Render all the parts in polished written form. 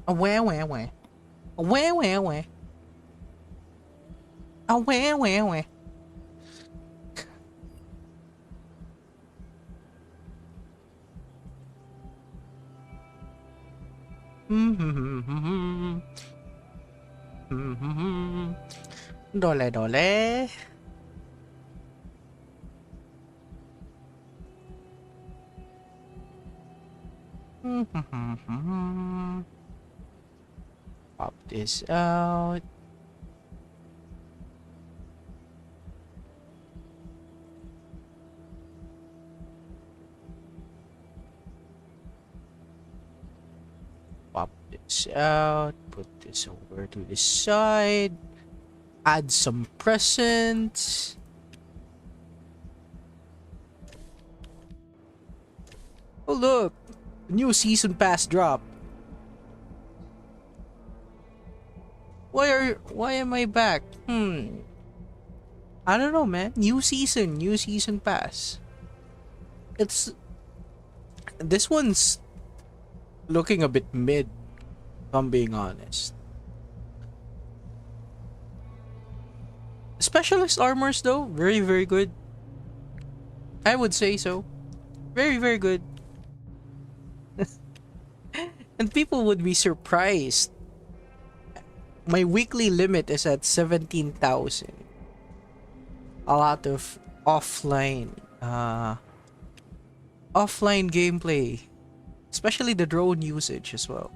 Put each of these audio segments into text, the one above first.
Where, where, where? Where, where, where? Where, where, where? Dole, dole. Pop this out. Pop this out. Put this over to the side. Add some presents. Oh look! New season pass drop. Why am I back? I don't know, man. New season pass. It's this one's looking a bit mid, if I'm being honest. Specialist armors though, very very good. I would say so. Very very good. And people would be surprised. My weekly limit is at 17,000. A lot of offline gameplay, especially the drone usage as well.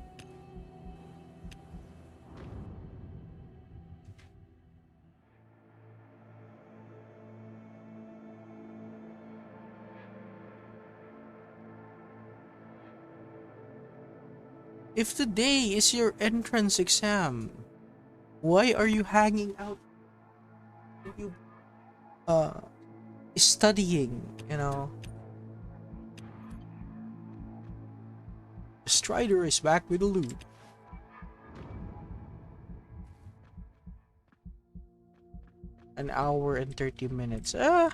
If today is your entrance exam, why are you hanging out? Are you studying, you know? Strider is back with a loot. An hour and 30 minutes. I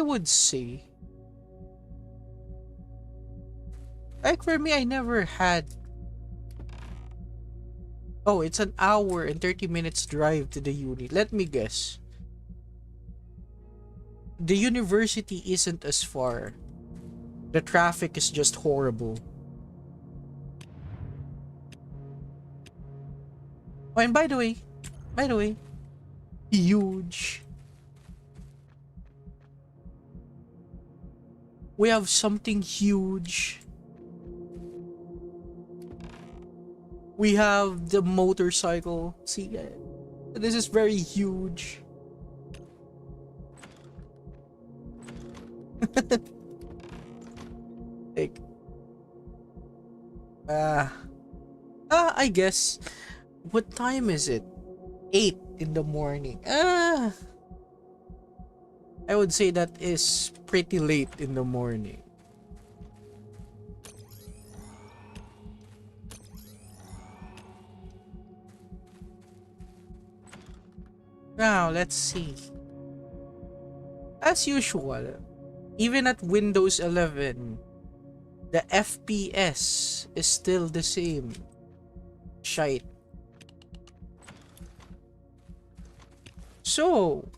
would say, like for me, I never had. Oh, it's an hour and 30 minutes drive to the uni. Let me guess. The university isn't as far. The traffic is just horrible. Oh, and by the way, huge. We have something huge. We have the motorcycle. See, this is very huge. Like, I guess. What time is it? 8 in the morning. I would say that is pretty late in the morning. Now, let's see. As usual, even at Windows 11, the FPS is still the same. Shite. So,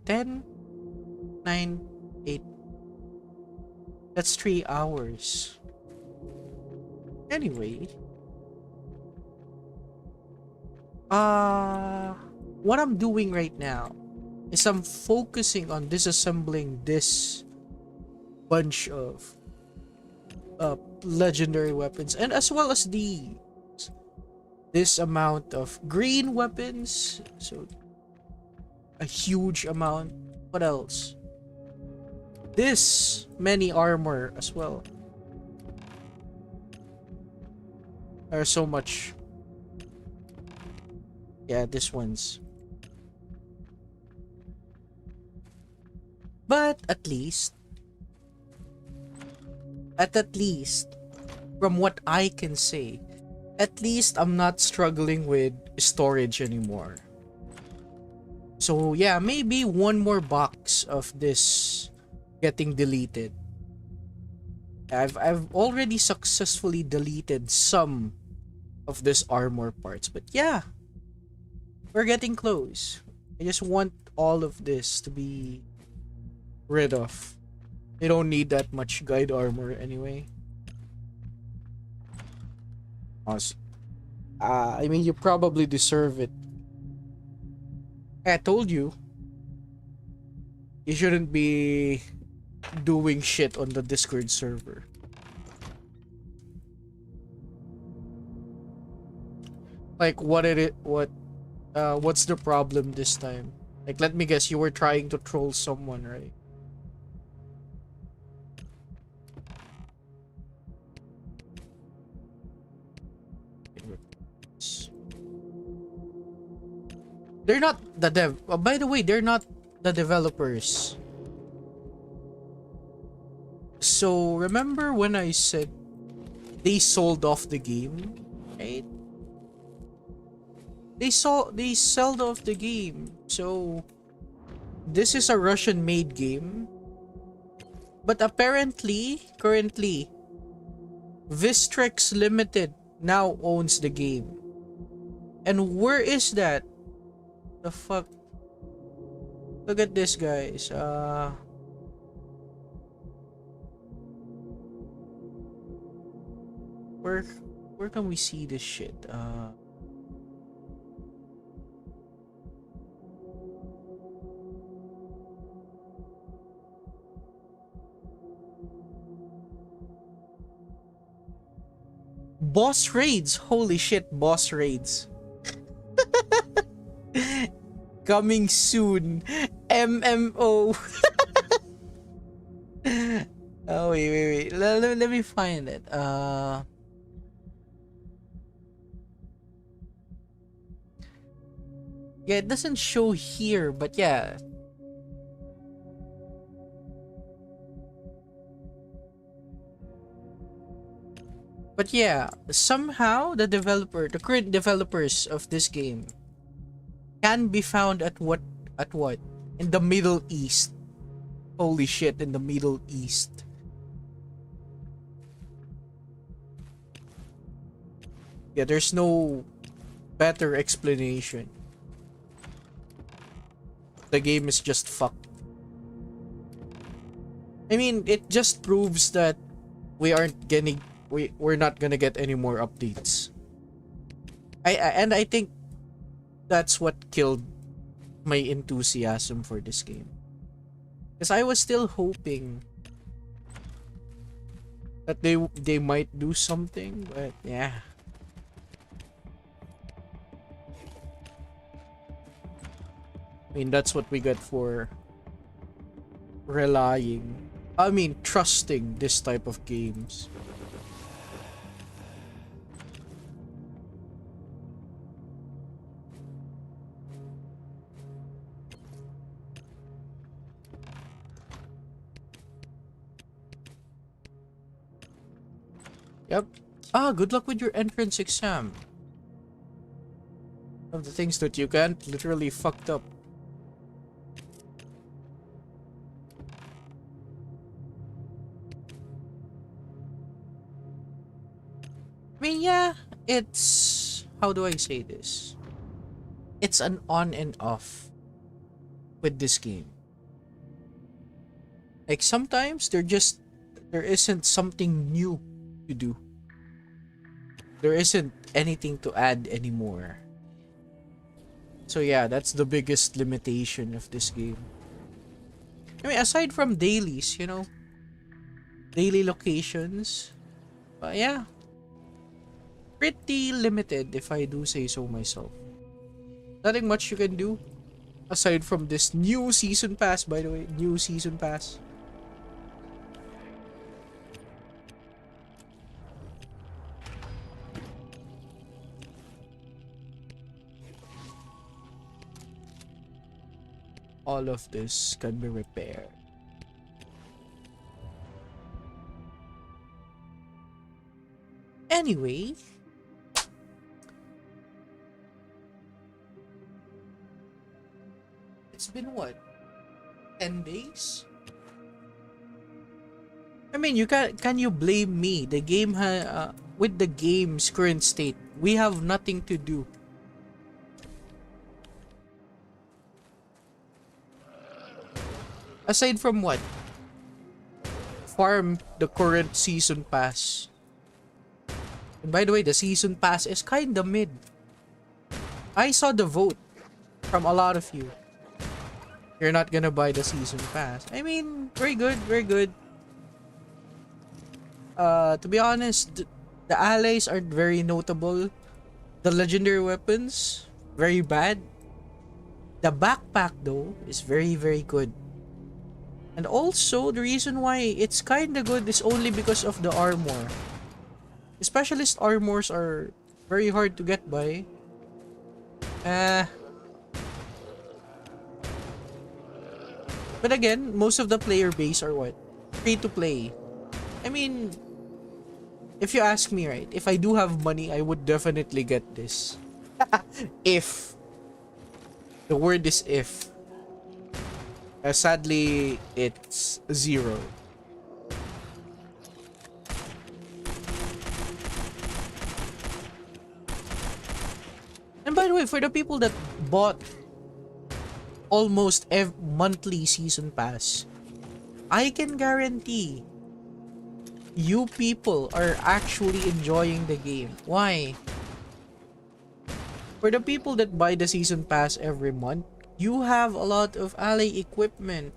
ten, 9, 8. That's 3 hours. Anyway, what I'm doing right now is I'm focusing on disassembling this bunch of legendary weapons, and as well as this amount of green weapons. So a huge amount. What else? This many armor as well. There's so much. Yeah, this one's. But at least, from what I can say, at least I'm not struggling with storage anymore. So yeah, maybe one more box of this getting deleted. I've already successfully deleted some of this armor parts, but yeah, we're getting close. I just want all of this to be rid of. You don't need that much guide armor anyway. Awesome. I mean, you probably deserve it. I told you, you shouldn't be doing shit on the Discord server. Like, what's the problem this time? Like, let me guess, you were trying to troll someone, right? They're not the dev. By the way, they're not the developers. So, remember when I said they sold off the game, right? They sold off the game. So, this is a Russian-made game. But apparently, currently, Vistrex Limited now owns the game. And where is that? The fuck? Look at this, guys. Where can we see this shit? Boss raids. Holy shit, boss raids. Coming soon. MMO. Oh, wait. Let me find it. Yeah, it doesn't show here, but yeah. But yeah, somehow the current developers of this game can be found at what? In the Middle East. Holy shit, in the Middle East. Yeah, there's no better explanation. The game is just fucked. I mean, it just proves that we're not gonna get any more updates. I think that's what killed my enthusiasm for this game. Because I was still hoping that they might do something, but yeah. I mean, that's what we get for trusting this type of games. Yep. Good luck with your entrance exam. Of the things that you can't literally fucked up. I mean, yeah, it's... How do I say this? It's an on and off with this game. Like, sometimes there isn't something new to do. There isn't anything to add anymore. So yeah, that's the biggest limitation of this game. I mean, aside from dailies, daily locations, yeah, pretty limited if I do say so myself. Nothing much you can do aside from this new season pass, by the way. New season pass. All of this can be repaired. Anyway, it's been what? 10 days? I mean, can you blame me? The game with the game's current state, we have nothing to do. Aside from what? Farm the current season pass. And by the way, the season pass is kinda mid. I saw the vote from a lot of you. You're not gonna buy the season pass. I mean, very good, very good. To be honest, the allies aren't very notable. The legendary weapons, very bad. The backpack though is very, very good. And also, the reason why it's kinda good is only because of the armor. Specialist armors are very hard to get by. But again, most of the player base are what? Free to play. I mean, if you ask me, right, if I do have money, I would definitely get this. If. The word is if. Sadly, it's 0. And by the way, for the people that bought almost every monthly season pass, I can guarantee you people are actually enjoying the game. Why? For the people that buy the season pass every month, you have a lot of ally equipment.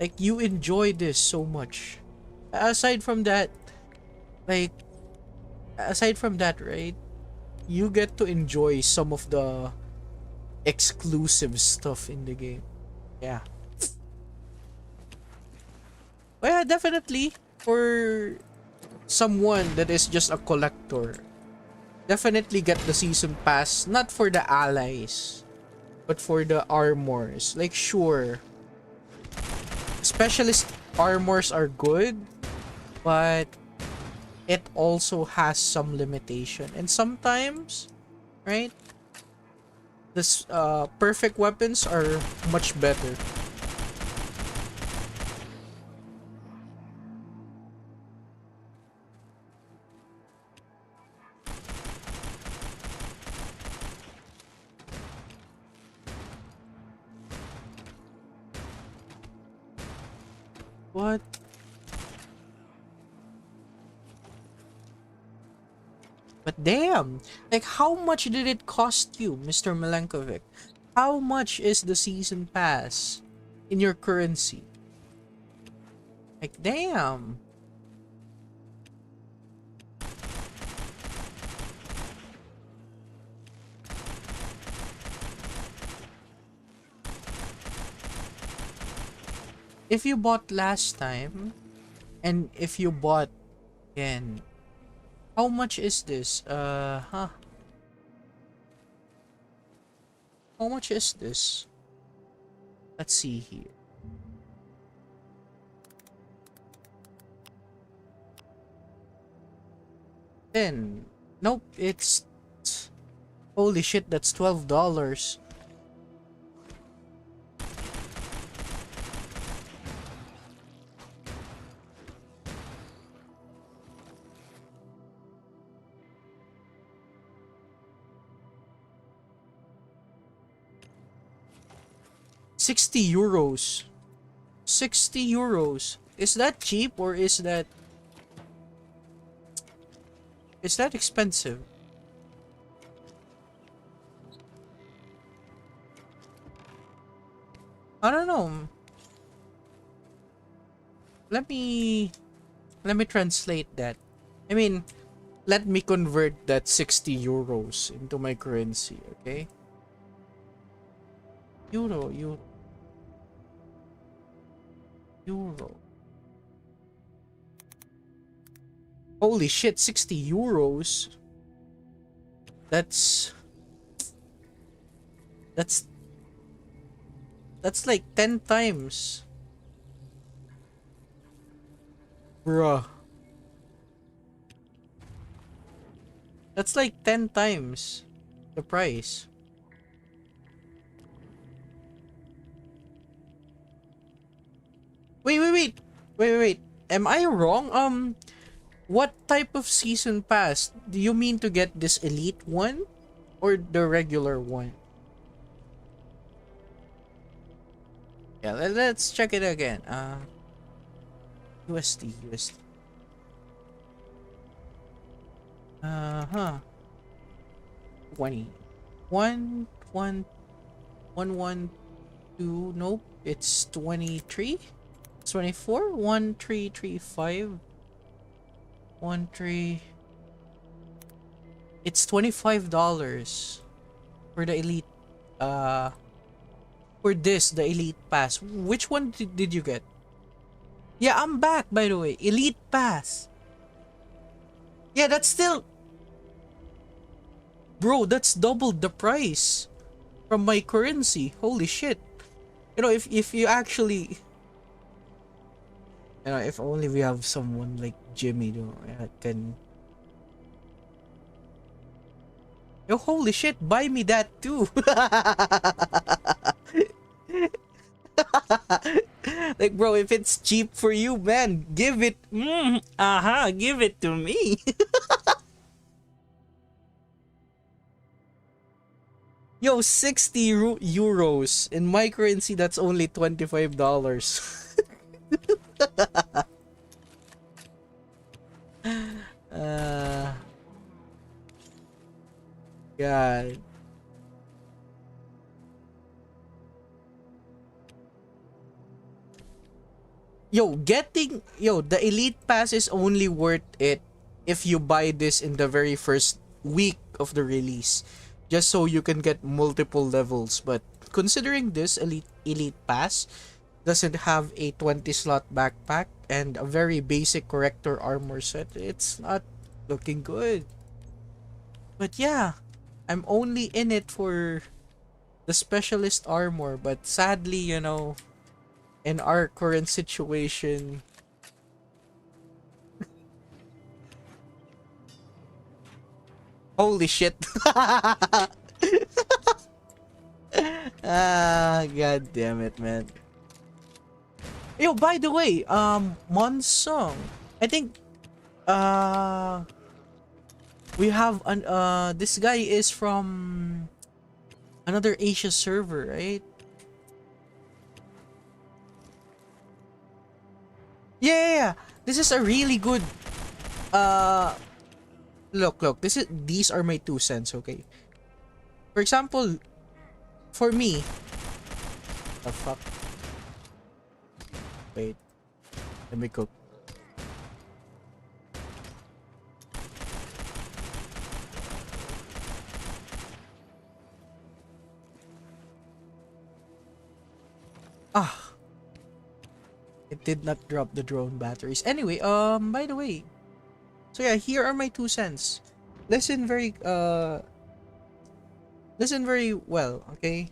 Like, you enjoy this so much. Aside from that, right, you get to enjoy some of the exclusive stuff in the game. Yeah. Well, yeah, definitely for someone that is just a collector, definitely get the season pass, not for the allies, but for the armors. Like, sure, specialist armors are good, but it also has some limitation. And sometimes, right, this perfect weapons are much better. What? But damn, like, how much did it cost you, Mr. Milenkovic? How much is the season pass in your currency? Like, damn. If you bought last time, and if you bought again, how much is this? How much is this? Let's see here. Then, nope, it's... Holy shit, that's $12. €60. €60. Is that cheap or is that expensive? I don't know. Let me translate that. I mean, let me convert that €60 into my currency, okay? Euro. Holy shit, €60. That's like 10 times. Bruh. That's like 10 times the price. Wait. am I wrong? What type of season pass? Do you mean to get this elite one or the regular one? Yeah, let's check it again. USD. Uh-huh. 20. 1 1 1 1 2. Nope, it's 23. 24. 1 3 3 5 1 3. It's $25 for the elite for this, the elite pass. Which one did you get? Yeah, I'm back, by the way. Elite pass. Yeah, that's still, bro, that's double the price from my currency. Holy shit. You know, if you actually, you know, if only we have someone like Jimmy, you know, that can. Yo, holy shit, buy me that too. Like, bro, if it's cheap for you, man, give it. Give it to me. Yo, 60 euros in my currency. That's only $25. uh, God. The elite pass is only worth it if you buy this in the very first week of the release, just so you can get multiple levels. But considering this elite pass doesn't have a 20 slot backpack and a very basic corrector armor set, it's not looking good. But yeah, I'm only in it for the specialist armor, but sadly, you know, in our current situation, holy shit. God damn it, man. Yo, by the way, Monsong, I think we have an this guy is from another Asia server, right? Yeah. This is a really good look, these are my 2 cents, okay? For example, for me, the fuck? Wait. Let me cook. It did not drop the drone batteries. Anyway, by the way. So yeah, here are my 2 cents. Listen very well, okay?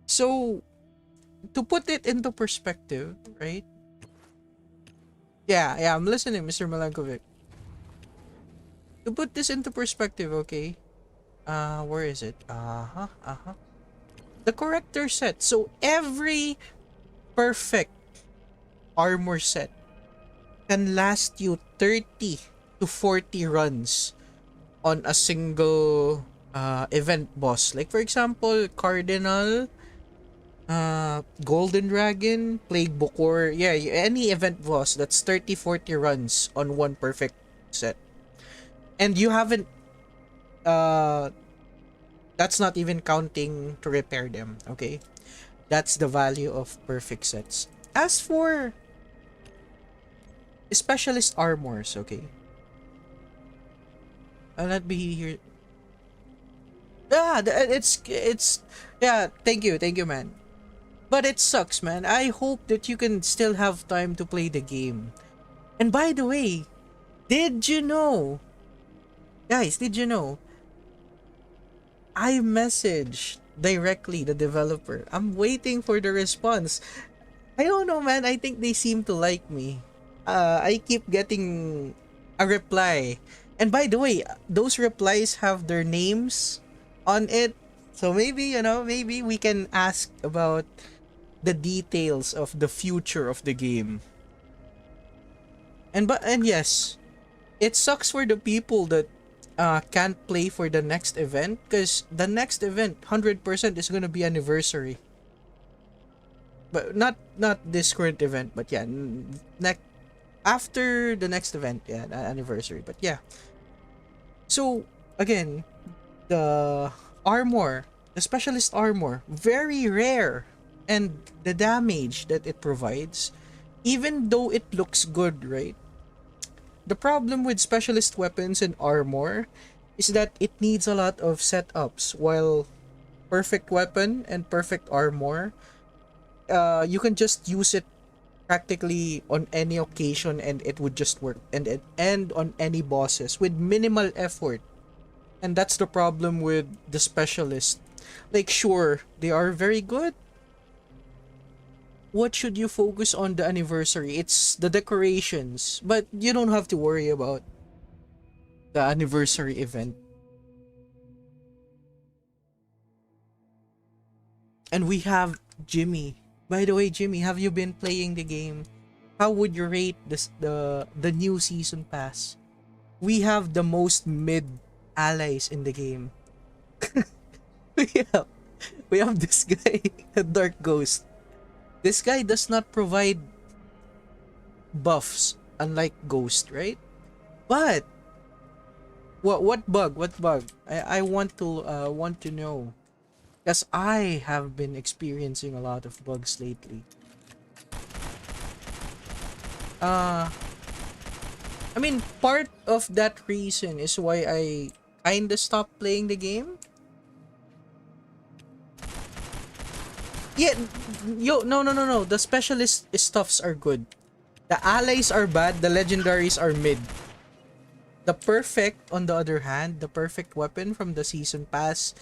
So, to put it into perspective, right? Yeah, I'm listening, Mr. Malankovic. To put this into perspective, okay? Where is it? The corrector set. So, every perfect armor set can last you 30 to 40 runs on a single event boss. Like, for example, Cardinal, Golden Dragon, Plague Bokor. Yeah, any event boss, that's 30-40 runs on one perfect set. And you haven't that's not even counting to repair them, okay? That's the value of perfect sets. As for specialist armors, okay? I'll not be here. It's yeah, thank you, man. But it sucks, man. I hope that you can still have time to play the game. And by the way, did you know, guys, I messaged directly the developer. I'm waiting for the response. I don't know, man. I think they seem to like me. I keep getting a reply. And by the way, those replies have their names on it. So maybe, maybe we can ask about the details of the future of the game. And yes, it sucks for the people that can't play for the next event, because the next event 100% is gonna be anniversary. But not this current event, but yeah, next after the next event, yeah, anniversary. But yeah, so again, the armor, the specialist armor, very rare, and the damage that it provides, even though it looks good, right? The problem with specialist weapons and armor is that it needs a lot of setups, while perfect weapon and perfect armor, you can just use it practically on any occasion and it would just work, and on any bosses with minimal effort. And that's the problem with the specialist. Like, sure, they are very good. What should you focus on the anniversary? It's the decorations, but you don't have to worry about the anniversary event. And we have Jimmy. By the way, Jimmy, have you been playing the game? How would you rate this the new season pass? We have the most mid allies in the game. we have we have this guy, a Dark Ghost. This guy does not provide buffs, unlike Ghost, right? But what bug? What bug? I want to know, because I have been experiencing a lot of bugs lately. I mean, part of that reason is why I kinda stopped playing the game. Yeah, no. The specialist stuffs are good. The allies are bad, the legendaries are mid. The perfect, on the other hand, the perfect weapon from the season pass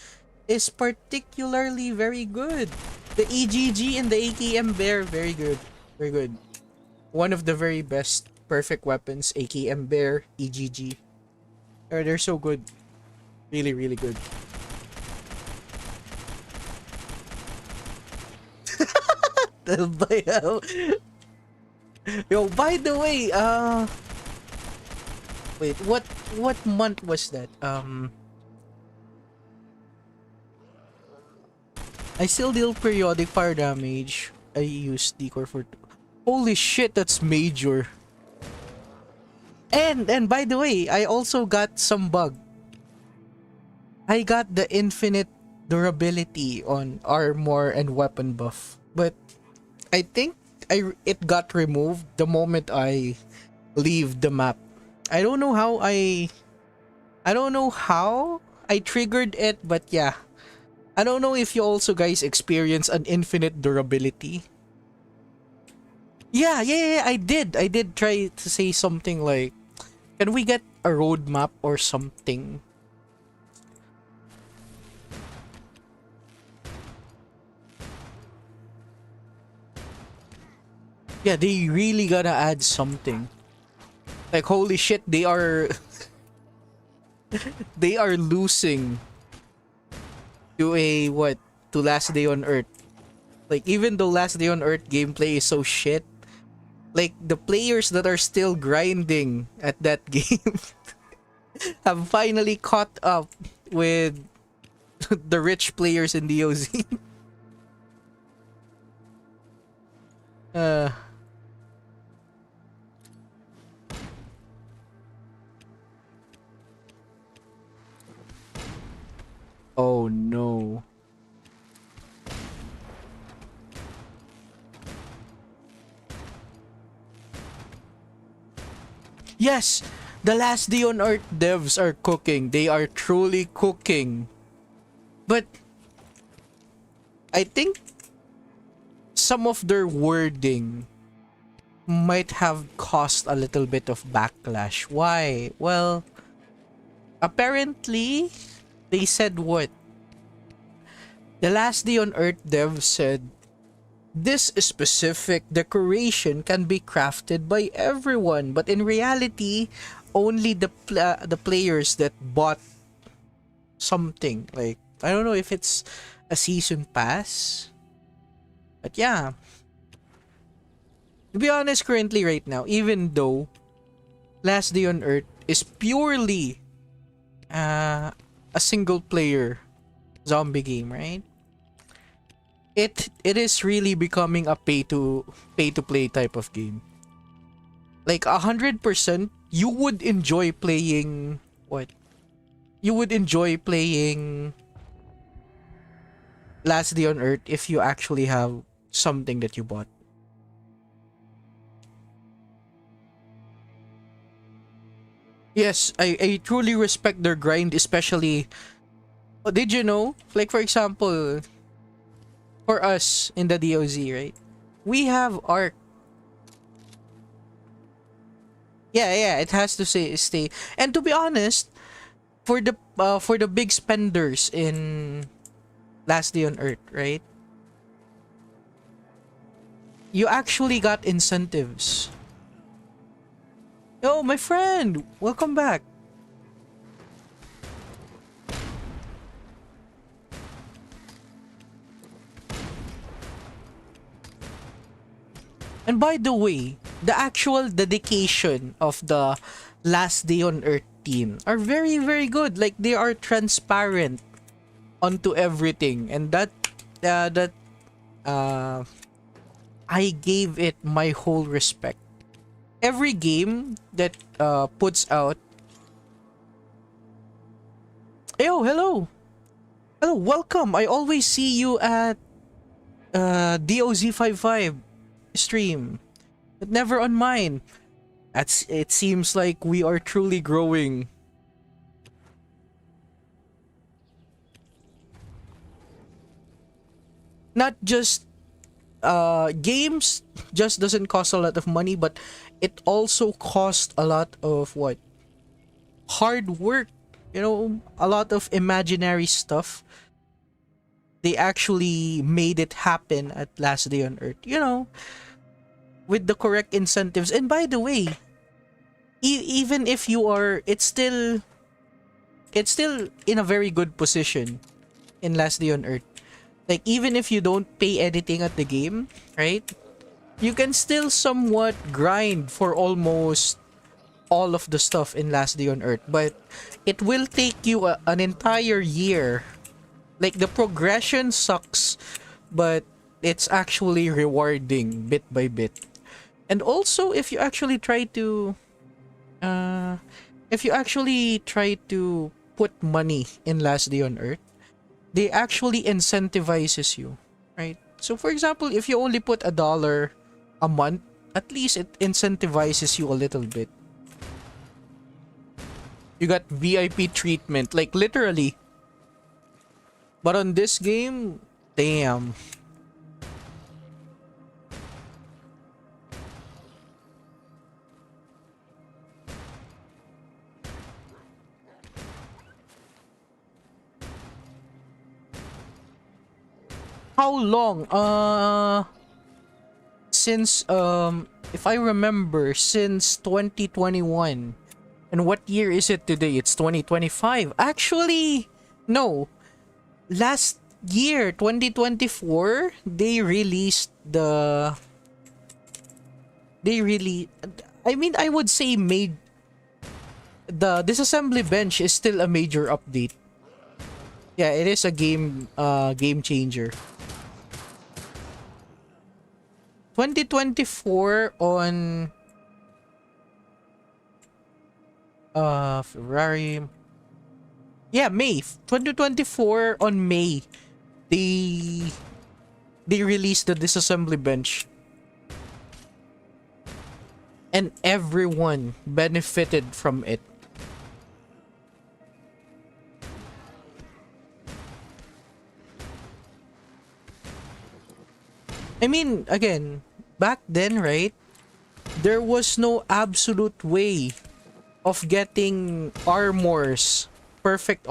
is particularly very good. The EGG and the AKM Bear, very good. Very good. One of the very best perfect weapons, AKM Bear, EGG. They're so good. Really, really good. Yo, by the way, wait, what month was that? I still deal periodic fire damage. I use decor for... Holy shit, that's major. And by the way, I also got some bug. I got the infinite durability on armor and weapon buff, but I think it got removed the moment I leave the map. I don't know how I triggered it, but yeah. I don't know if you also guys experience an infinite durability. Yeah, I did. I did try to say something like, can we get a roadmap or something? Yeah, they really gotta add something. Like, holy shit, they are they are losing to a what? To Last Day on Earth. Like, even though Last Day on Earth gameplay is so shit, like, the players that are still grinding at that game have finally caught up with the rich players in DOZ. uh oh no. Yes, the Last Day on Earth devs are cooking. They are truly cooking. But I think some of their wording might have caused a little bit of backlash. Why? Well, apparently, they said what? The Last Day on Earth dev said, this specific decoration can be crafted by everyone, but in reality, only the players that bought something. Like, I don't know if it's a season pass. But yeah, to be honest, currently right now, even though Last Day on Earth is purely a single player zombie game, right? It is really becoming a pay to play type of game. Like 100%, you would enjoy playing what? You would enjoy playing Last Day on Earth if you actually have something that you bought. Yes, I truly respect their grind, especially. Oh, did you know? Like for example, for us in the DOZ, right? We have Arc. Yeah, yeah, it has to say stay. And to be honest, for the big spenders in Last Day on Earth, right? You actually got incentives. Yo, my friend, welcome back. And by the way, the actual dedication of the Last Day on Earth team are very, very good. Like they are transparent onto everything, and that uh, I gave it my whole respect. Every game that puts out. Yo, hello, hello, welcome. I always see you at DOZ55 stream, but never on mine. It seems like we are truly growing. Not just games just doesn't cost a lot of money, but it also costs a lot of what? Hard work. You know, a lot of imaginary stuff. They actually made it happen at Last Day on Earth. You know, with the correct incentives. And by the way, even if you are, it's still in a very good position in Last Day on Earth. Like even if you don't pay anything at the game, right? You can still somewhat grind for almost all of the stuff in Last Day on Earth, but it will take you an entire year. Like the progression sucks, but it's actually rewarding bit by bit. And also uh if you actually try to put money in Last Day on Earth, they actually incentivizes you, right? So for example, if you only put $1 a month, at least it incentivizes you a little bit. You got VIP treatment, like literally. But on this game, damn. How long? Since if I remember, since 2021. And what year is it today? It's 2025. Actually, no. Last year, 2024, they really I mean, I would say made the disassembly bench is still a major update. Yeah, it is a game changer. 2024 on February. Yeah, May 2024 on May. They they released the disassembly bench. And everyone benefited from it. I mean, again, back then, right? There was no absolute way of getting perfect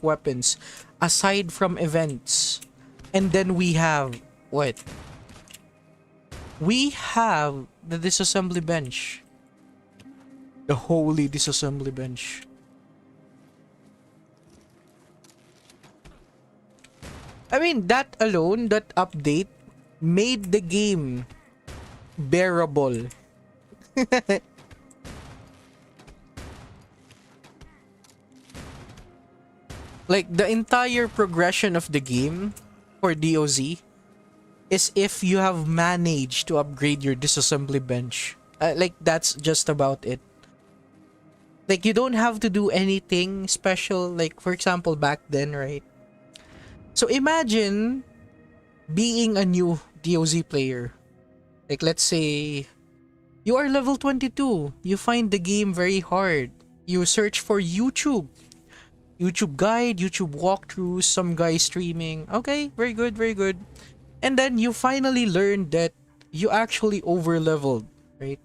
weapons, aside from events. And then we have what? We have the disassembly bench. The holy disassembly bench. I mean, that alone, that update made the game bearable. Like, the entire progression of the game for DOZ is if you have managed to upgrade your disassembly bench. Like, that's just about it. Like, you don't have to do anything special, like, for example, back then, right? So imagine being a new DOZ player. Like, let's say you are level 22. You find the game very hard. You search for YouTube guide, YouTube walkthroughs, some guy streaming. Okay, very good, very good. And then you finally learn that you actually over leveled, right?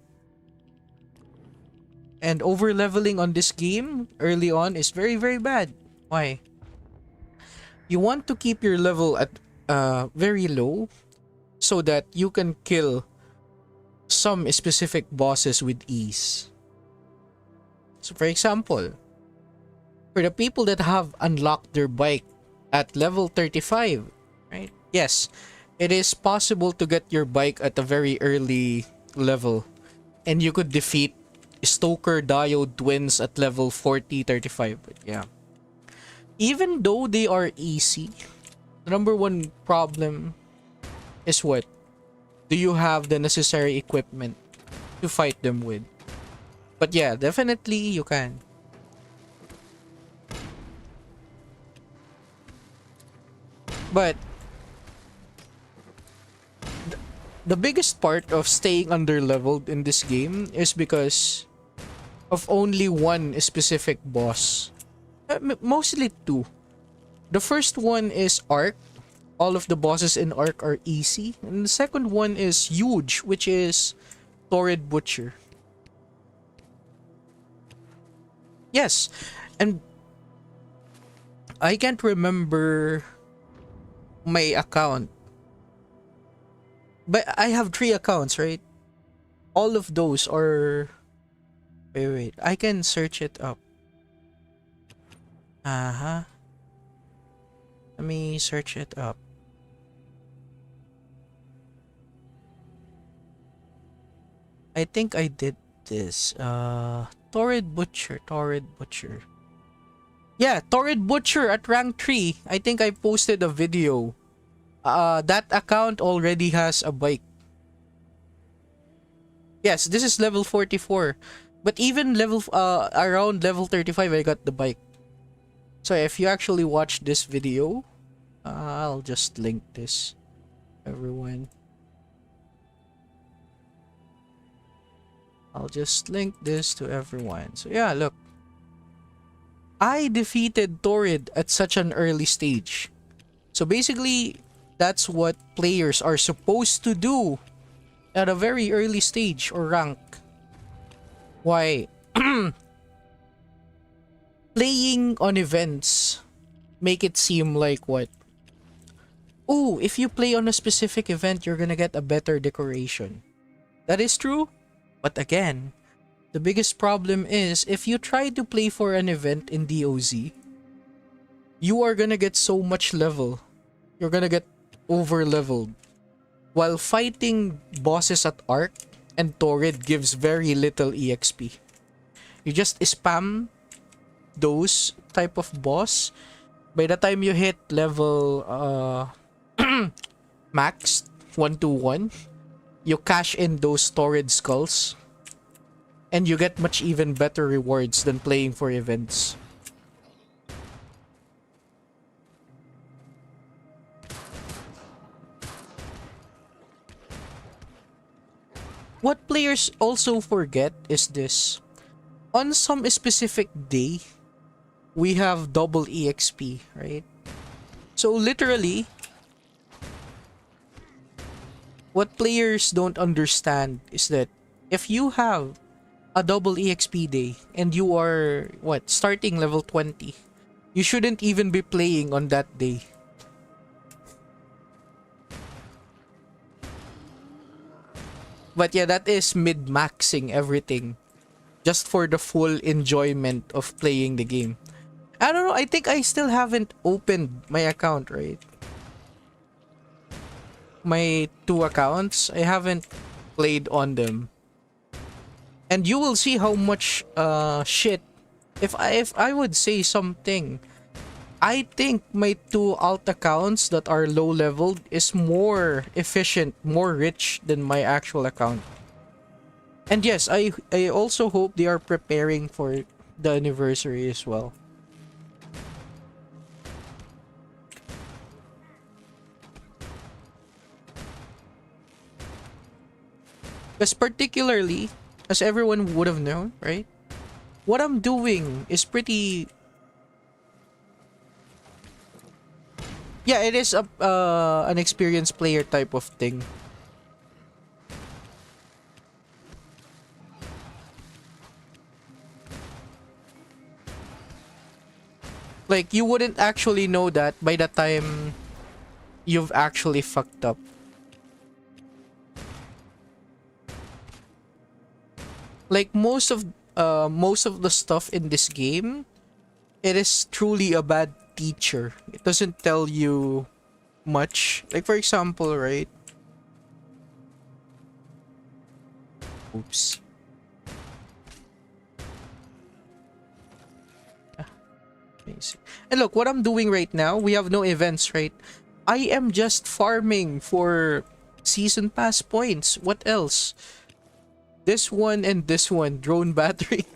And over leveling on this game early on is very, very bad. Why? You want to keep your level at very low so that you can kill some specific bosses with ease. So for example, for the people that have unlocked their bike at level 35, right? Yes, it is possible to get your bike at a very early level, and you could defeat Stoker Diode twins at level 40, 35. But yeah, even though they are easy, the number one problem is what? Do you have the necessary equipment to fight them with? But yeah, definitely you can. But the biggest part of staying under-leveled in this game is because of only one specific boss. Mostly two. The first one is Arc. All of the bosses in Arc are easy. And the second one is huge, which is Torrid Butcher. Yes, and I can't remember my account, but I have 3 accounts, right? All of those are... Wait, I can search it up. Let me search it up. I think I did this. Torrid Butcher. Yeah, Torrid Butcher at rank 3. I think I posted a video. That account already has a bike. Yes, this is level 44. But even level around level 35, I got the bike. So if you actually watch this video, I'll just link this, everyone. I'll just link this to everyone. So yeah, look. I defeated Torrid at such an early stage. So basically, that's what players are supposed to do at a very early stage or rank. Why? Playing on events make it seem like what? Oh, if you play on a specific event, you're gonna get a better decoration. That is true. But again, the biggest problem is if you try to play for an event in DOZ, you are gonna get so much level. You're gonna get over leveled. While fighting bosses at Arc and Torrid gives very little EXP. You just spam those type of boss. By the time you hit level max 121, you cash in those Torrid skulls and you get much even better rewards than playing for events. What players also forget is this. On some specific day, we have double EXP, right? So literally, what players don't understand is that if you have a double EXP day and you are, what, starting level 20, you shouldn't even be playing on that day. But yeah, that is mid-maxing everything just for the full enjoyment of playing the game. I don't know, I think I still haven't opened my account, right? my two accounts. I haven't played on them. And you will see how much shit. If I would say something, I think my two alt accounts that are low leveled is more efficient, more rich than my actual account. And yes, I also hope they are preparing for the anniversary as well. Because particularly, as everyone would have known, right? What I'm doing is pretty... Yeah, it is an experienced player type of thing. Like, you wouldn't actually know that by the time you've actually fucked up. Like, most of the stuff in this game, it is truly a bad teacher. It doesn't tell you much. Like, for example, right? Oops. Amazing. And look, what I'm doing right now, we have no events, right? I am just farming for season pass points. What else? This one and this one, drone battery.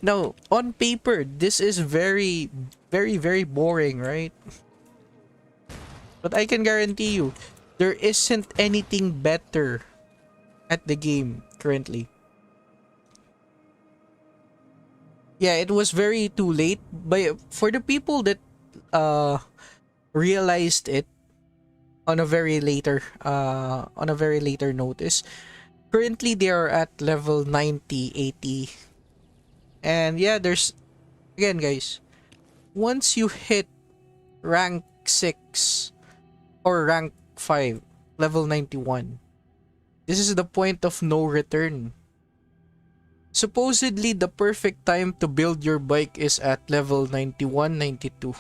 Now, on paper, this is very, very, very boring, right? But I can guarantee you, there isn't anything better at the game currently. Yeah, it was very too late. But for the people that realized it on a very later notice, currently they are at level 90, 80. And yeah, there's again, guys, once you hit rank 6 or rank 5, level 91, this is the point of no return. Supposedly, the perfect time to build your bike is at level 91, 92.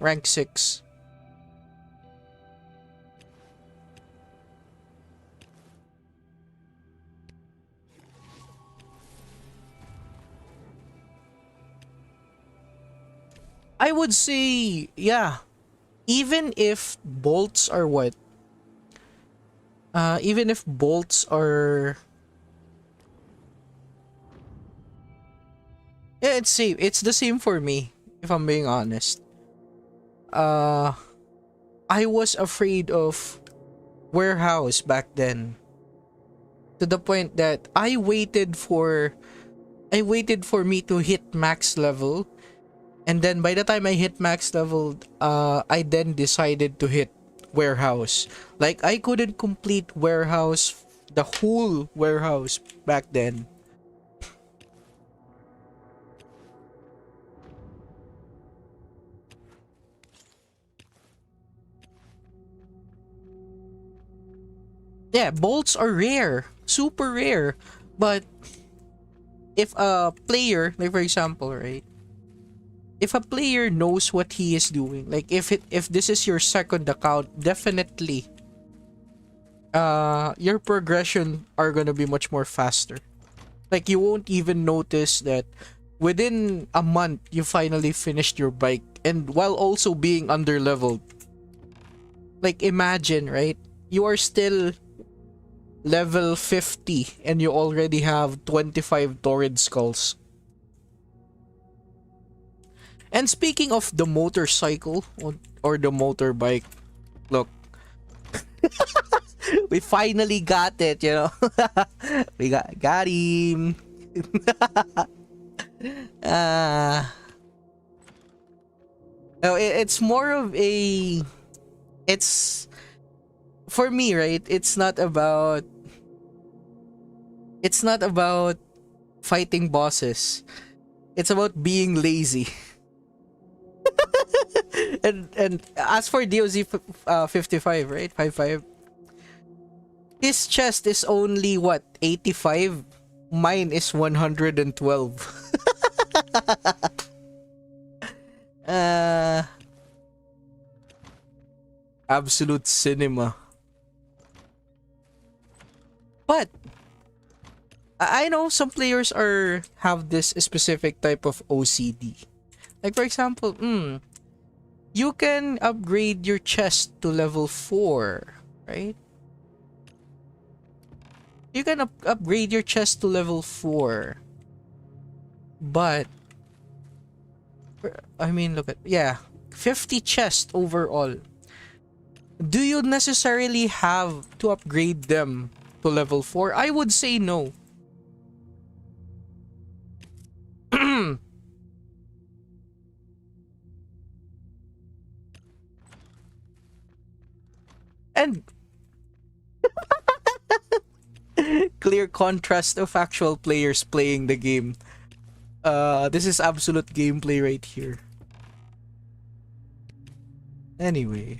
Rank 6. I would say, yeah, even if bolts are what? Even if bolts are... Yeah, it's same. It's the same for me, if I'm being honest. Uh, I was afraid of warehouse back then. To the point that I waited for me to hit max level. And then by the time I hit max level, I then decided to hit warehouse. Like, I couldn't complete warehouse, the whole warehouse back then. Yeah, bolts are rare, super rare. But if a player, like for example, right? If a player knows what he is doing, like if this is your second account, definitely your progression are gonna be much more faster. Like, you won't even notice that within a month you finally finished your bike, and while also being under leveled. Like, imagine, right? You are still level 50 and you already have 25 torrid skulls. And speaking of the motorcycle or the motorbike, look, we finally got it, you know. We got him. uh, no, it's more of a... It's... For me, right? It's not about fighting bosses. It's about being lazy. And as for DOZ 55, right? 55. His chest is only what? 85. Mine is 112. uh Absolute cinema. But I know some players have this specific type of OCD. Like for example, you can upgrade your chest to level 4, right? You can upgrade your chest to level 4. But I mean, look at, yeah, 50 chests overall. Do you necessarily have to upgrade them to level 4? I would say no. And clear contrast of actual players playing the game. This is absolute gameplay right here. Anyway.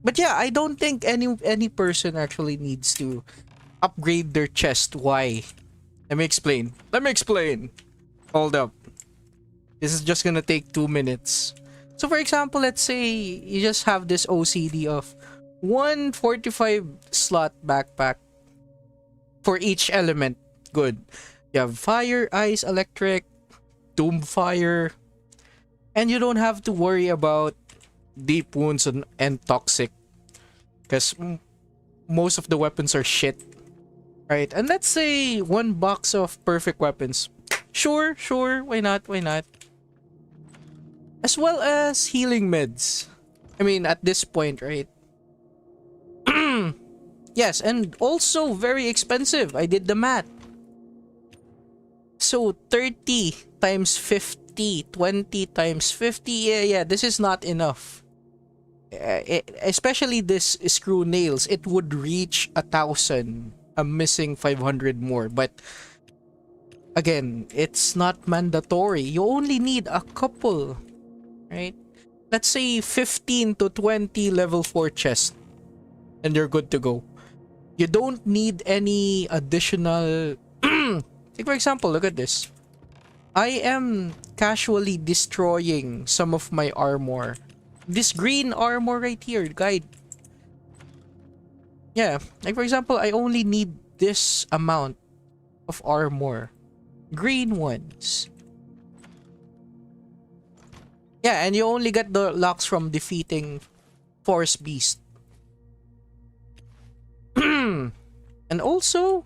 But yeah, I don't think any person actually needs to upgrade their chest. Why? Let me explain. Hold up. This is just gonna take 2 minutes. So for example, let's say you just have this OCD of 145 slot backpack for each element. Good. You have fire, ice, electric, doom fire, and you don't have to worry about deep wounds and toxic, because most of the weapons are shit, right? And let's say 1 box of perfect weapons. Sure, why not? As well as healing meds. I mean, at this point, right? Yes, and also very expensive. I did the math. So 30 times 50, 20 times 50. Yeah, this is not enough. Especially this screw nails, it would reach 1,000. I'm missing 500 more, but again, it's not mandatory. You only need a couple, right? Let's say 15 to 20 level 4 chests, and you're good to go. You don't need any additional. Take for example, look at this. I am casually destroying some of my armor. This green armor right here, guide. Yeah, like for example, I only need this amount of armor. Green ones. Yeah, and you only get the locks from defeating Force Beast. And also,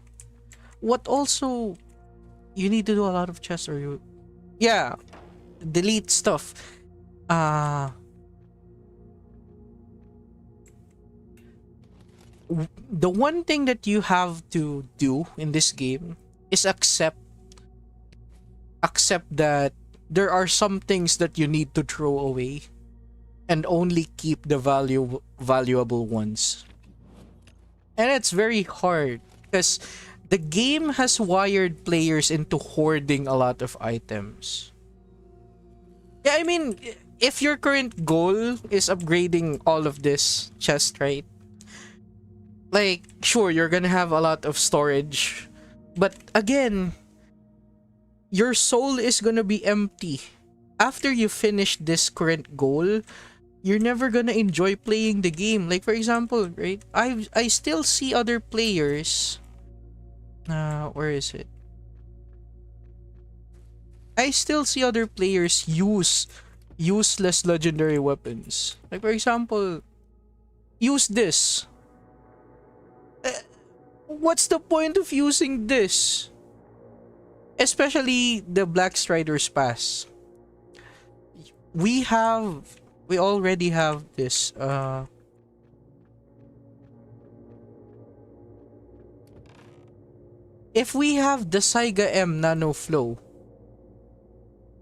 you need to do a lot of chests, or you, yeah, delete stuff. The one thing that you have to do in this game is accept that there are some things that you need to throw away and only keep the valuable ones. And it's very hard because the game has wired players into hoarding a lot of items. Yeah, I mean, if your current goal is upgrading all of this chest, right? Like, sure, you're gonna have a lot of storage, but again, your soul is gonna be empty. After you finish this current goal, you're never gonna enjoy playing the game. Like for example, right? I still see other players. Where is it? I still see other players use useless legendary weapons. Like for example, use this. What's the point of using this? Especially the Black Strider's Pass. We already have this if we have the Saiga M Nano Flow,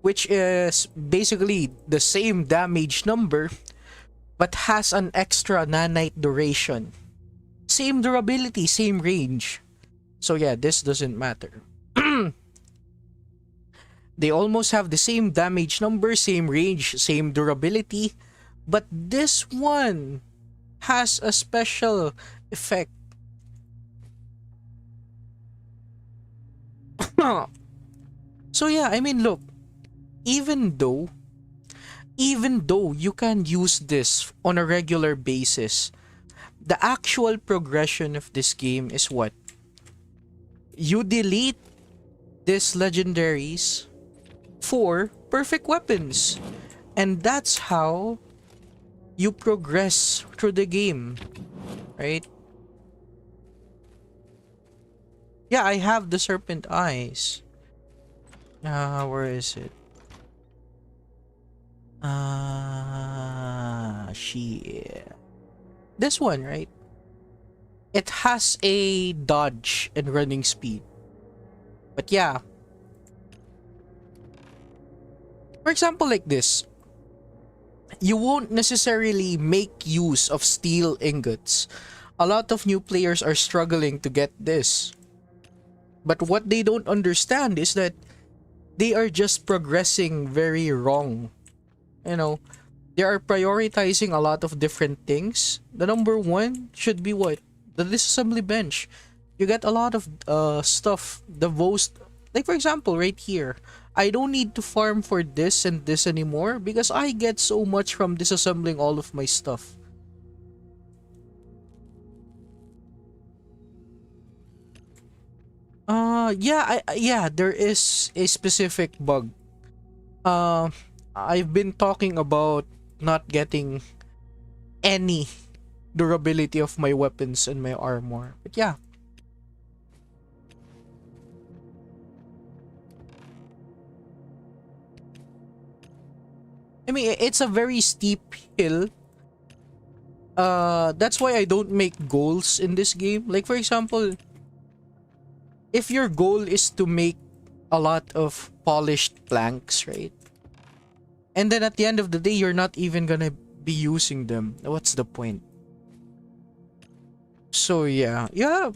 which is basically the same damage number but has an extra nanite duration, same durability, same range, so yeah, this doesn't matter. They almost have the same damage number, same range, same durability, but this one has a special effect. So yeah, I mean, look, even though you can use this on a regular basis, the actual progression of this game is what? You delete these legendaries for perfect weapons. And that's how you progress through the game, right? Yeah, I have the serpent eyes. Where is it? Shit. This one, right? It has a dodge and running speed. But yeah. For example, like this. You won't necessarily make use of steel ingots. A lot of new players are struggling to get this. But what they don't understand is that they are just progressing very wrong. You know, they are prioritizing a lot of different things. The number one should be what? The disassembly bench. You get a lot of stuff. The most, like for example, right here. I don't need to farm for this and this anymore because I get so much from disassembling all of my stuff. Yeah, there is a specific bug. I've been talking about not getting any durability of my weapons and my armor. But yeah. I mean, it's a very steep hill. That's why I don't make goals in this game. Like for example, if your goal is to make a lot of polished planks, right? And then at the end of the day, you're not even gonna be using them. What's the point? So yeah,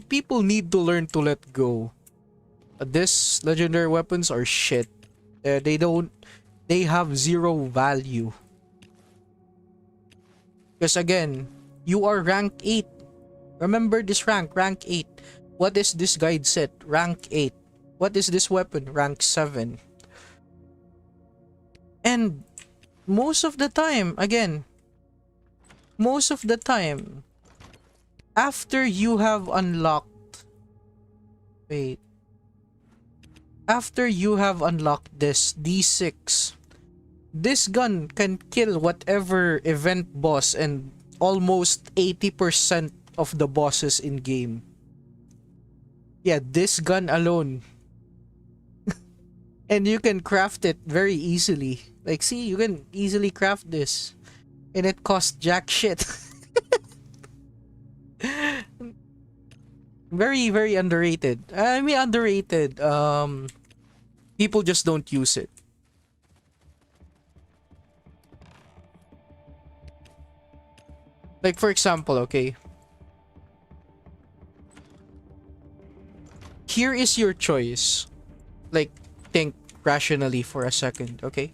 people need to learn to let go. This legendary weapons are shit. They have zero value. Because again, you are rank 8. Remember this rank 8. What is this guide set? Rank 8. What is this weapon? Rank 7. And most of the time, after you have unlocked, after you have unlocked this D6, this gun can kill whatever event boss and almost 80% of the bosses in game. Yeah, this gun alone. And you can craft it very easily. Like, see, you can easily craft this. And it costs jack shit. Very, very underrated. I mean, underrated. People just don't use it. Like, for example, okay. Here is your choice. Like, think rationally for a second, okay?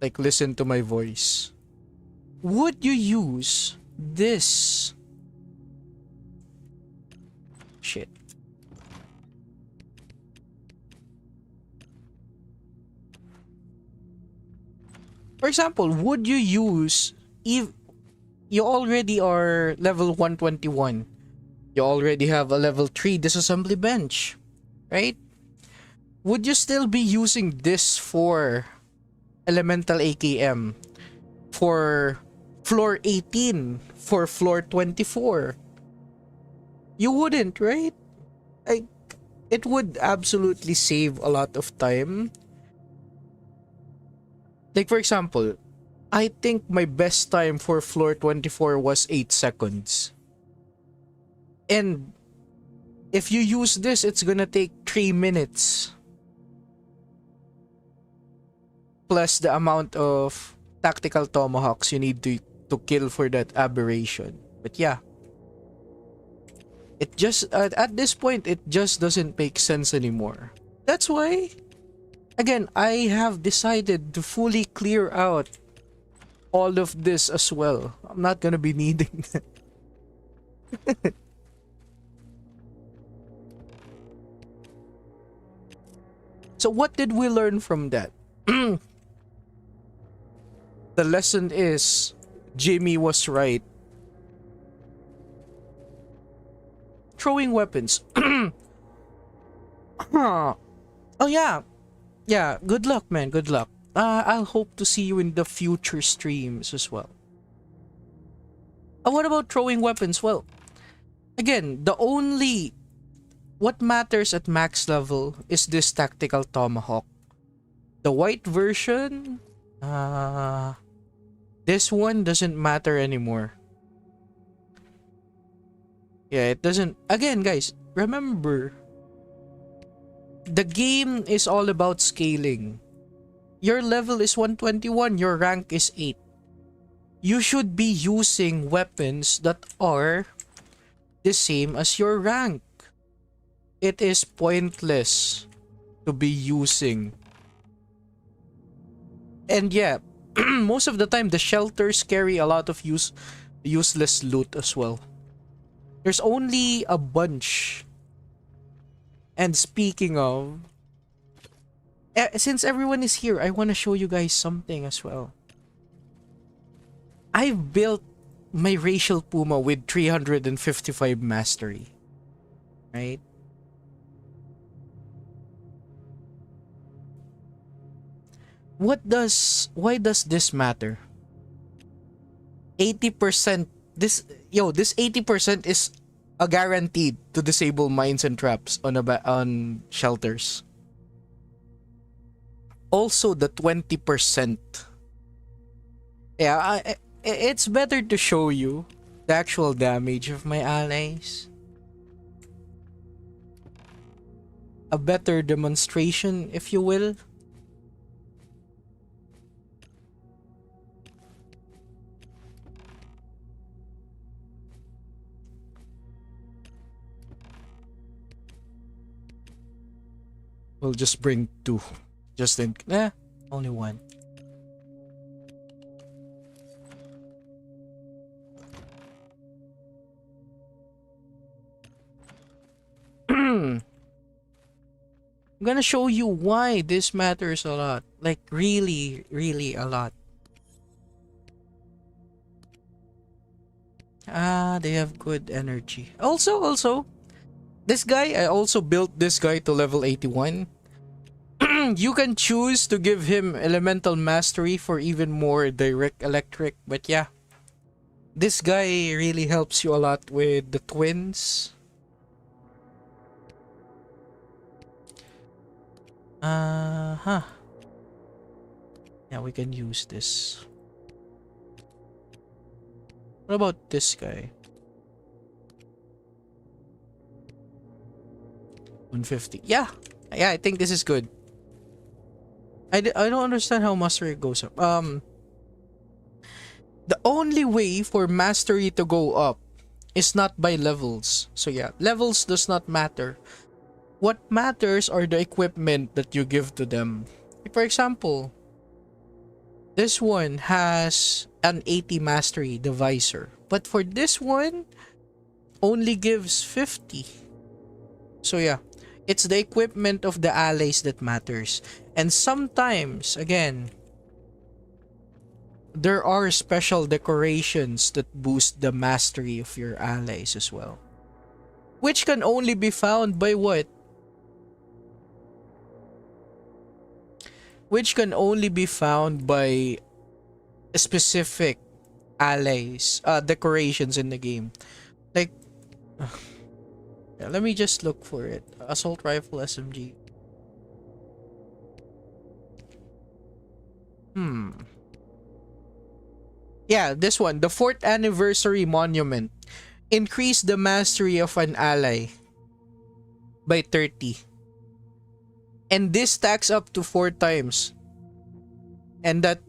Like, listen to my voice. Would you use this? Shit. For example, would you use, if you already are level 121, you already have a level 3 disassembly bench, right? Would you still be using this for elemental AKM, for floor 18, for floor 24? You wouldn't, right? Like, it would absolutely save a lot of time. Like, for example, I think my best time for floor 24 was 8 seconds. And if you use this, it's gonna take 3 minutes. Plus the amount of tactical tomahawks you need to kill for that aberration. But yeah. It just, at this point, it just doesn't make sense anymore. That's why, again, I have decided to fully clear out all of this as well. I'm not gonna be needing that. So what did we learn from that? The lesson is, Jimmy was right. throwing weapons? Oh yeah, yeah. Good luck, man. Good luck. I'll hope to see you in the future streams as well. What about throwing weapons? Well, again, the only what matters at max level is this tactical tomahawk. The white version, this one doesn't matter anymore. Yeah, it doesn't. Again, guys, remember, the game is all about scaling. Your level is 121, your rank is 8. You should be using weapons that are the same as your rank. It is pointless to be using. And yeah, most of the time the shelters carry a lot of useless loot as well. There's only a bunch. And speaking of, since everyone is here, I want to show you guys something as well. I've built my racial puma with 355 mastery. Right? Why does this matter? 80%, this 80% is a guaranteed to disable mines and traps on shelters. Also the 20%. Yeah, it's better to show you the actual damage of my allies. A better demonstration, if you will. We'll just bring 2. Just in... only 1. I'm gonna show you why this matters a lot. Like, really, really a lot. They have good energy. Also, this guy, I also built this guy to level 81. You can choose to give him elemental mastery for even more direct electric, but yeah. This guy really helps you a lot with the twins. Yeah, we can use this. What about this guy? 150. Yeah, I think this is good. I don't understand how mastery goes up. The only way for mastery to go up is not by levels. So yeah, levels does not matter. What matters are the equipment that you give to them. For example, this one has an 80 mastery, the visor. But for this one, only gives 50. So yeah, it's the equipment of the allies that matters. And sometimes, again, there are special decorations that boost the mastery of your allies as well. Which can only be found by what? Which can only be found by specific allies, decorations in the game. Like, yeah, let me just look for it. Assault rifle SMG. Yeah, this one, the 4th anniversary monument. Increase the mastery of an ally by 30. And this stacks up to 4 times. And that's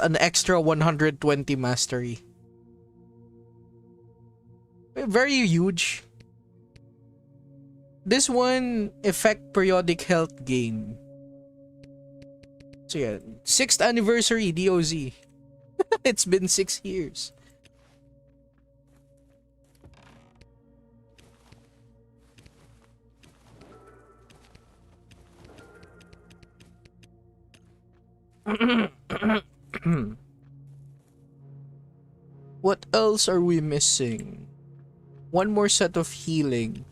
an extra 120 mastery. Very huge. This one, effect periodic health gain. So yeah, 6th anniversary DOZ. It's been 6 years. What else are we missing? One more set of healing.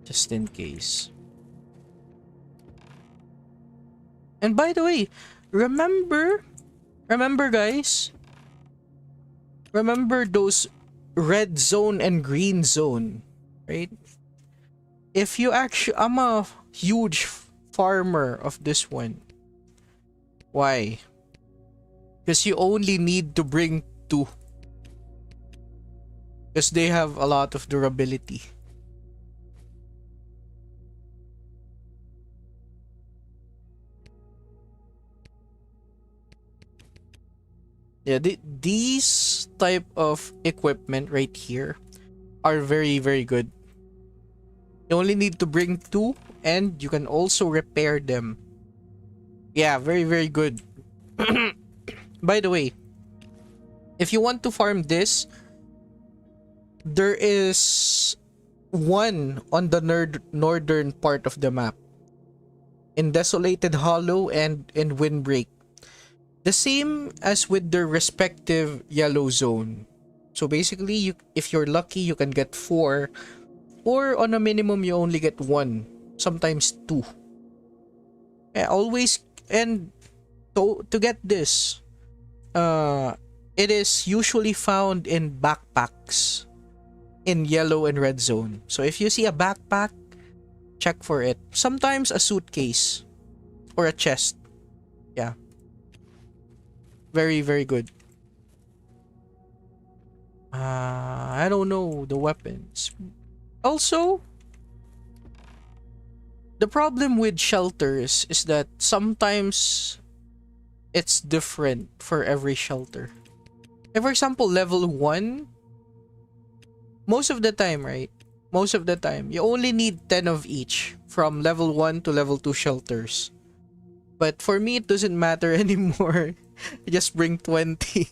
Just in case. And by the way, remember guys, remember those red zone and green zone, right? If you actually, I'm a huge farmer of this one. Why? Because you only need to bring 2. Because they have a lot of durability. Yeah, these type of equipment right here are very, very good. You only need to bring 2 and you can also repair them. Yeah, very, very good. By the way, if you want to farm this, there is one on the northern part of the map. In Desolated Hollow and in Windbreak. The same as with their respective yellow zone. So basically, if you're lucky, you can get 4. Or on a minimum, you only get 1. Sometimes 2. Always, and to get this, it is usually found in backpacks in yellow and red zone. So if you see a backpack, check for it. Sometimes a suitcase or a chest. Yeah. Very, very good. I don't know the weapons. Also, the problem with shelters is that sometimes it's different for every shelter. Like for example, level 1, most of the time, right? Most of the time, you only need 10 of each from level 1 to level 2 shelters. But for me, it doesn't matter anymore. I just bring 20.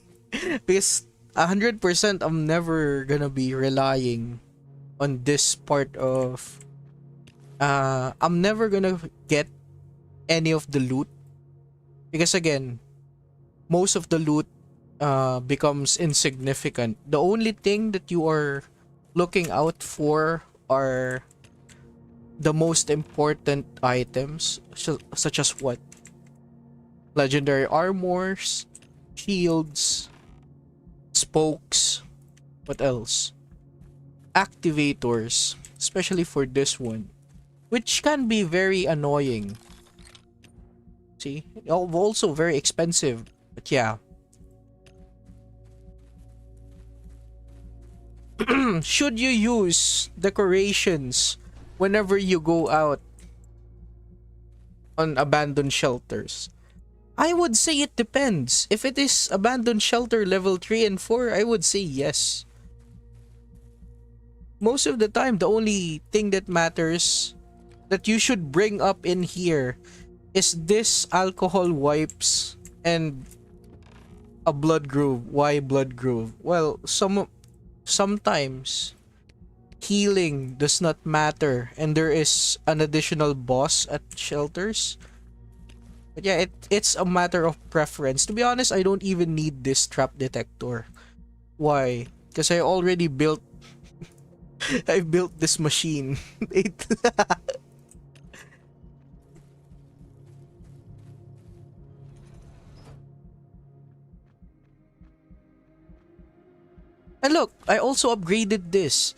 Because 100% I'm never gonna be relying on this part of... I'm never gonna get any of the loot. Because again, most of the loot becomes insignificant. The only thing that you are looking out for are the most important items, such as what? Legendary armors, shields, spokes, what else? Activators, especially for this one, which can be very annoying. See, also very expensive, but yeah. Should you use decorations whenever you go out on abandoned shelters? I would say it depends. If it is abandoned shelter level 3 and 4, I would say yes. Most of the time, the only thing that matters that you should bring up in here is this alcohol wipes and a blood groove. Why blood groove? Well, sometimes healing does not matter and there is an additional boss at shelters. But yeah, it's a matter of preference. To be honest, I don't even need this trap detector. Why? Because I already built I built this machine. And look, I also upgraded this.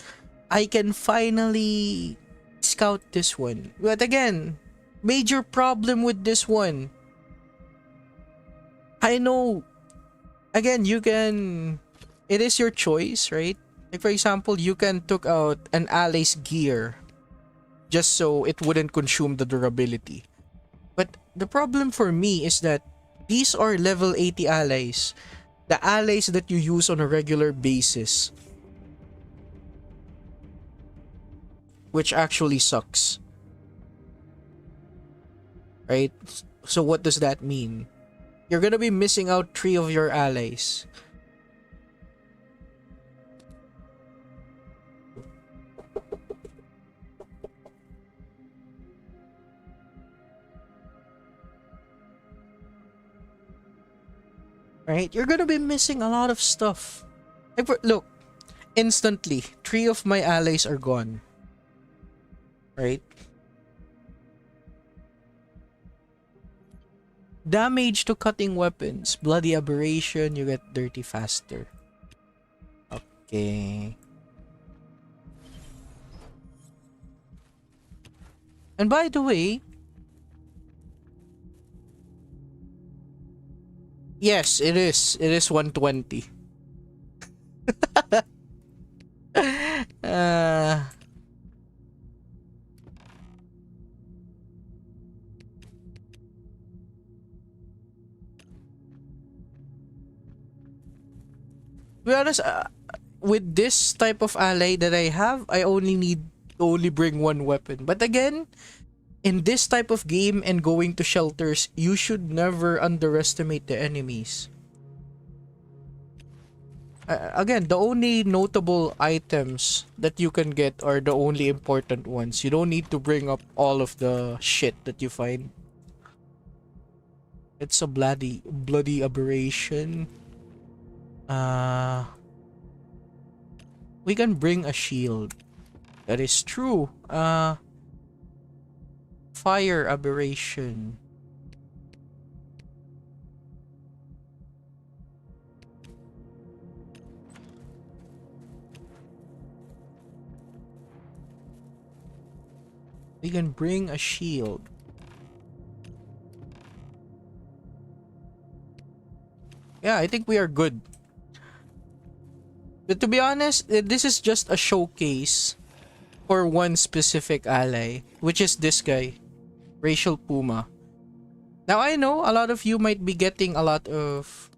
I can finally scout this one. But again, major problem with this one. I know, again, you can... It is your choice, right? Like for example, you can took out an ally's gear just so it wouldn't consume the durability. But the problem for me is that these are level 80 allies. The allies that you use on a regular basis. Which actually sucks. Right? So what does that mean? You're gonna be missing out 3 of your allies. right? You're gonna be missing a lot of stuff. Like, look, instantly, 3 of my allies are gone. Right? Damage to cutting weapons. Bloody aberration, you get dirty faster. Okay. And by the way, yes, it is. It is 120. uh, to be honest, with this type of ally that I have, I only need to only bring one weapon. But again, in this type of game and going to shelters, you should never underestimate the enemies. Again, the only notable items that you can get are the only important ones. You don't need to bring up all of the shit that you find. It's a bloody aberration. We can bring a shield. That is true. Fire aberration. We can bring a shield. Yeah, I think we are good. But to be honest, this is just a showcase for one specific ally, which is this guy, Racial Puma. Now I know a lot of you might be getting a lot of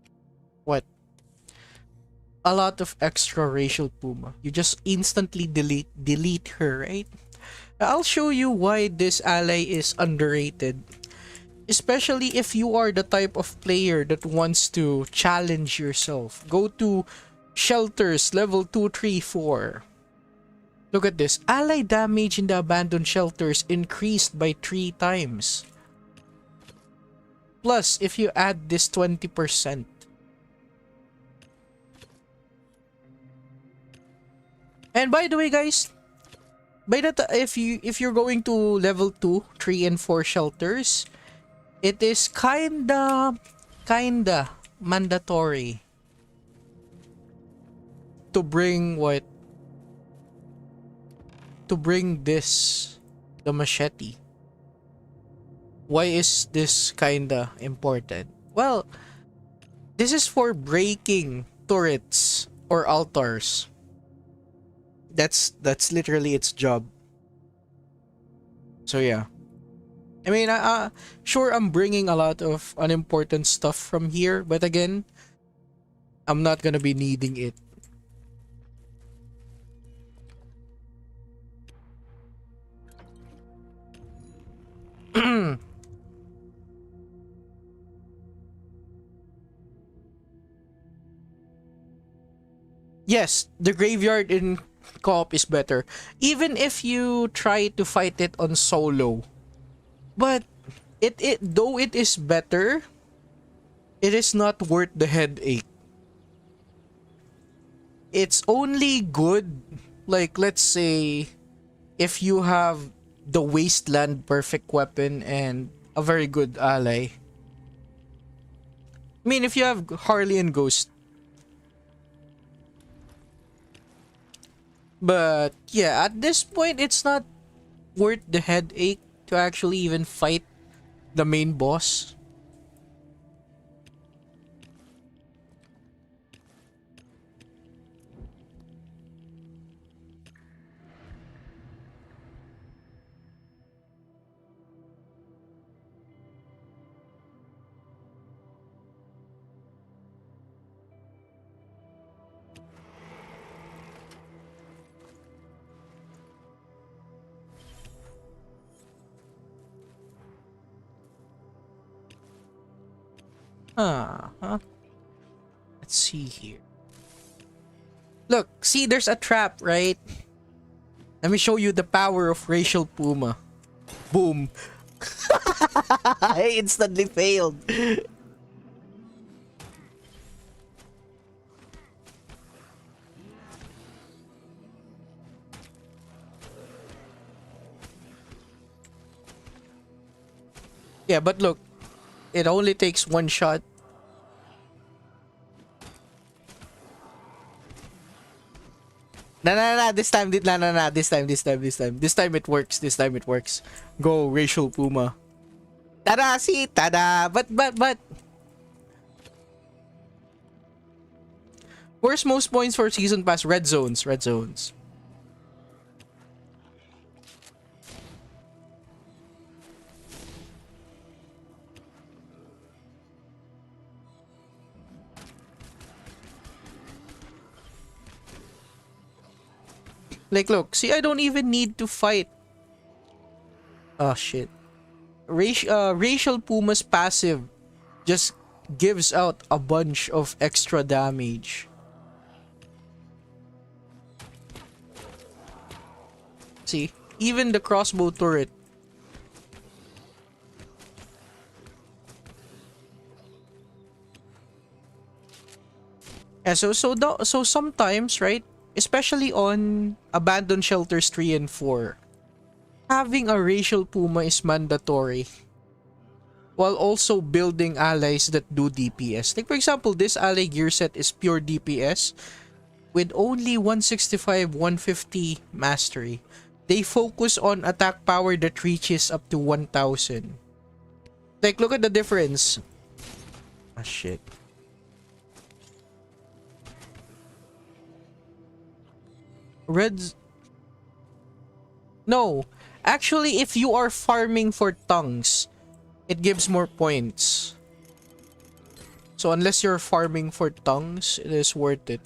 a lot of extra Racial Puma. You just instantly delete her, right? I'll show you why this ally is underrated. Especially if you are the type of player that wants to challenge yourself. Go to shelters level 2, 3, 4. Look at this. Ally damage in the abandoned shelters increased by 3 times. Plus, if you add this 20%. And by the way, guys, if you're going to level 2, 3, and 4 shelters, it is kinda mandatory to bring the machete. Why is this kinda important? Well, this is for breaking turrets or altars. That's literally its job. So yeah. I mean, sure, I'm bringing a lot of unimportant stuff from here, but again, I'm not gonna be needing it. Yes, the graveyard in co-op is better. Even if you try to fight it on solo. But though it is better, it is not worth the headache. It's only good, like, let's say, if you have the Wasteland perfect weapon and a very good ally. I mean, if you have Harley and Ghost. But yeah, at this point, it's not worth the headache to actually even fight the main boss. Huh. Let's see here. Look, see, there's a trap, right? Let me show you the power of Racial Puma. Boom. I instantly failed. Yeah, but look, it only takes one shot. This time, this time it works. This time it works. Go, racial puma. Tada, see, tada. But. Where's most points for season pass? Red zones, red zones. Like, look, see, I don't even need to fight. Oh, shit. Racial Puma's passive just gives out a bunch of extra damage. See, even the crossbow turret. Yeah, so sometimes, right? Especially on abandoned shelters 3 and 4, having a racial puma is mandatory. While also building allies that do DPS. Like for example, this ally gear set is pure DPS with only 165, 150 mastery. They focus on attack power that reaches up to 1000. Like look at the difference. Ah shit. Reds. No. Actually, if you are farming for tongues, it gives more points. So unless you're farming for tongues, it is worth it.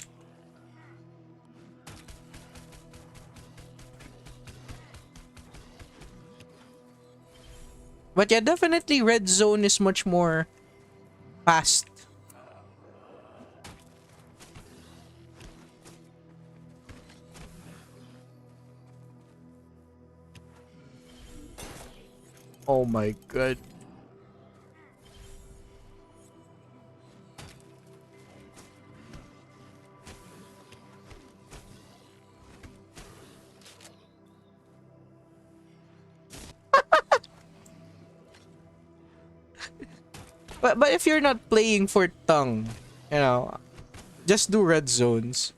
But yeah, definitely red zone is much more fast. Oh my god. But if you're not playing for tongue, you know, just do red zones.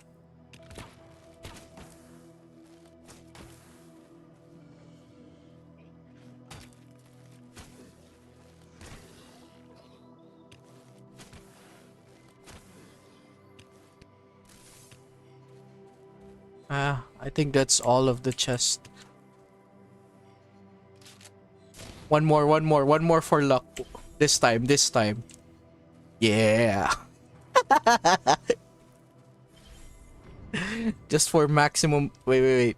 I think that's all of the chest. One more for luck. This time. Yeah. Just for maximum. Wait.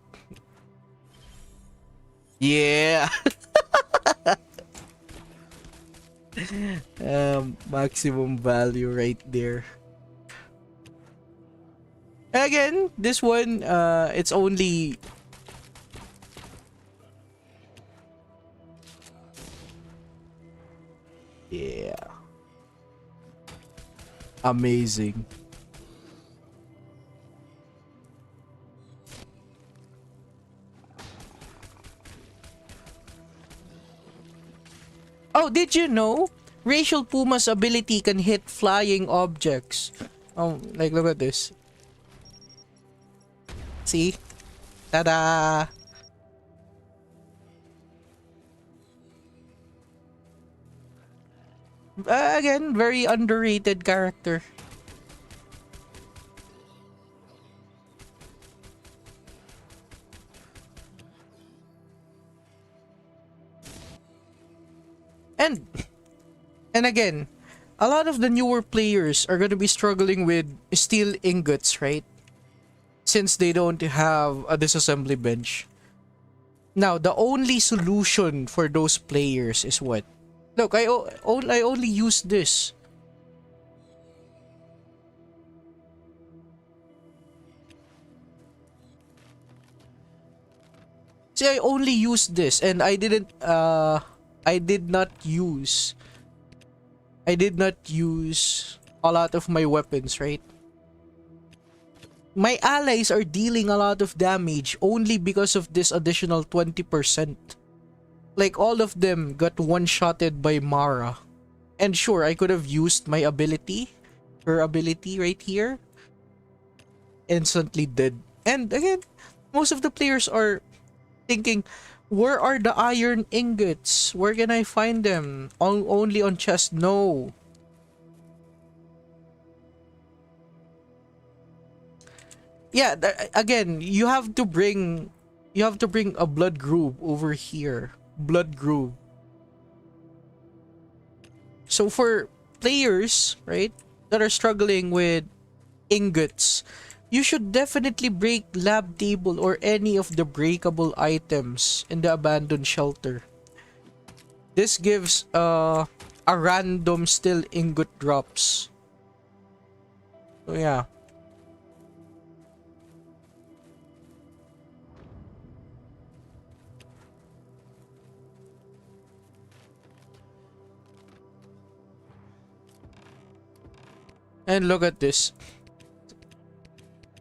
Yeah. Maximum value right there. Again, this one, it's only... Yeah. Amazing. Oh, did you know? Racial Puma's ability can hit flying objects. Oh, like look at this. See? Ta-da! Again, very underrated character. And again, a lot of the newer players are gonna be struggling with steel ingots, right? Since they don't have a disassembly bench. Now, the only solution for those players is what? Look, I only use this. See, I only use this and I did not use a lot of my weapons, right? My allies are dealing a lot of damage only because of this additional 20%. Like, all of them got one-shotted by Mara. And sure, I could have used my ability, her ability right here. Instantly dead. And again, most of the players are thinking, where are the iron ingots? Where can I find them? Only on chest? No. Yeah, again, you have to bring a blood groove over here. Blood groove. So for players, right, that are struggling with ingots, you should definitely break lab table or any of the breakable items in the abandoned shelter. This gives a random still ingot drops. So yeah. And look at this.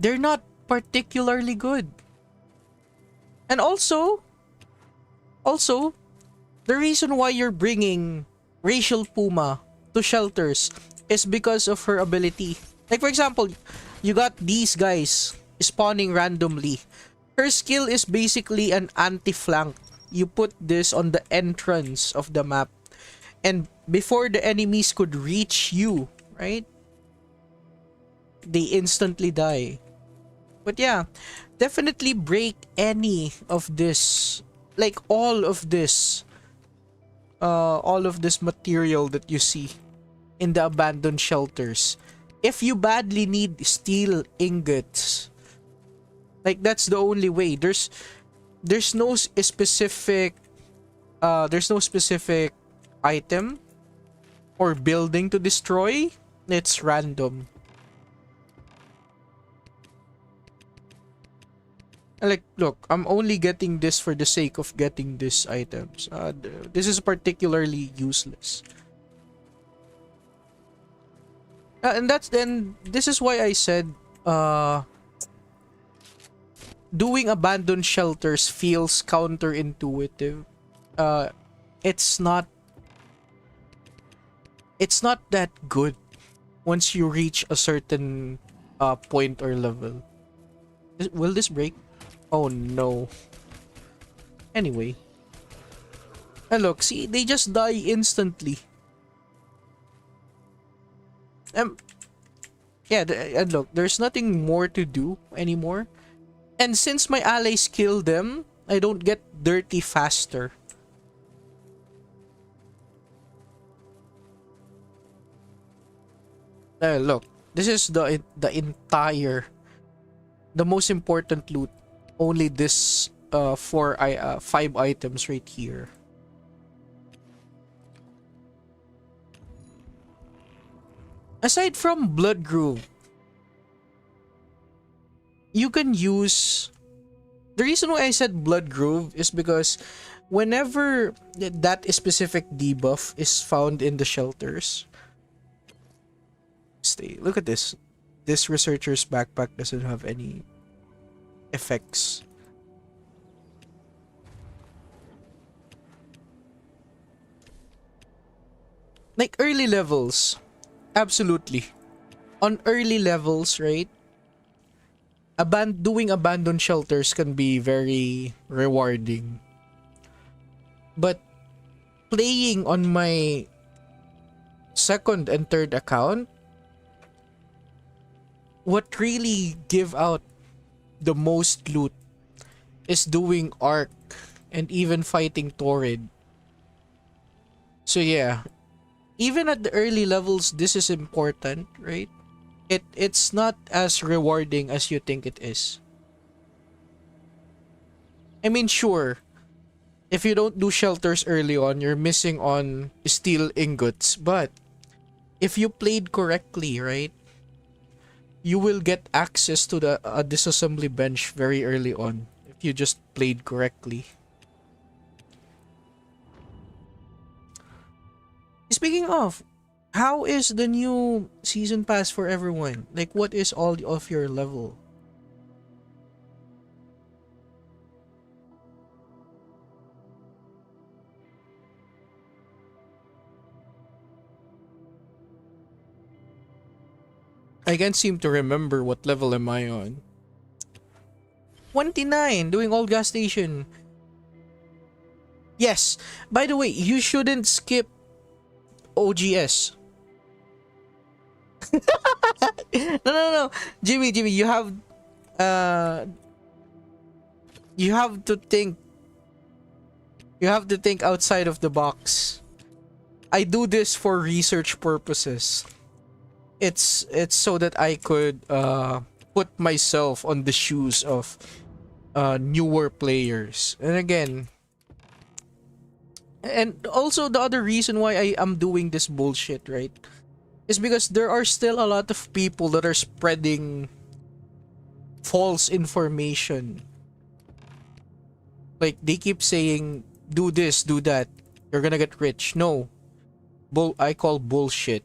They're not particularly good. And also, the reason why you're bringing Racial Puma to shelters is because of her ability. Like, for example, you got these guys spawning randomly. Her skill is basically an anti-flank. You put this on the entrance of the map. And before the enemies could reach you, right? They instantly die. But yeah, definitely break any of this. Like, all of this material that you see in the abandoned shelters. If you badly need steel ingots, like, that's the only way. There's no specific item or building to destroy. It's random. Like, look, I'm only getting this for the sake of getting these items. This is particularly useless. And this is why I said doing abandoned shelters feels counterintuitive. It's not that good once you reach a certain point or level. Will this break? Oh no. Anyway. And look, see, they just die instantly. Yeah, and look, there's nothing more to do anymore. And since my allies kill them, I don't get dirty faster. Look, this is the most important loot. Only this 5 items right here. Aside from Blood Groove, you can use... The reason why I said Blood Groove is because whenever that specific debuff is found in the shelters... Look at this. This researcher's backpack doesn't have any effects. Like, early levels, absolutely. On early levels, right? Doing abandoned shelters can be very rewarding. But playing on my second and third account, what really give out the most loot is doing Arc and even fighting Torrid. So yeah, even at the early levels, this is important, right? It's not as rewarding as you think it is. I mean, sure, if you don't do shelters early on, you're missing on steel ingots. But if you played correctly, right, you will get access to the disassembly bench very early on if you just played correctly. Speaking of, how is the new season pass for everyone? Like, what is all of your level? I can't seem to remember what level am I on. 29, doing old gas station. Yes. By the way, you shouldn't skip OGS. No. Jimmy, uh you have to think. You have to think outside of the box. I do this for research purposes. It's so that I could put myself on the shoes of newer players. And again, and also the other reason why I am doing this bullshit, right, is because there are still a lot of people that are spreading false information. Like, they keep saying, do this, do that, you're gonna get rich. No. I call bullshit.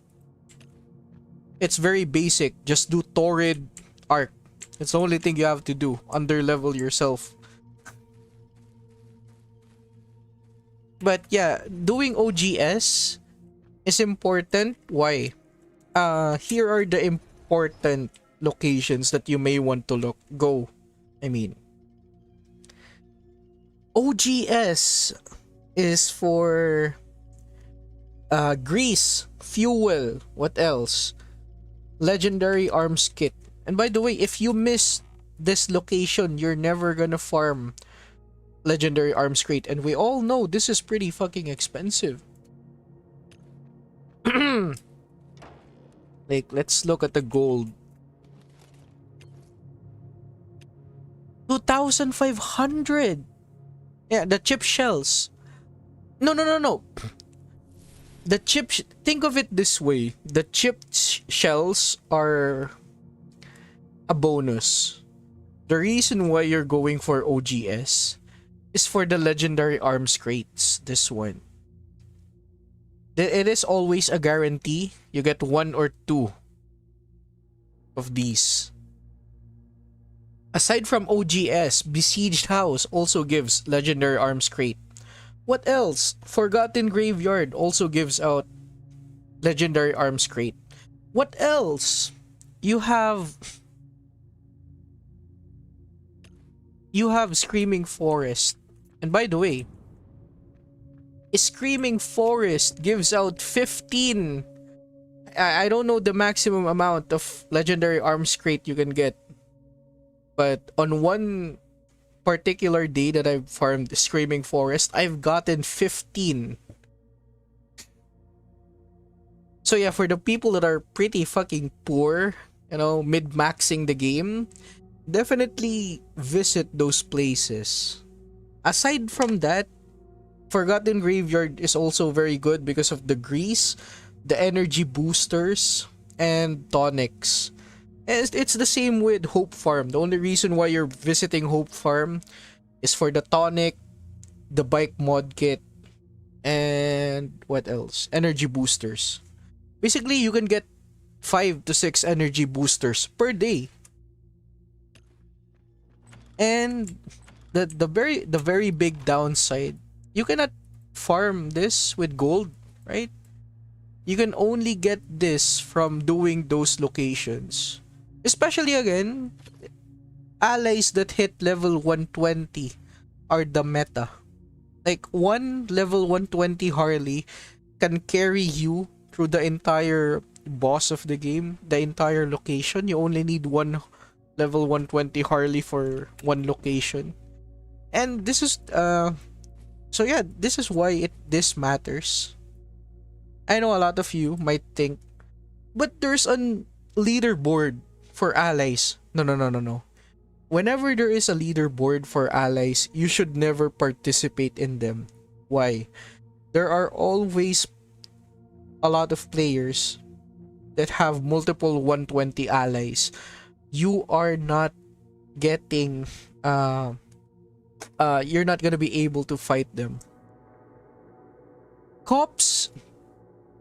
It's very basic. Just do Torrid Arc. It's the only thing you have to do. Underlevel yourself. But yeah, doing OGS is important. Why? Here are the important locations that you may want to go. I mean, OGS is for grease, fuel, what else? Legendary arms kit. And by the way, if you miss this location, you're never gonna farm legendary arms crate, and we all know this is pretty fucking expensive. Like, let's look at the gold. 2,500. Yeah, the chip shells. No. The chip, think of it this way. The chip shells are a bonus. The reason why you're going for OGS is for the legendary arms crates. This one. It is always a guarantee. You get 1 or 2 of these. Aside from OGS, Besieged House also gives legendary arms crate. What else? Forgotten Graveyard also gives out legendary arms crate. What else? You have Screaming Forest. And by the way, Screaming Forest gives out 15. I don't know the maximum amount of legendary arms crate you can get. But on one particular day that I've farmed Screaming Forest, I've gotten 15. So yeah, for the people that are pretty fucking poor, you know, mid-maxing the game, definitely visit those places. Aside from that, Forgotten Graveyard is also very good because of the grease, the energy boosters, and tonics. And it's the same with Hope Farm. The only reason why you're visiting Hope Farm is for the tonic, the bike mod kit, and what else? Energy boosters. Basically, you can get 5 to 6 energy boosters per day. And the very big downside, you cannot farm this with gold, right? You can only get this from doing those locations. Especially again, allies that hit level 120 are the meta. Like, one level 120 Harley can carry you through the entire boss of the game, the entire location. You only need one level 120 Harley for one location. And this is so yeah, this is why this matters. I know a lot of you might think, but there's a leaderboard for allies. No. Whenever there is a leaderboard for allies, you should never participate in them. Why? There are always a lot of players that have multiple 120 allies. You are not getting you're not gonna be able to fight them. Cops,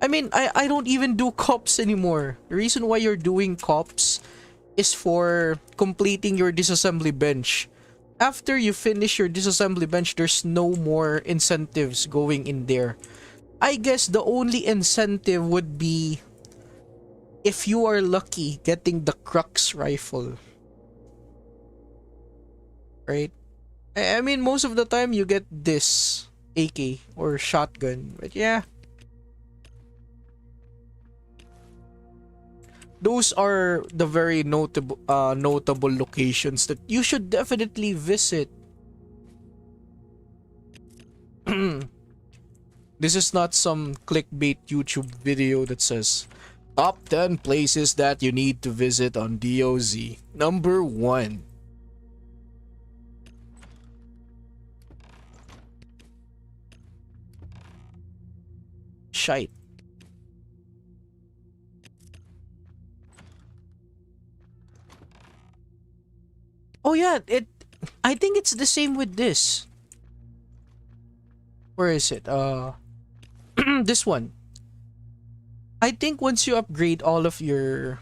I mean, I don't even do cops anymore. The reason why you're doing cops is for completing your disassembly bench. After you finish your disassembly bench, there's no more incentives going in there. I guess the only incentive would be if you are lucky, getting the Crux rifle. Right? I mean, most of the time you get this AK or shotgun. But yeah. Those are the very notable locations that you should definitely visit. This is not some clickbait YouTube video that says top 10 places that you need to visit on DOZ. Number 1. Shite. Oh yeah, I think it's the same with this. Where is it? This one. I think once you upgrade all of your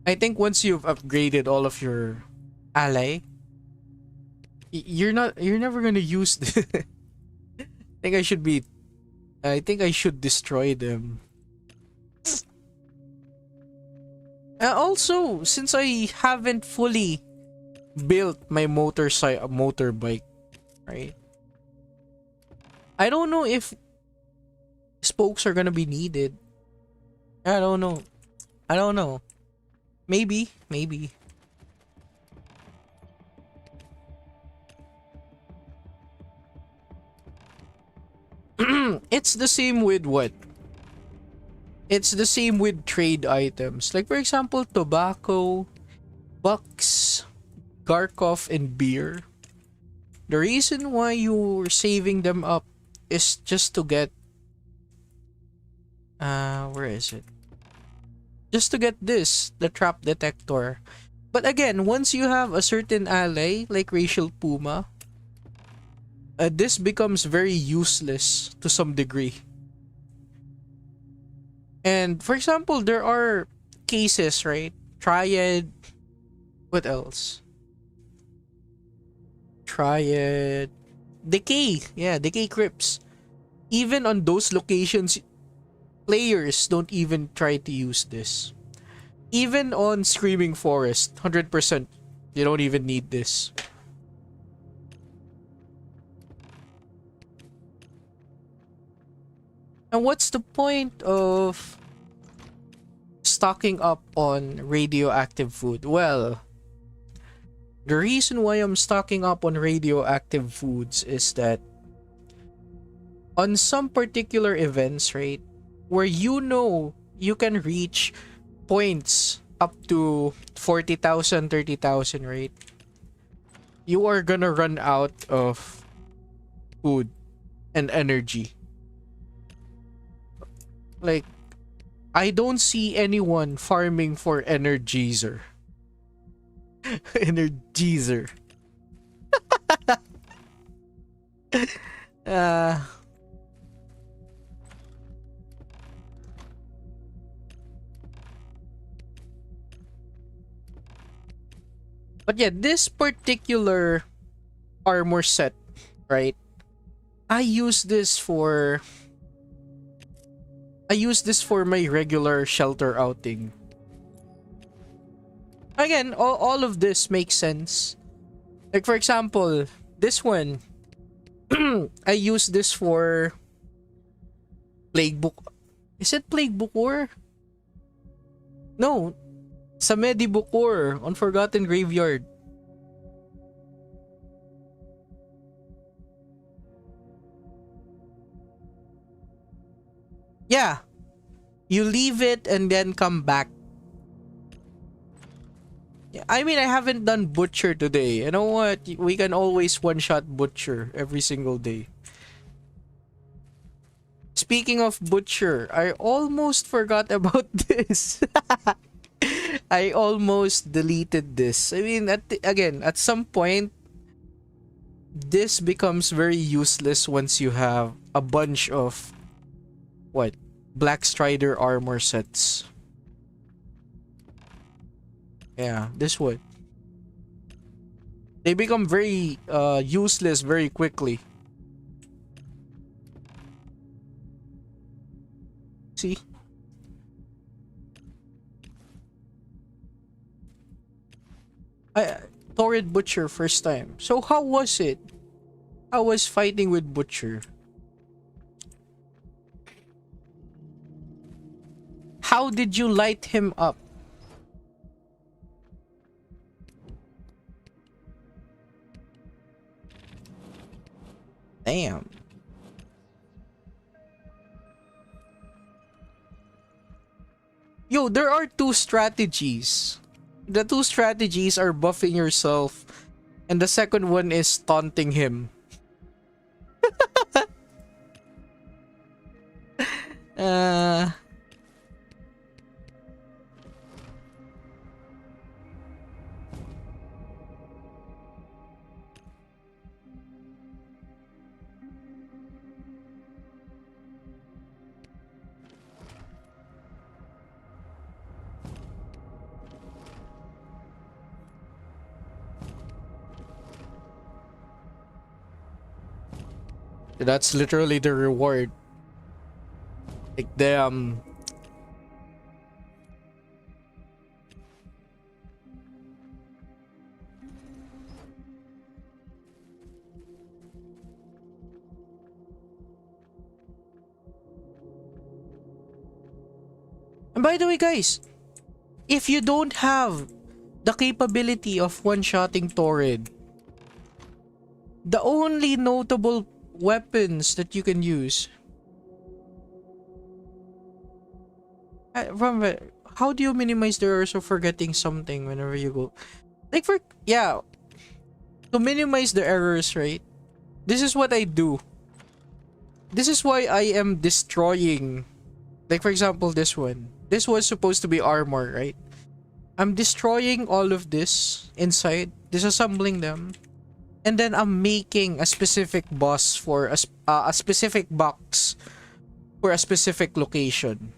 once you've upgraded all of your ally, you're never gonna use this. I think I should destroy them. Also, since I haven't fully built my motorbike, right? I don't know if spokes are gonna be needed. I don't know. Maybe. It's the same with what? It's the same with trade items. Like for example, tobacco, bucks, Garkov, and beer. The reason why you're saving them up is just to get where is it? Just to get this, the trap detector. But again, once you have a certain ally like Racial Puma, this becomes very useless to some degree. And for example, there are cases, right? Triad. What else? Triad. Decay. Yeah, Decay Crypts. Even on those locations, players don't even try to use this. Even on Screaming Forest, 100%, you don't even need this. And what's the point of stocking up on radioactive food? Well, the reason why I'm stocking up on radioactive foods is that on some particular events, right, where you know you can reach points up to 40,000, 30,000, right? You are gonna run out of food and energy. Like, I don't see anyone farming for Energizer. Energizer. uh But yeah, this particular armor set, right? I use this for my regular shelter outing. Again, all of this makes sense. Like for example, this one, I use this for Plague Book. Is it Plague Bukor? No, sa Medibukor on Forgotten Graveyard. Yeah, you leave it and then come back. Yeah, I mean, I haven't done Butcher today. You know what? We can always one-shot Butcher every single day. Speaking of Butcher, I almost forgot about this. I almost deleted this. I mean, again, at some point, this becomes very useless once you have a bunch of what? Black Strider armor sets. Yeah, this one. They become very useless very quickly. See? Torrid Butcher first time. So how was it? How was fighting with Butcher? How did you light him up? Damn. Yo, there are two strategies. The two strategies are buffing yourself, and the second one is taunting him. uh... That's literally the reward. Like, damn. And by the way, guys, if you don't have the capability of one-shotting Torrid, the only notable weapons that you can use, how do you minimize the errors of forgetting something whenever you go? Like, to minimize the errors, right? This is what I do. This is why I am destroying, like, for example, this one. This was supposed to be armor, right? I'm destroying all of this inside, disassembling them, and then I'm making a specific boss for a specific box for a specific location.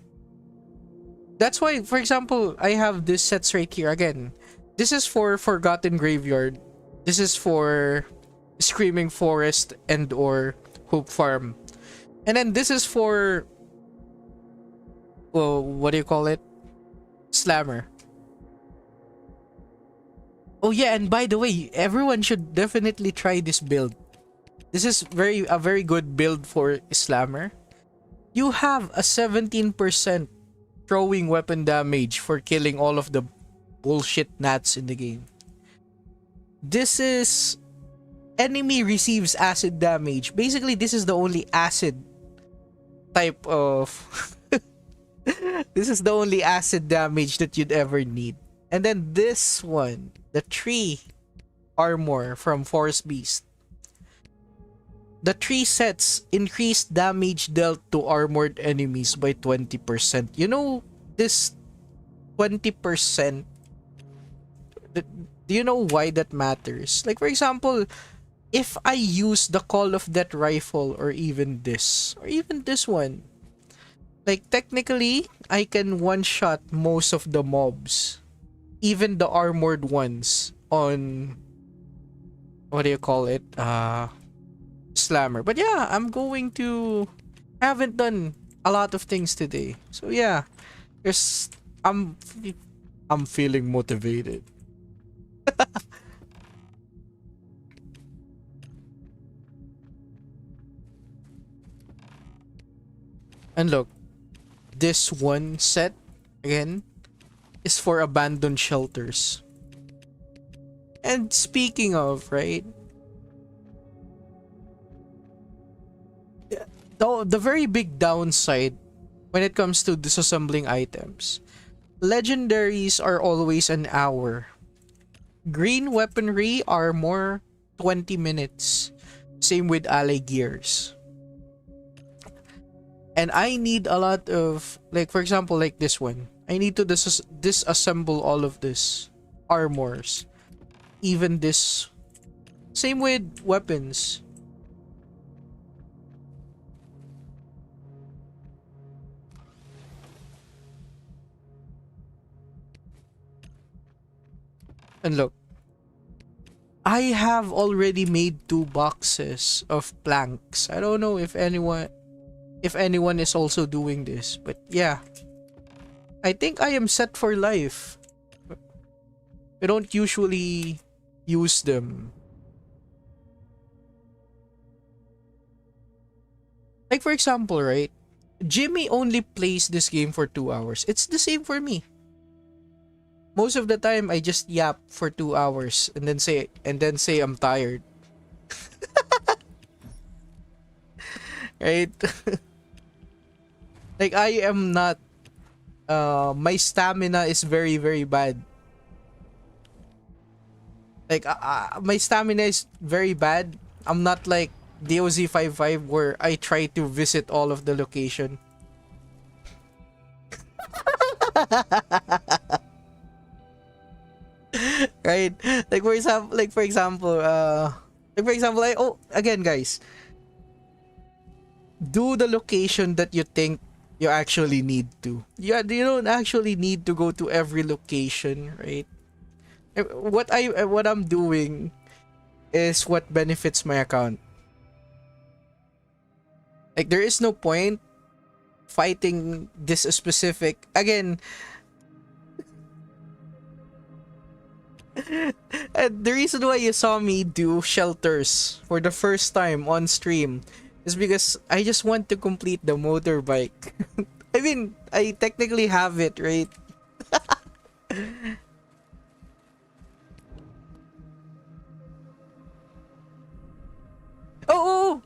That's why, for example, I have these sets right here. Again, this is for Forgotten Graveyard. This is for Screaming Forest and or Hope Farm. And then this is for, well, what do you call it? Slammer. Oh yeah, and by the way, everyone should definitely try this build. This is a very good build for Slammer. You have a 17% throwing weapon damage for killing all of the bullshit gnats in the game. This is enemy receives acid damage. Basically, this is the only acid type of this is the only acid damage that you'd ever need. And then this one, the tree armor from Forest Beast. The tree sets increased damage dealt to armored enemies by 20%. You know, this 20%, do you know why that matters? Like, for example, if I use the Call of Death rifle or even this one, like, technically, I can one-shot most of the mobs, even the armored ones on, what do you call it? Slammer. But yeah, I haven't done a lot of things today. So yeah, I'm feeling motivated. And look, this one set again is for abandoned shelters. And speaking of, right, the very big downside when it comes to disassembling items, legendaries are always an hour. Green weaponry are more 20 minutes. Same with ally gears. And I need a lot of, like, for example, like this one. I need to disassemble all of this armors. Even this. Same with weapons. And look, I have already made 2 boxes of planks. I don't know if anyone is also doing this, but yeah, I think I am set for life. We don't usually use them. Like for example, right? Jimmy only plays this game for 2 hours. It's the same for me. Most of the time I just yap for 2 hours and then say I'm tired. Right? Like I am not my stamina is very very bad. Like my stamina is very bad. I'm not like DOZ 55 where I try to visit all of the location. Right? Like for example, oh again guys, do the location that you think you actually need to. You don't actually need to go to every location, right? What I'm doing is what benefits my account. Like there is no point fighting this specific again. And the reason why you saw me do shelters for the first time on stream is because I just want to complete the motorbike. I mean, I technically have it, right? Oh,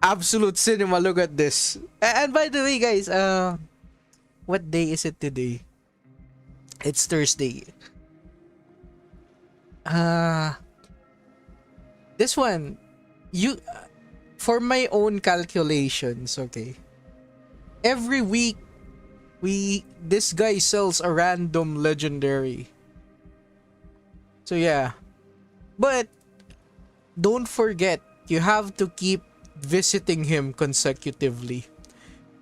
absolute cinema. Look at this. And by the way, guys, what day is it today? It's Thursday. Uh, this one, you, for my own calculations, okay. Every week, this guy sells a random legendary. So yeah, but don't forget, you have to keep visiting him consecutively.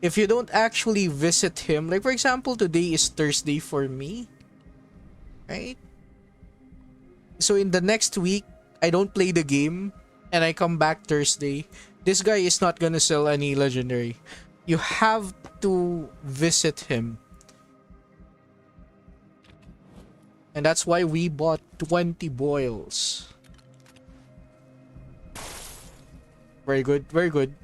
If you don't actually visit him, like for example, today is Thursday for me, right? So in the next week, I don't play the game and I come back Thursday. This guy is not gonna sell any legendary. You have to visit him. And that's why we bought 20 boils. Very good, very good.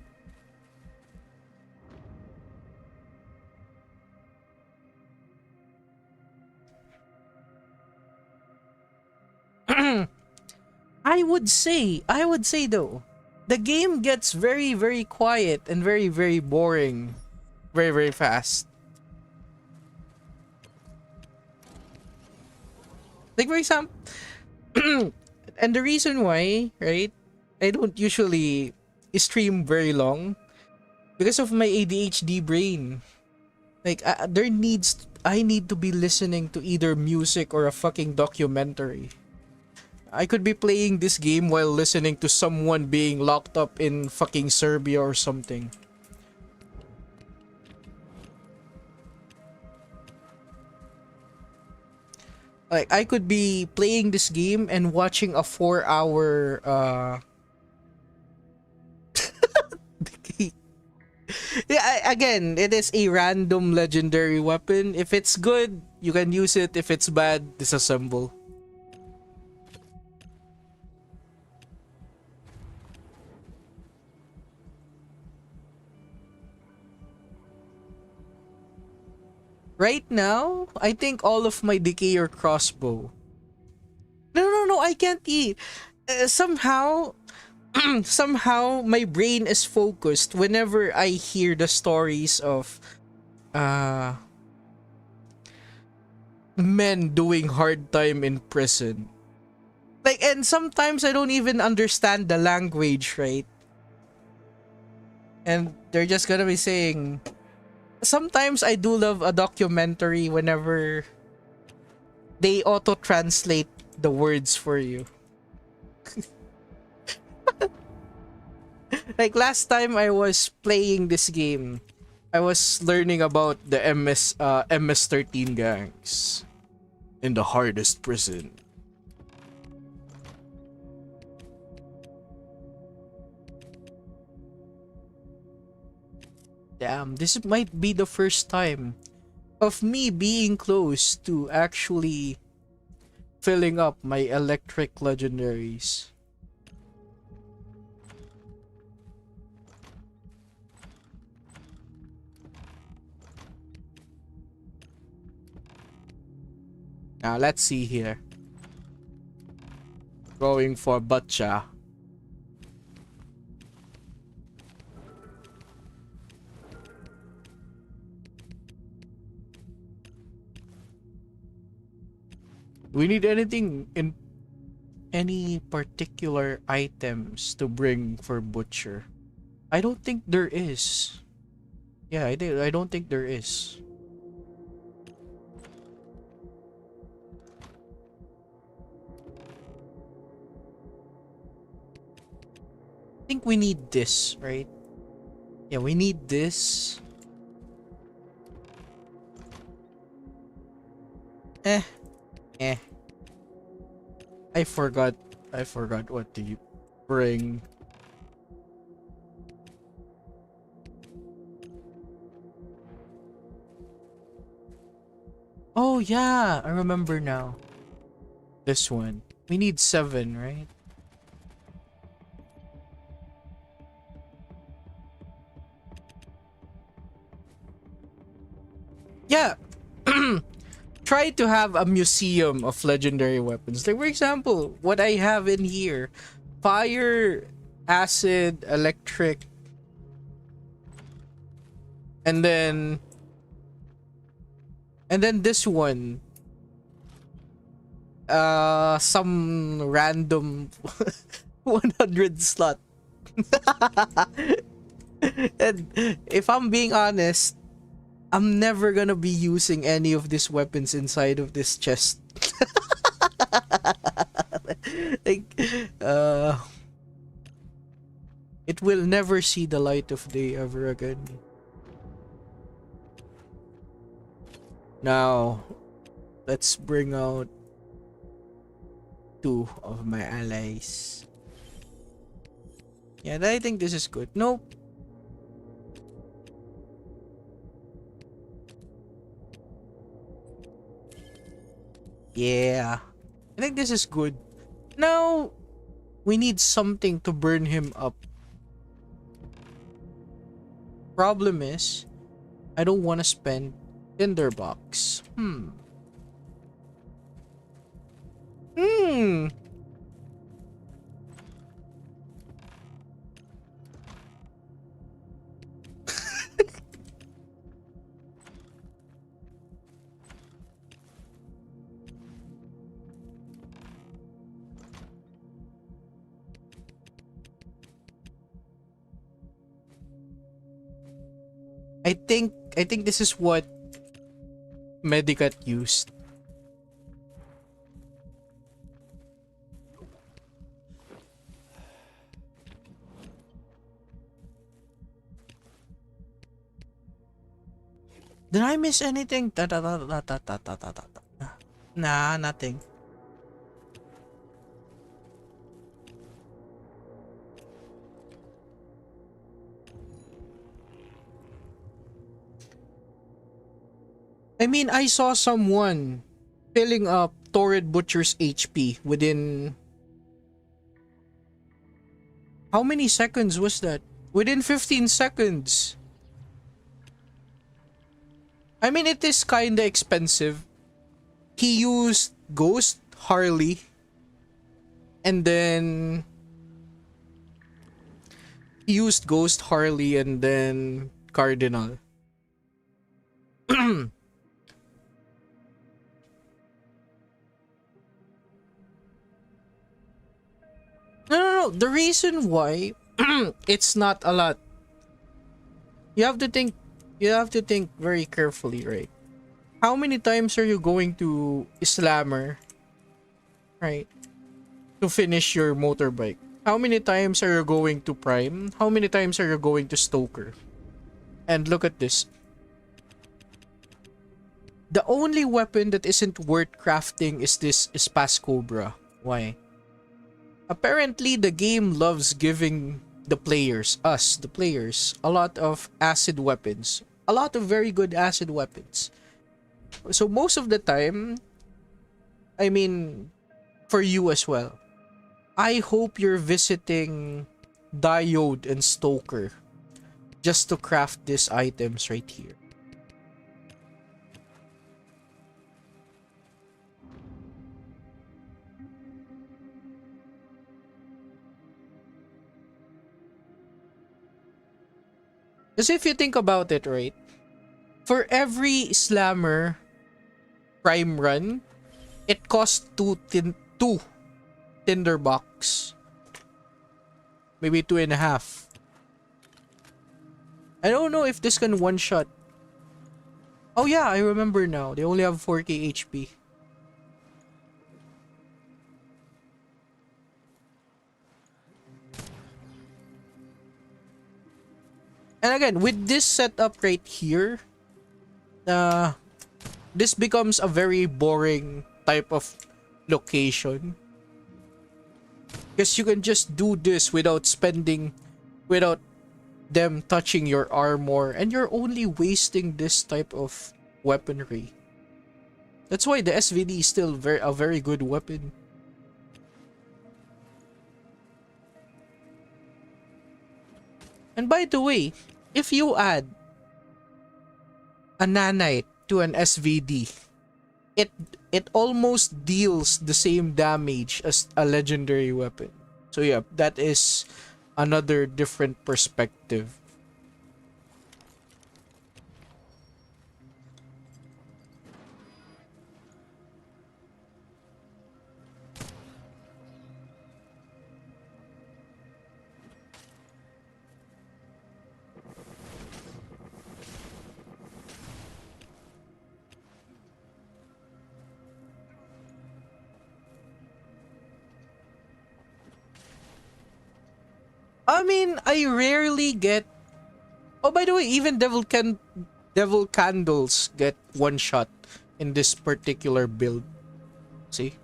I would say though, the game gets very, very quiet and very, very boring. Very, very fast. Like for example, and the reason why, right? I don't usually stream very long because of my ADHD brain. Like I need to be listening to either music or a fucking documentary. I could be playing this game while listening to someone being locked up in fucking Serbia or something. Like I could be playing this game and watching a 4-hour yeah, again, it is a random legendary weapon. If it's good, you can use it. If it's bad, disassemble. Right now, I think all of my decay or crossbow. No, I can't eat. Somehow, somehow my brain is focused whenever I hear the stories of uh men doing hard time in prison. Like, and sometimes I don't even understand the language, right? And they're just gonna be saying, sometimes I do love a documentary whenever they auto translate the words for you. Like last time I was playing this game, I was learning about the MS-13 gangs in the hardest prison. Damn, this might be the first time of me being close to actually filling up my electric legendaries. Now let's see here. Going for Butcha. We need anything in any particular items to bring for Butcher? I don't think there is. Yeah, I don't think there is. I think we need this, right? Yeah, we need this. Eh. I forgot what to bring. Oh yeah, I remember now. This one. We need 7, right? Yeah. Try to have a museum of legendary weapons. Like, for example, what I have in here. Fire, acid, electric. And then this one. Some random 100 slot. And if I'm being honest, I'm never gonna be using any of these weapons inside of this chest. Like, it will never see the light of day ever again. Now, let's bring out 2 of my allies. Yeah, I think this is good. Nope. Yeah, I think this is good. Now, we need something to burn him up. Problem is, I don't want to spend Tinderbox. I think this is what Medicat used. Did I miss anything? Nah, nothing. I mean, I saw someone filling up Torrid Butcher's HP within... How many seconds was that? Within 15 seconds. I mean, it is kinda expensive. He used Ghost, Harley, and then... He used Ghost, Harley, and then Cardinal. No. The reason why it's not a lot. You have to think very carefully, right? How many times are you going to Slammer, right? To finish your motorbike? How many times are you going to Prime? How many times are you going to Stoker? And look at this. The only weapon that isn't worth crafting is this Spas Cobra. Why? Apparently, the game loves giving the players, us, the players, a lot of acid weapons. A lot of very good acid weapons. So most of the time, I mean, for you as well. I hope you're visiting Diode and Stoker just to craft these items right here. Because if you think about it, right? For every Slammer Prime run, it costs two Tinderbox. Maybe 2.5. I don't know if this can one-shot. Oh yeah, I remember now. They only have 4k HP. And again, with this setup right here, this becomes a very boring type of location. Because you can just do this without them touching your armor, and you're only wasting this type of weaponry. That's why the SVD is still a very good weapon. And by the way, if you add a nanite to an SVD, it almost deals the same damage as a legendary weapon. So yeah, that is another different perspective. I mean, I rarely get... Oh, by the way, even Devil Candles get one shot in this particular build. See?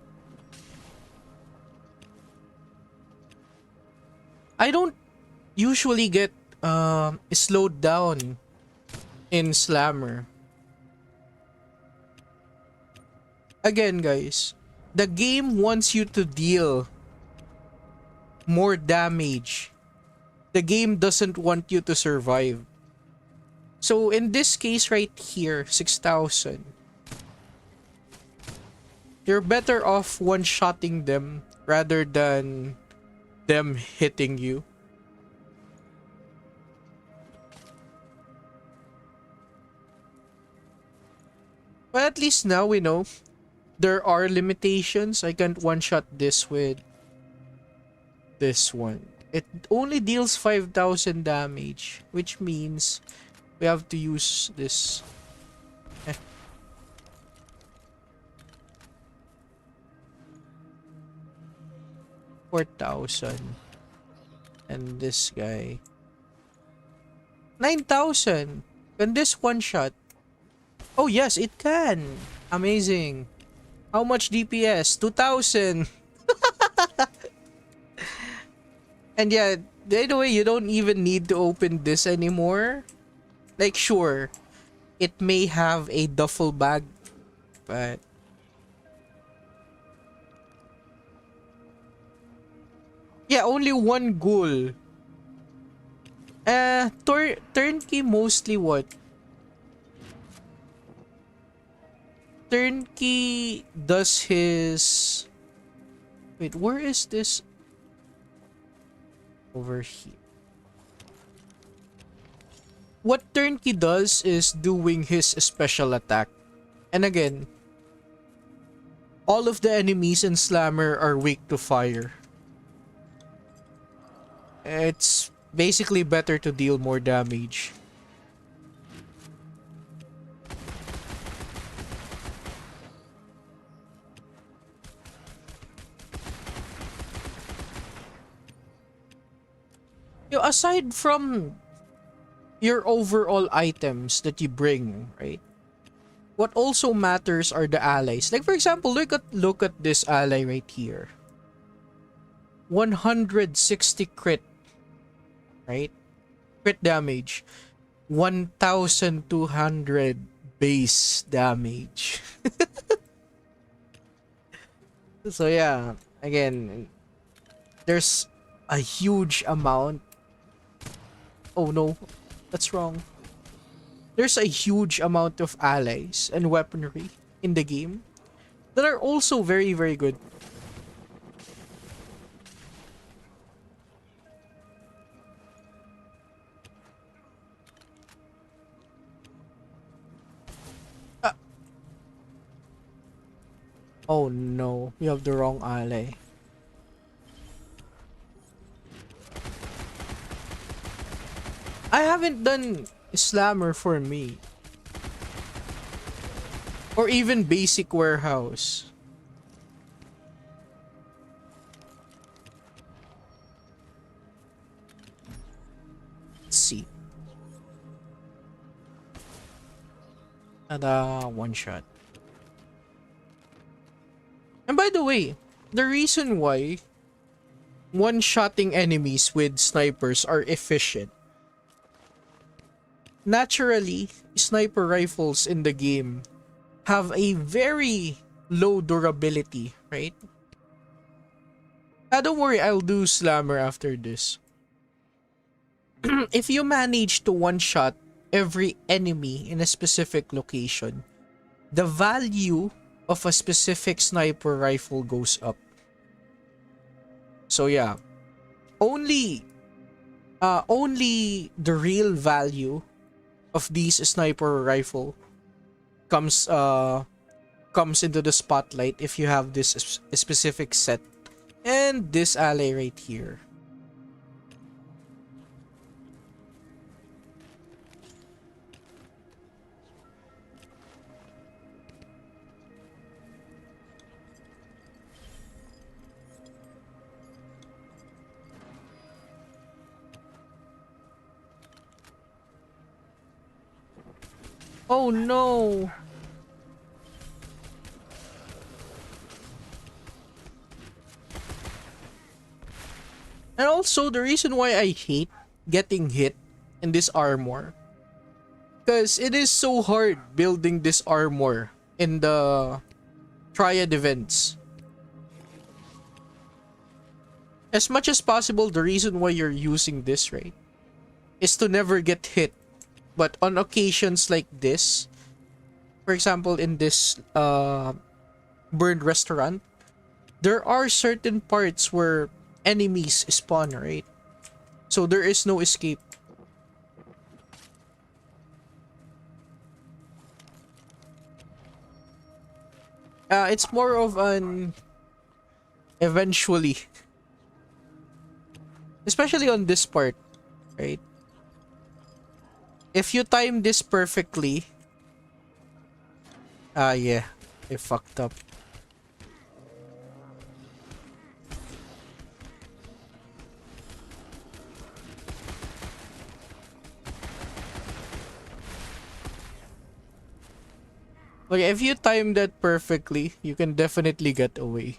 I don't usually get slowed down in Slammer. Again, guys, the game wants you to deal more damage. The game doesn't want you to survive. So in this case right here, 6,000. You're better off one-shotting them rather than them hitting you. But at least now we know there are limitations. I can't one-shot this with this one. It only deals 5,000 damage, which means we have to use this. 4,000. And this guy. 9,000. Can this one shot? Oh yes, it can. Amazing. How much DPS? 2,000. And yeah, by the way, you don't even need to open this anymore. Like, sure, it may have a duffel bag, but yeah, only one ghoul. Turnkey mostly what? Turnkey does his... Wait, where is this? Over here. What Turnkey does is doing his special attack. And again, all of the enemies in Slammer are weak to fire. It's basically better to deal more damage. Aside from your overall items that you bring, right? What also matters are the allies. Like for example, look at this ally right here. 160 crit, right? Crit damage. 1,200 base damage. So yeah, again, there's a huge amount. Oh no, that's wrong. There's a huge amount of allies and weaponry in the game that are also very, very good. Ah, oh no, we have the wrong ally. I haven't done Slammer for me. Or even basic warehouse. Let's see. Tada, one shot. And by the way, the reason why one-shotting enemies with snipers are efficient. Naturally, sniper rifles in the game have a very low durability, right? Don't worry, I'll do Slammer after this. If you manage to one-shot every enemy in a specific location, the value of a specific sniper rifle goes up. So yeah, only only the real value of these sniper rifle comes comes into the spotlight if you have this specific set and this ally right here. Oh no. And also the reason why I hate getting hit in this armor, because it is so hard building this armor in the triad events. As much as possible, the reason why you're using this, right, is to never get hit. But on occasions like this, for example, in this burned restaurant, there are certain parts where enemies spawn, right? So there is no escape. It's more of an eventually, especially on this part, right? If you time this perfectly, yeah, I fucked up. Like, if you time that perfectly, you can definitely get away.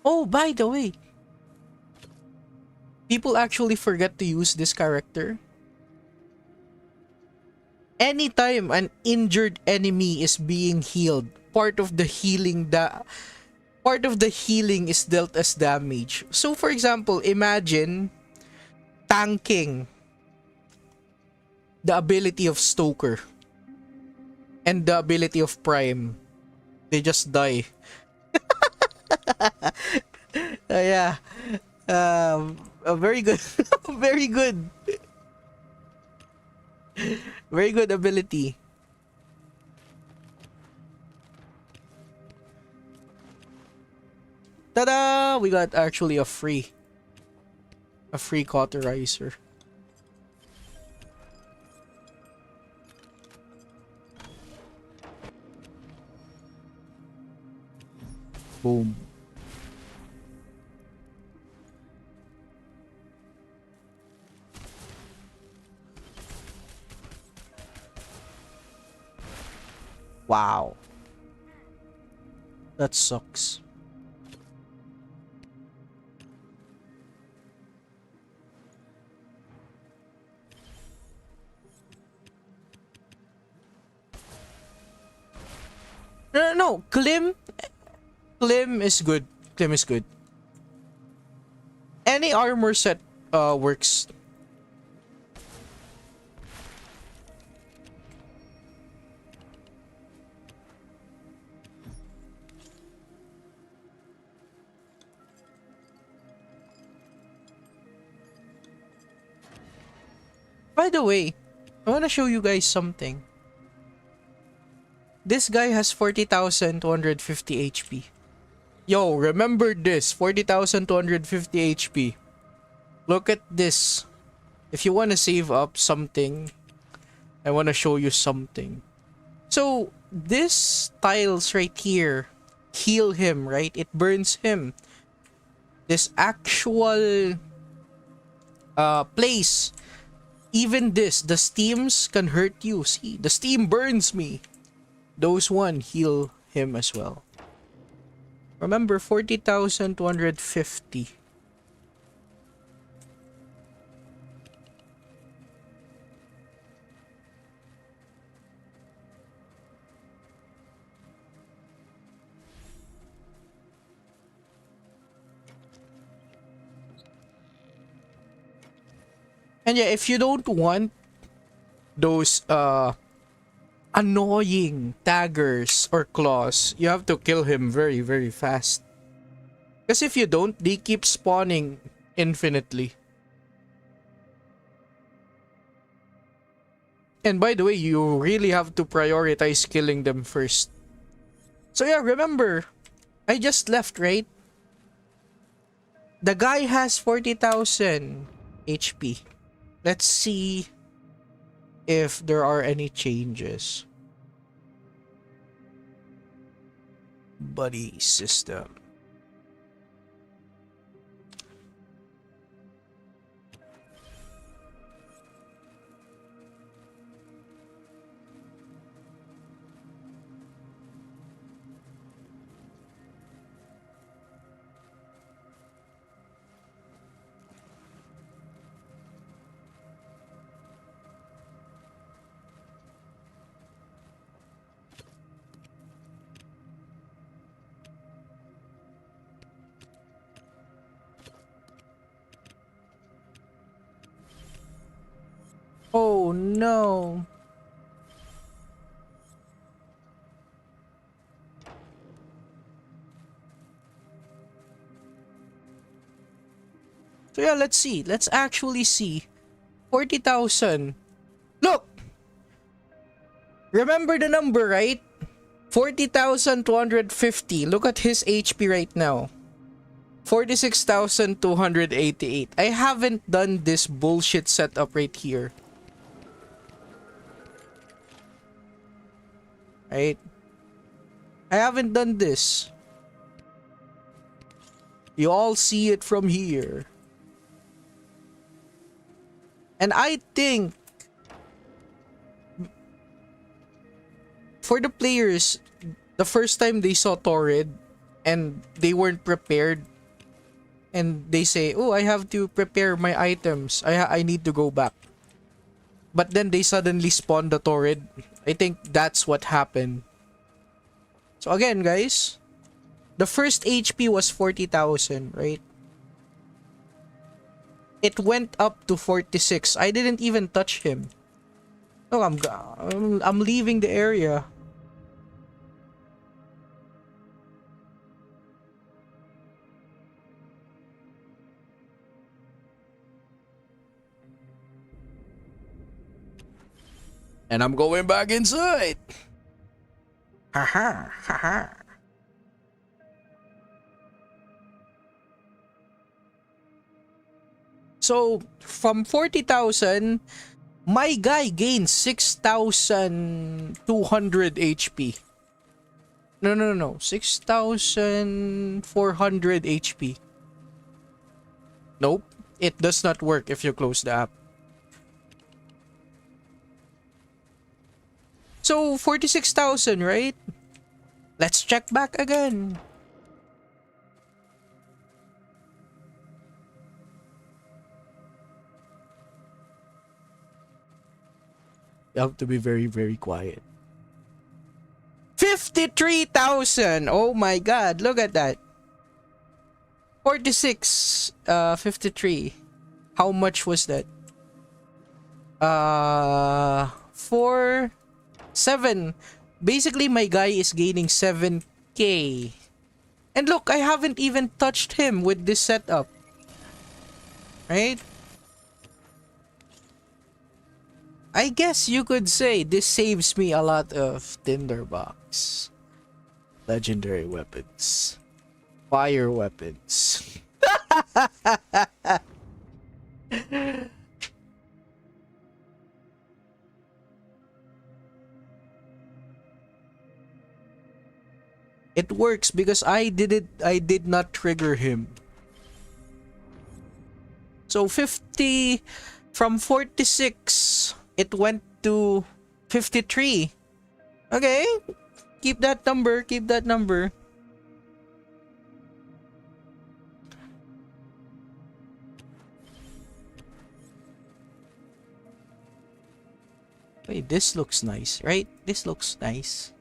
Oh, by the way, people actually forget to use this character. Anytime an injured enemy is being healed, part of the healing is dealt as damage. So for example, imagine tanking the ability of Stoker and the ability of Prime. They just die. Yeah. Very good. Very good. Very good ability. Ta-da! We got actually a free cauterizer. Boom. Wow. That sucks. No, no, no. Clim is good. Clim is good. Any armor set works. By the way, I want to show you guys something. This guy has 40,250 HP. Yo, remember this. 40,250 HP. Look at this. If you want to save up something, I want to show you something. So, this tiles right here heal him, right? It burns him. This actual place, even this, the steams can hurt you. See, the steam burns me. Those one heal him as well. Remember, 40,250. And yeah, if you don't want those annoying daggers or claws, you have to kill him very, very fast. Because if you don't, they keep spawning infinitely. And by the way, you really have to prioritize killing them first. So yeah, remember, I just left, right? The guy has 40,000 HP. Let's see if there are any changes. Buddy system. Oh no. So yeah, let's see. Let's actually see. 40,000. Look! Remember the number, right? 40,250. Look at his HP right now. 46,288. I haven't done this bullshit setup right here. Right? I haven't done this. You all see it from here. And I think for the players, the first time they saw Torrid and they weren't prepared, and they say, oh, I have to prepare my items. I need to go back. But then they suddenly spawn the Torrid. I think that's what happened. So again, guys, the first HP was 40,000, right? It went up to 46. I didn't even touch him. No, I'm leaving the area. And I'm going back inside. Haha, haha. So, from 40,000, my guy gained 6,200 HP. No. 6,400 HP. Nope. It does not work if you close the app. So, 46,000, right? Let's check back again. You have to be very, very quiet. 53,000. Oh my god, look at that. 46, 53. How much was that? 4, 7. Basically, my guy is gaining 7k. And look, I haven't even touched him with this setup. Right? I guess you could say this saves me a lot of tinderbox. Legendary weapons. Fire weapons. It works because I did not trigger him. So 50 from 46 it went to 53. Okay. Keep that number, keep that number. Wait, this looks nice, right? This looks nice.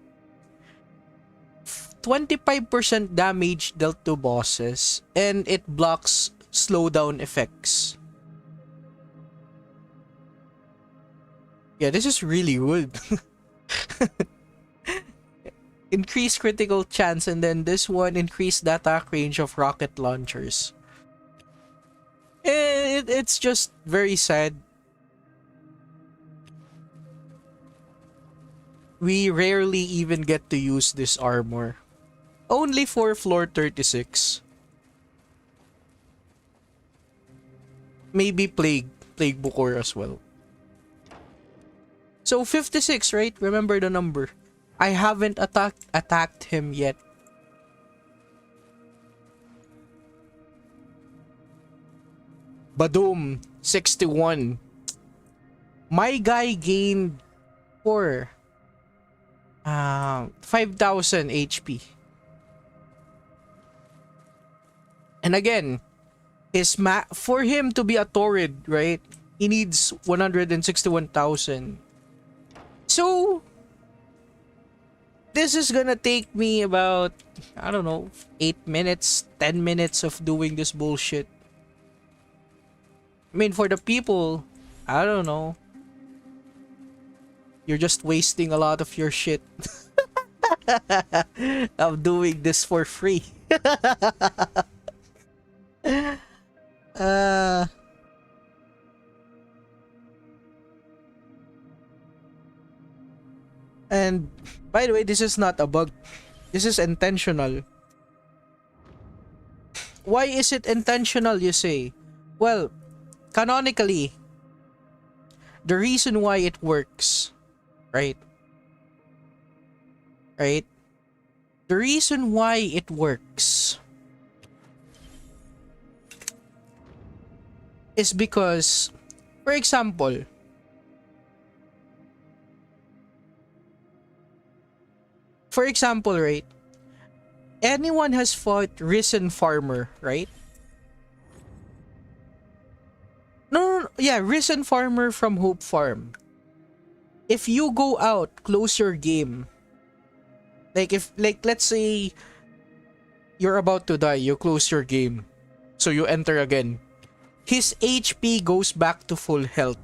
25% damage dealt to bosses, and it blocks slowdown effects. Yeah, this is really good. Increased critical chance, and then this one increased the attack range of rocket launchers. It's just very sad. We rarely even get to use this armor. Only for floor 36. Maybe Plague Bukor as well. So 56, right? Remember the number. I haven't attacked him yet. Badoom, 61. My guy gained 5,000 HP. And again, for him to be a Torrid, right? He needs 161,000. So this is gonna take me about, I don't know, 8 minutes, 10 minutes of doing this bullshit. I mean, for the people, I don't know. You're just wasting a lot of your shit. of doing this for free. And by the way, this is not a bug. This is intentional. Why is it intentional, you say? Well, canonically, the reason why it works, right? Right? The reason why it works is because, for example, right? Anyone has fought Risen Farmer, right? No, yeah, Risen Farmer from Hope Farm. If you go out, close your game. Like let's say you're about to die, you close your game. So you enter again. His HP goes back to full health.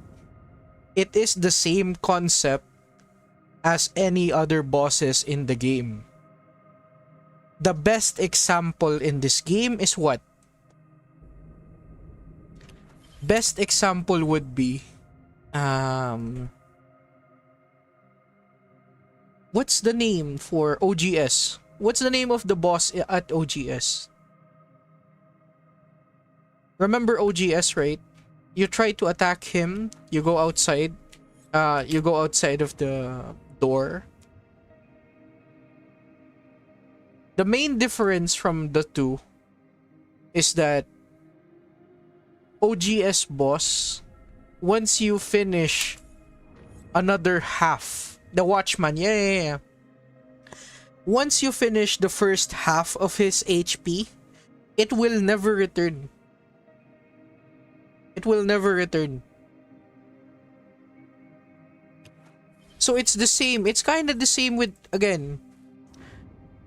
It is the same concept as any other bosses in the game. The best example in this game is what? Best example would be what's the name for OGS? What's the name of the boss at OGS? Remember OGS, right? You try to attack him, you go outside. You go outside of the door. The main difference from the two is that OGS boss, once you finish another half, the Watchman, yeah. Once you finish the first half of his HP, it will never return. It will never return. So it's the same. It's kind of the same with, again,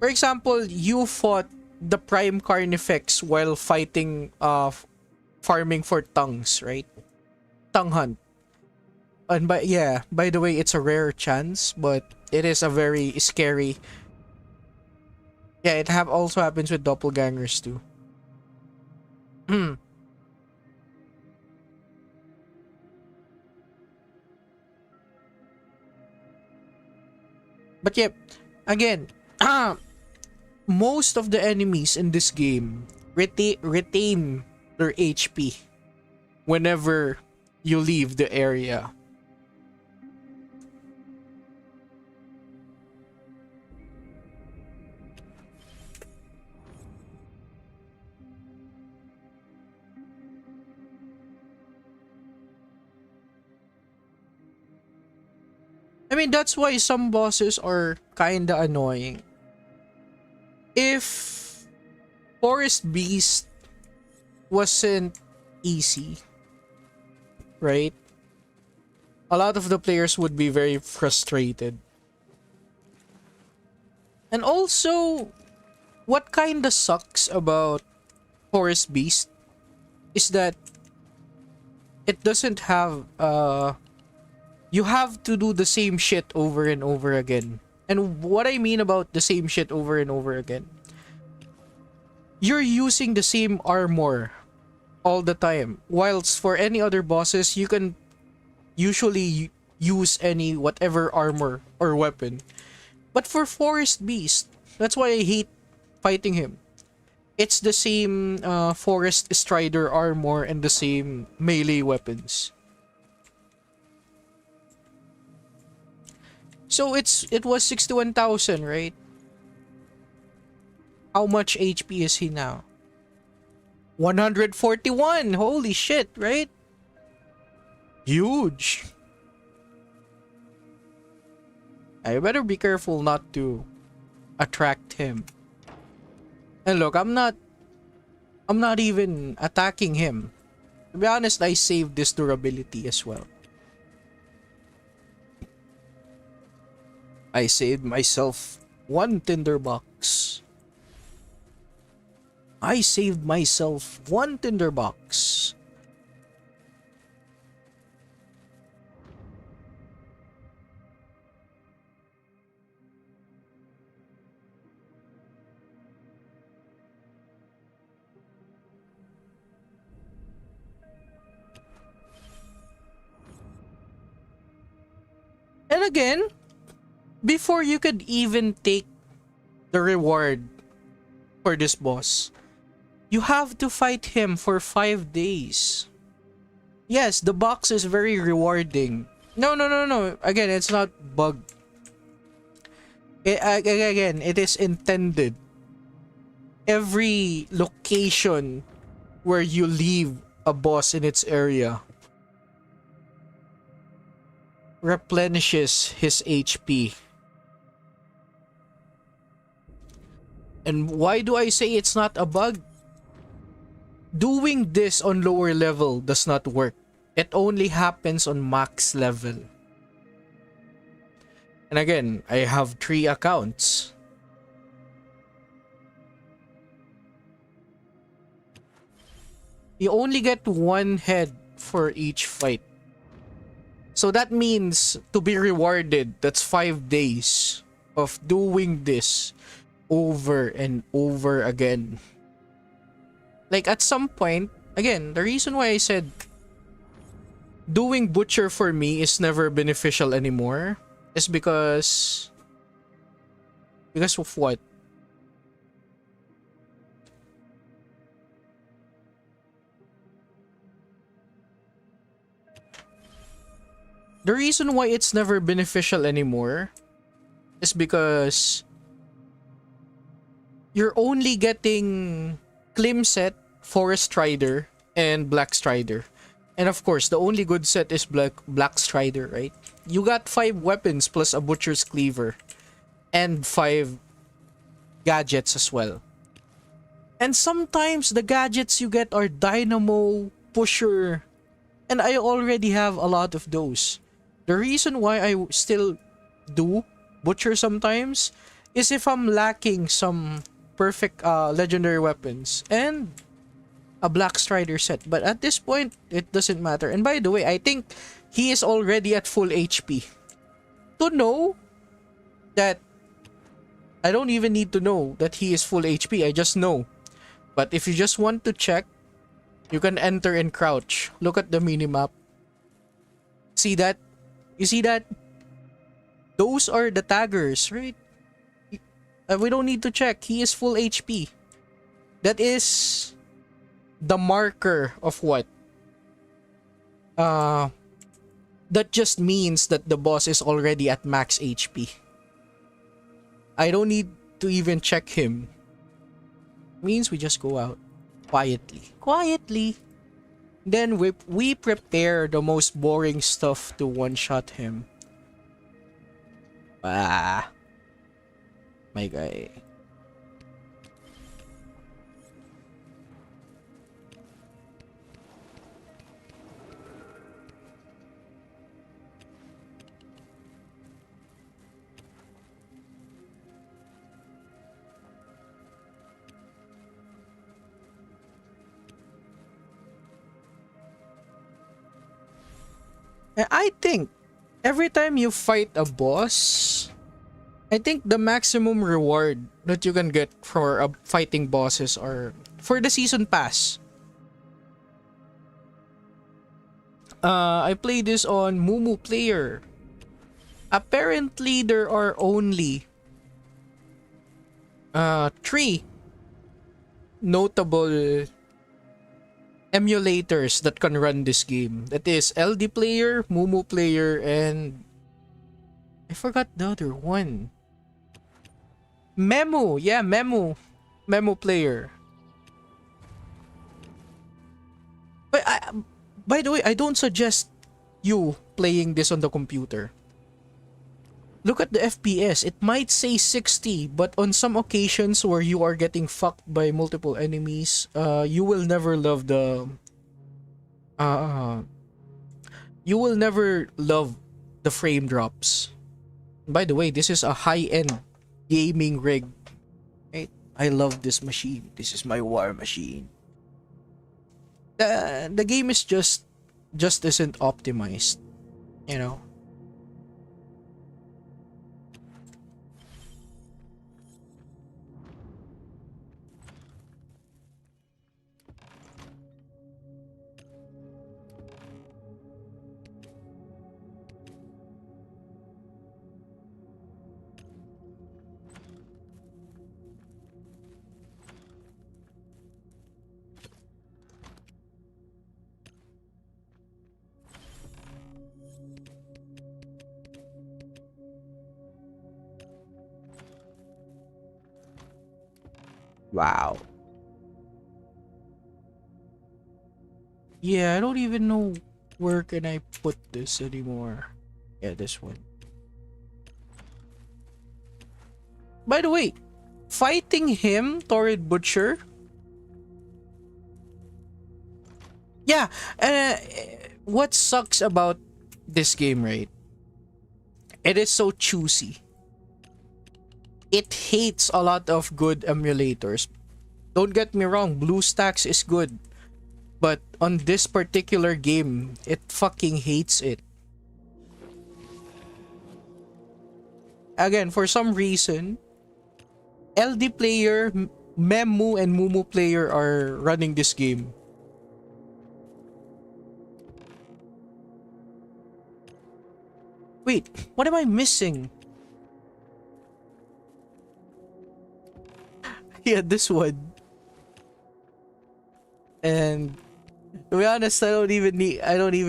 For example, you fought the Prime Carnifex while fighting, farming for tongues, right? Tongue hunt. And by the way, it's a rare chance, but it is a very scary. Yeah, it have also happens with doppelgangers too. But yep, again, most of the enemies in this game retain their HP whenever you leave the area. I mean, that's why some bosses are kinda annoying. If Forest Beast wasn't easy, right? A lot of the players would be very frustrated. And also, what kinda sucks about Forest Beast is that it doesn't have, you have to do the same shit over and over again. And what I mean about the same shit over and over again, you're using the same armor all the time. Whilst for any other bosses, you can usually use any whatever armor or weapon. But for Forest Beast, that's why I hate fighting him. It's the same Forest Strider armor and the same melee weapons. So it was 61,000, right? How much HP is he now? 141. Holy shit, right? Huge. I better be careful not to attract him. And look, I'm not even attacking him. To be honest, I saved this durability as well. I saved myself one tinderbox. I saved myself one tinderbox. And again, before you could even take the reward for this boss, you have to fight him for 5 days. Yes, the box is very rewarding. No. Again, it's not bugged. Again, it is intended. Every location where you leave a boss in its area replenishes his HP. And why do I say it's not a bug? Doing this on lower level does not work. It only happens on max level. And again, I have 3 accounts. You only get 1 head for each fight. So that means to be rewarded, that's 5 days of doing this over and over again. Like at some point, again, the reason why I said doing Butcher for me is never beneficial anymore is because of what? The reason why it's never beneficial anymore is because you're only getting Climset, Forest Strider, and Black Strider. And of course, the only good set is Black Strider, right? You got 5 weapons plus a Butcher's Cleaver. And 5 gadgets as well. And sometimes the gadgets you get are Dynamo, Pusher, and I already have a lot of those. The reason why I still do Butcher sometimes is if I'm lacking some perfect legendary weapons and a Black Strider set. But at this point, it doesn't matter. And by the way, I think he is already at full HP. To know that, I don't even need to know that he is full HP. I just know. But if you just want to check, you can enter and crouch. Look at the minimap. See that? You see that? Those are the taggers, right? We don't need to check. He is full HP. That is the marker of what? That just means that the boss is already at max HP. I don't need to even check him. Means we just go out quietly. Quietly. Then we prepare the most boring stuff to one-shot him. Ah. My guy. I think every time you fight a boss, I think the maximum reward that you can get for fighting bosses are for the season pass. I played this on Mumu Player. Apparently there are only 3 notable emulators that can run this game. That is LD Player, Mumu Player, and I forgot the other one. Memo, yeah, Memo Player. But by the way, I don't suggest you playing this on the computer. Look at the FPS. It might say 60, but on some occasions where you are getting fucked by multiple enemies, you will never love the frame drops. By the way, this is a high-end gaming rig. Right? I love this machine. This is my war machine. The game is just isn't optimized, you know. Wow. Yeah, I don't even know where can I put this anymore. Yeah, this one. By the way, fighting him, Torrid Butcher. Yeah, what sucks about this game, right? It is so choosy. It hates a lot of good emulators. Don't get me wrong, BlueStacks is good. But on this particular game, it fucking hates it. Again, for some reason, LD Player, Memu, and Mumu Player are running this game. Wait, what am I missing? Yeah, this one. And to be honest, I don't even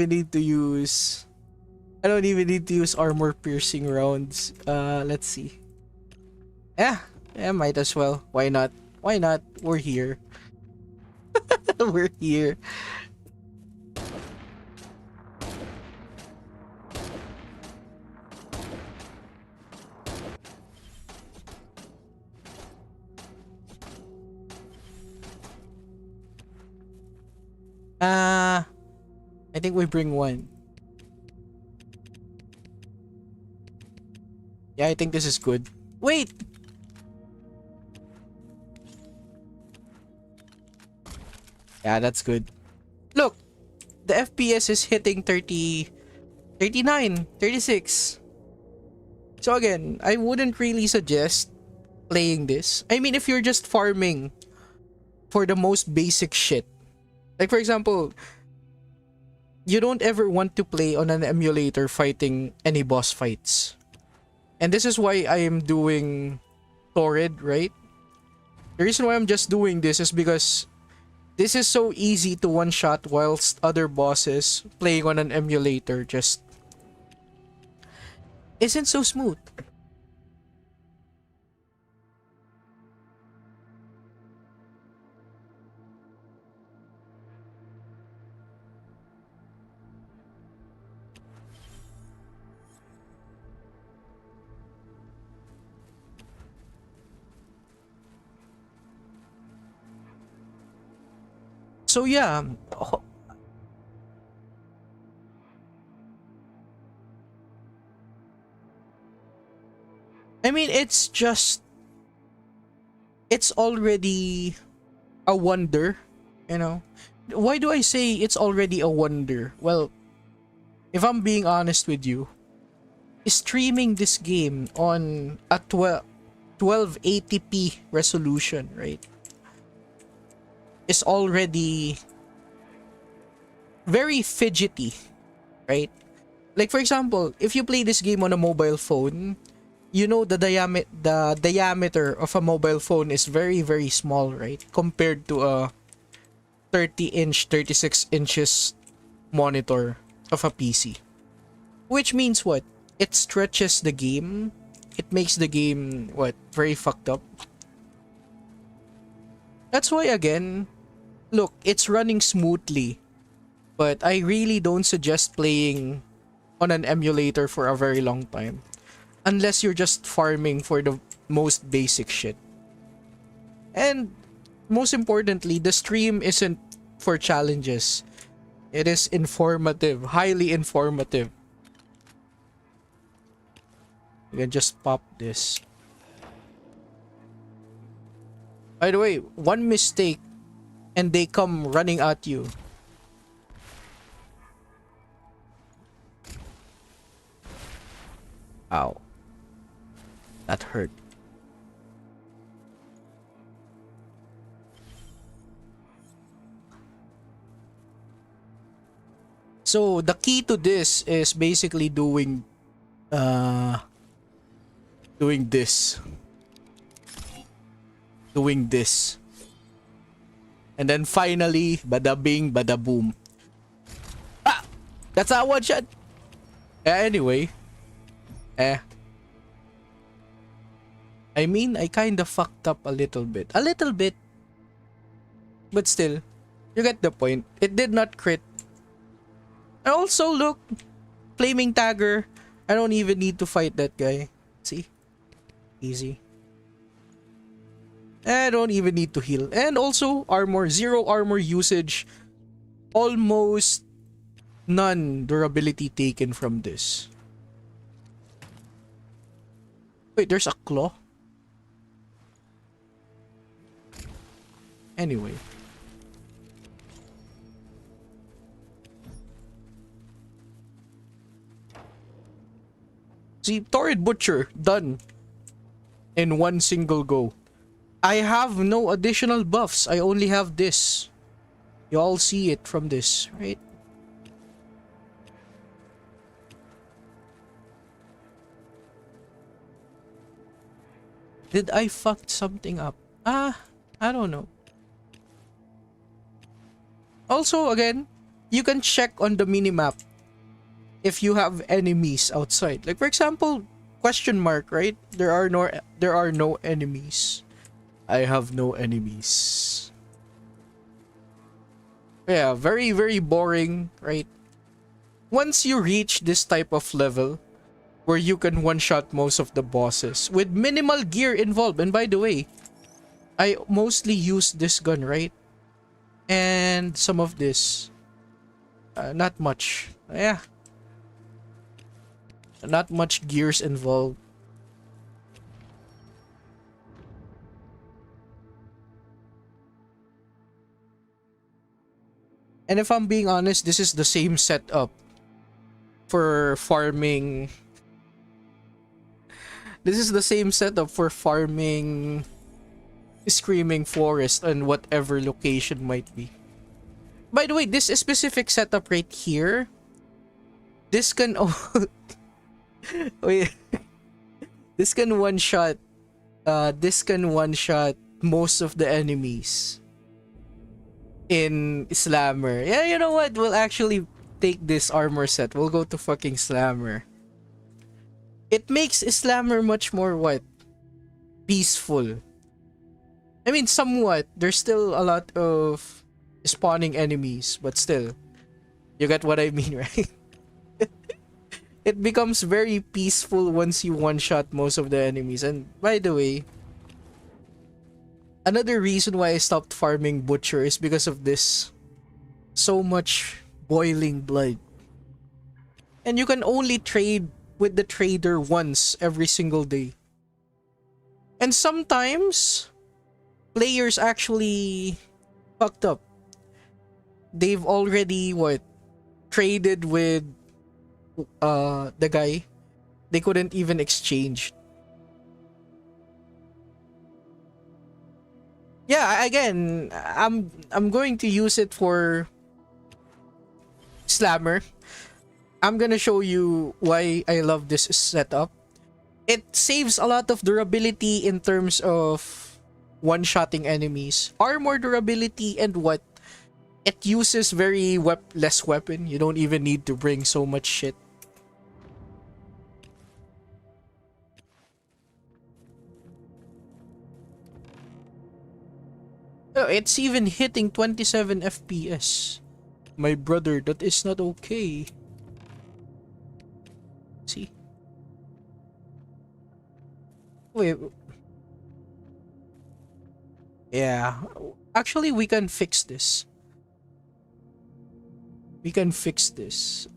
need to use armor piercing rounds. Let's see. Yeah, might as well. Why not? Why not? We're here. We're here. I think we bring one. Yeah, I think this is good. Wait! Yeah, that's good. Look, the FPS is hitting 30, 39, 36. So again, I wouldn't really suggest playing this. I mean, if you're just farming for the most basic shit. Like for example, you don't ever want to play on an emulator fighting any boss fights. And this is why I am doing Torrid, right? The reason why I'm just doing this is because this is so easy to one-shot whilst other bosses playing on an emulator just isn't so smooth. So yeah, I mean it's already a wonder, you know. Why do I say it's already a wonder? Well, if I'm being honest with you, streaming this game on a 1280p resolution, right, is already very fidgety, right? Like for example, if you play this game on a mobile phone, you know the diameter of a mobile phone is very small, right? Compared to a 30-inch, 36 inches monitor of a PC. Which means what? It stretches the game. It makes the game what? Very fucked up. That's why again, look, it's running smoothly, but I really don't suggest playing on an emulator for a very long time. Unless you're just farming for the most basic shit. And most importantly, the stream isn't for challenges. It is informative, highly informative. You can just pop this. By the way, one mistake and they come running at you. Ow. That hurt. So the key to this is basically doing this. Doing this. And then finally, bada bing, bada boom. Ah! That's a one shot. Anyway. I mean, I kinda fucked up a little bit. A little bit. But still, you get the point. It did not crit. And also, look, Flaming Tagger. I don't even need to fight that guy. See? Easy. I don't even need to heal. And also, armor. Zero armor usage. Almost none durability taken from this. Wait, there's a claw? Anyway. See, Torrid Butcher, done. In one single go. I have no additional buffs. I only have this. You all see it from this, right? Did I fuck something up? I don't know. Also, again, you can check on the minimap if you have enemies outside. Like for example, question mark, right? There are no enemies. I have no enemies. Yeah, very boring, right? Once you reach this type of level where you can one-shot most of the bosses with minimal gear involved. And by the way, I mostly use this gun, right? And some of this. Not much. Yeah. Not much gears involved. And if I'm being honest, this is the same setup for farming. This is the same setup for farming Screaming Forest and whatever location might be. By the way, this specific setup right here, this can wait, this can one shot most of the enemies in Slammer. Yeah, you know what? We'll actually take this armor set. We'll go to fucking Slammer. It makes Slammer much more what? Peaceful. I mean, somewhat. There's still a lot of spawning enemies, but still. You get what I mean, right? It becomes very peaceful once you one-shot most of the enemies. And by the way, another reason why I stopped farming Butcher is because of this. So much boiling blood. And you can only trade with the trader once every single day. And sometimes, players actually fucked up. They've already, traded with the guy. They couldn't even exchange. Yeah, again, I'm going to use it for Slammer. I'm gonna show you why I love this setup. It saves a lot of durability in terms of one-shotting enemies. Armor durability and what? It uses very less weapon. You don't even need to bring so much shit. Oh, it's even hitting 27 FPS. My brother, that is not okay. See? Wait. Yeah. Actually, we can fix this. We can fix this.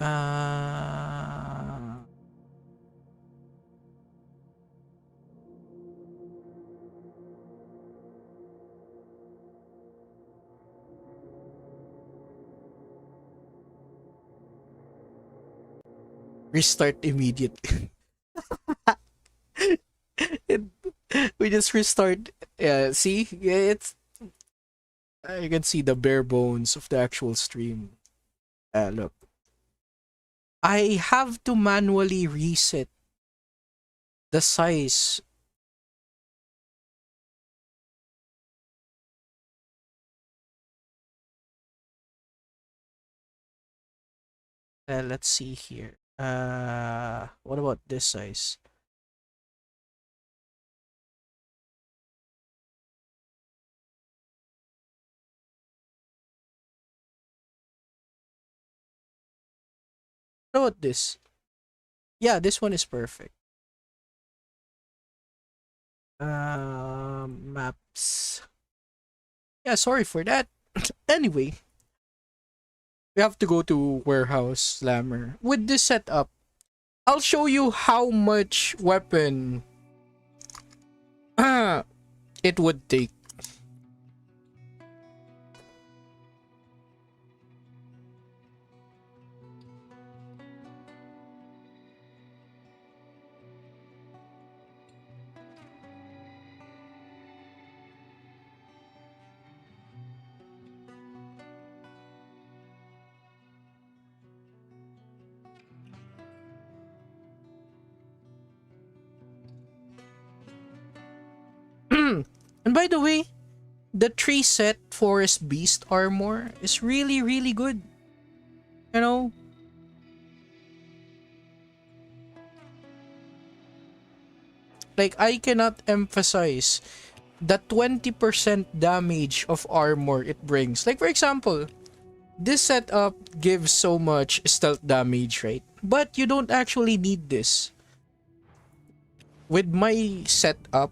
Restart immediately. it, we just restart. Yeah, see? Yeah, it's... You can see the bare bones of the actual stream. Look. I have to manually reset the size. Let's see here. What about this size? What about this? Yeah, this one is perfect. Maps. Yeah, sorry for that. Anyway, we have to go to Warehouse Slammer. With this setup, I'll show you how much weapon it would take. And by the way, the tree set Forest Beast armor is really, really good. You know? Like, I cannot emphasize the 20% damage of armor it brings. Like, for example, this setup gives so much stealth damage, right? But you don't actually need this. With my setup,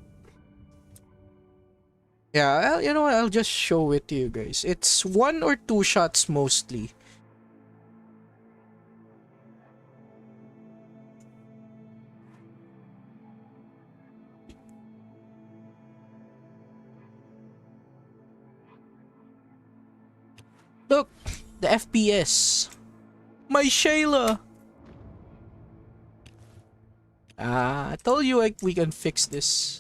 yeah, you know what? I'll just show it to you guys. It's 1 or 2 shots mostly. Look, The FPS. My Shayla. I told you like we can fix this.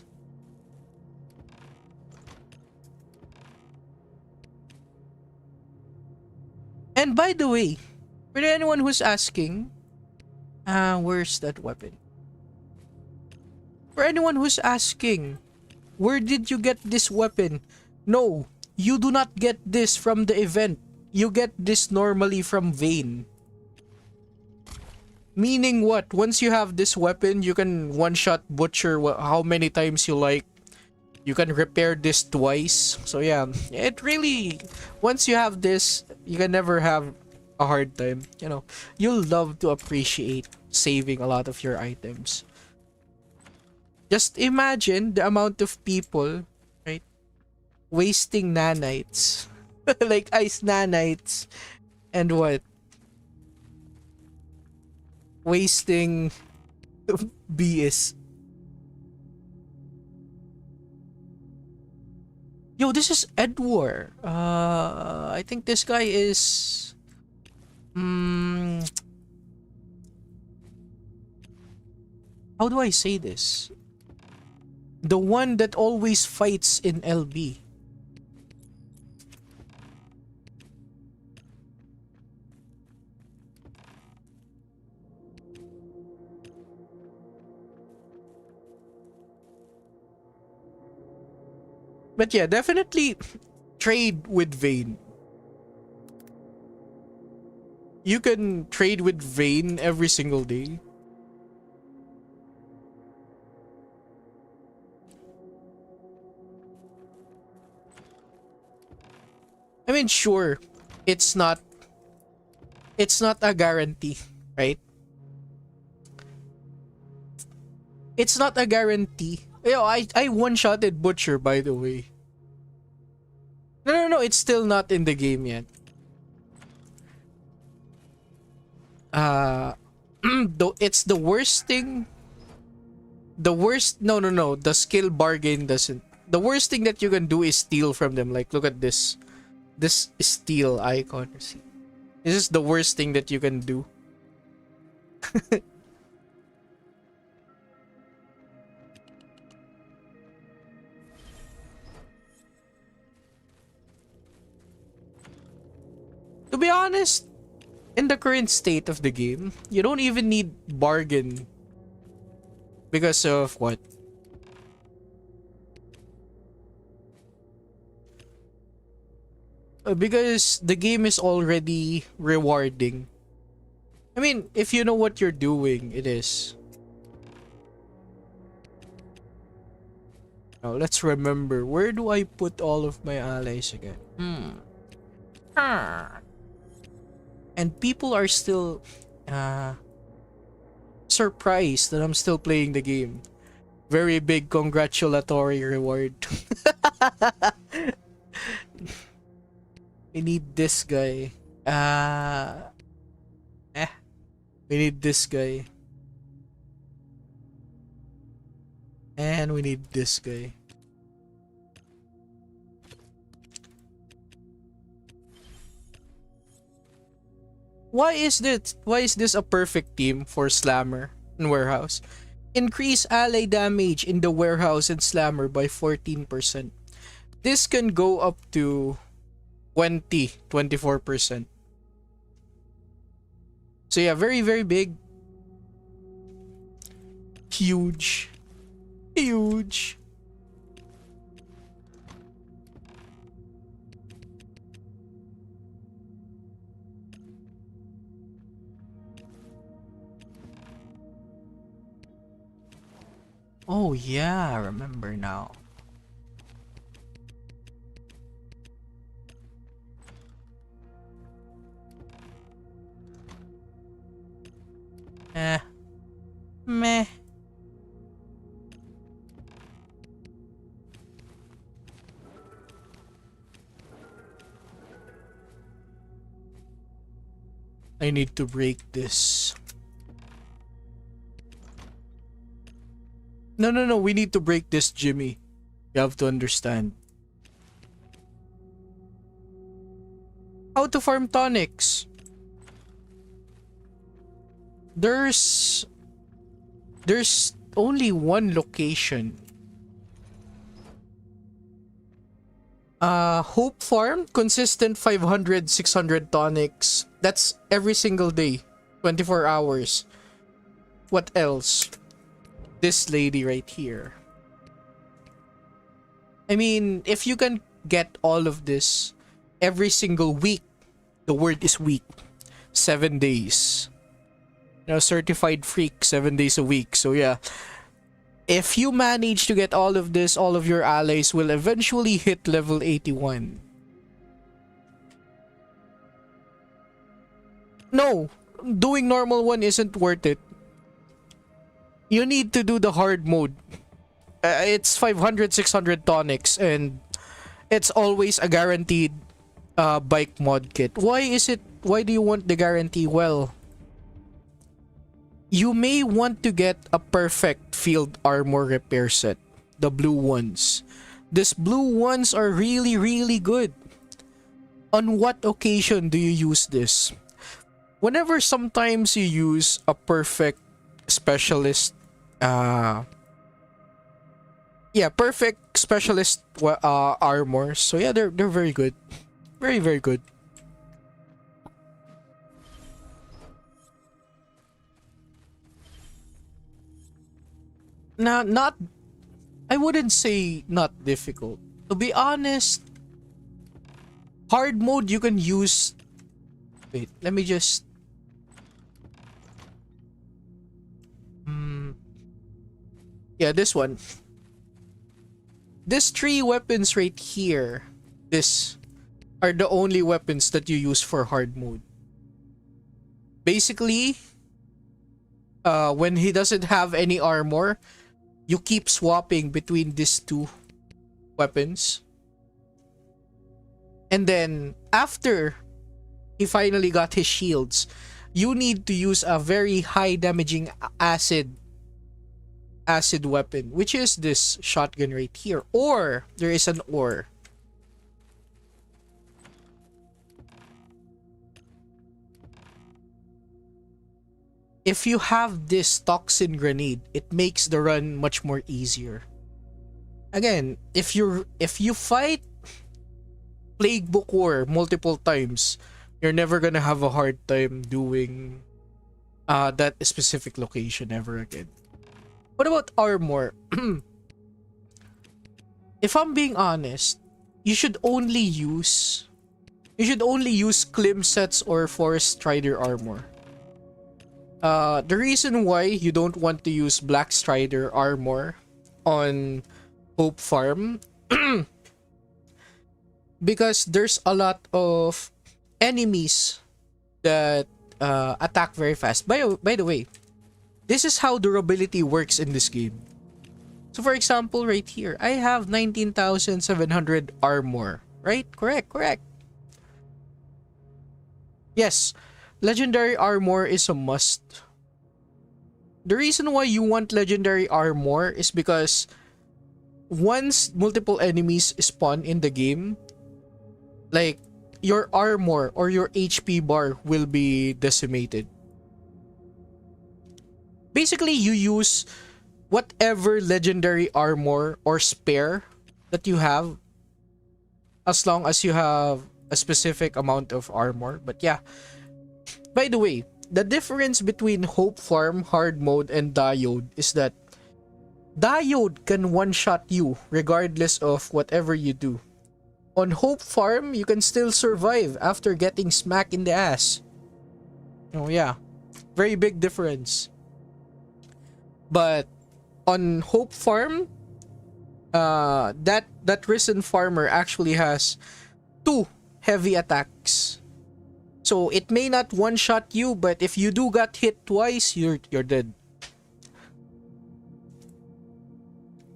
And by the way, for anyone who's asking, where's that weapon? For anyone who's asking, where did you get this weapon? No, you do not get this from the event. You get this normally from Vayne. Meaning what? Once you have this weapon, you can one-shot butcher how many times you like. You can repair this twice. So yeah, it really... Once you have this, you can never have a hard time. You know, you'll love to appreciate saving a lot of your items. Just imagine the amount of people, right, wasting nanites. Like ice nanites. And what? Wasting BS. Yo, this is Edward. I think this guy is... how do I say this? The one that always fights in LB. But yeah, definitely trade with Vayne. You can trade with Vayne every single day. I mean, sure, it's not a guarantee, right? It's not a guarantee. Yo, I one-shotted Butcher, by the way. No, it's still not in the game yet. Though it's the worst thing. The worst, no, the skill bargain doesn't. The worst thing that you can do is steal from them. Like, look at this. This steal icon. See? This is the worst thing that you can do. To be honest, in the current state of the game, you don't even need bargain. Because of what? Because the game is already rewarding. I mean, if you know what you're doing, it is. Now, let's remember, where do I put all of my allies again? And people are still surprised that I'm still playing the game. Very big congratulatory reward. We need this guy. We need this guy. And we need this guy. Why is this a perfect team for Slammer and Warehouse? Increase ally damage in the Warehouse and Slammer by 14%. This can go up to 24%. So yeah, very, very big. Huge. Huge. Oh yeah, I remember now. Meh. I need to break this. No, we need to break this, Jimmy. You have to understand. How to farm tonics. There's only one location. Hope Farm, consistent 500, 600 tonics. That's every single day, 24 hours. What else? This lady right here. I mean, if you can get all of this every single week, the word is week, 7 days. You know, certified freak, 7 days a week. So yeah, if you manage to get all of this, all of your allies will eventually hit level 81. No, doing normal one isn't worth it. You need to do the hard mode. It's 500, 600 tonics, and it's always a guaranteed bike mod kit. Why do you want the guarantee? Well, you may want to get a perfect field armor repair set. The blue ones. These blue ones are really, really good. On what occasion do you use this? Whenever sometimes you use a perfect specialist perfect specialist armor. So yeah, they're very good. Very, very good. Now, I wouldn't say not difficult. To be honest, hard mode you can use. Wait, let me just. Yeah, this one. These 3 weapons right here. This are the only weapons that you use for hard mode. Basically, when he doesn't have any armor, you keep swapping between these 2 weapons. And then after he finally got his shields, you need to use a very high damaging acid weapon, which is this shotgun right here. Or there is an or. If you have this toxin grenade, it makes the run much more easier. Again, if you fight Plague Bookworm multiple times, you're never gonna have a hard time doing that specific location ever again. What about armor? If I'm being honest, you should only use Klim sets or Forest Strider armor. The reason why you don't want to use Black Strider armor on Hope Farm because there's a lot of enemies that attack very fast. By the way, this is how durability works in this game. So for example, right here, I have 19,700 armor, right? Correct. Yes, legendary armor is a must. The reason why you want legendary armor is because once multiple enemies spawn in the game, like your armor or your HP bar will be decimated. Basically, you use whatever legendary armor or spare that you have, as long as you have a specific amount of armor. But yeah, by the way, the difference between Hope Farm hard mode and Diode is that Diode can one-shot you regardless of whatever you do. On Hope Farm, you can still survive after getting smacked in the ass. Oh yeah, very big difference. But on Hope Farm, that Risen Farmer actually has 2 heavy attacks. So it may not one-shot you, but if you do got hit twice, you're dead.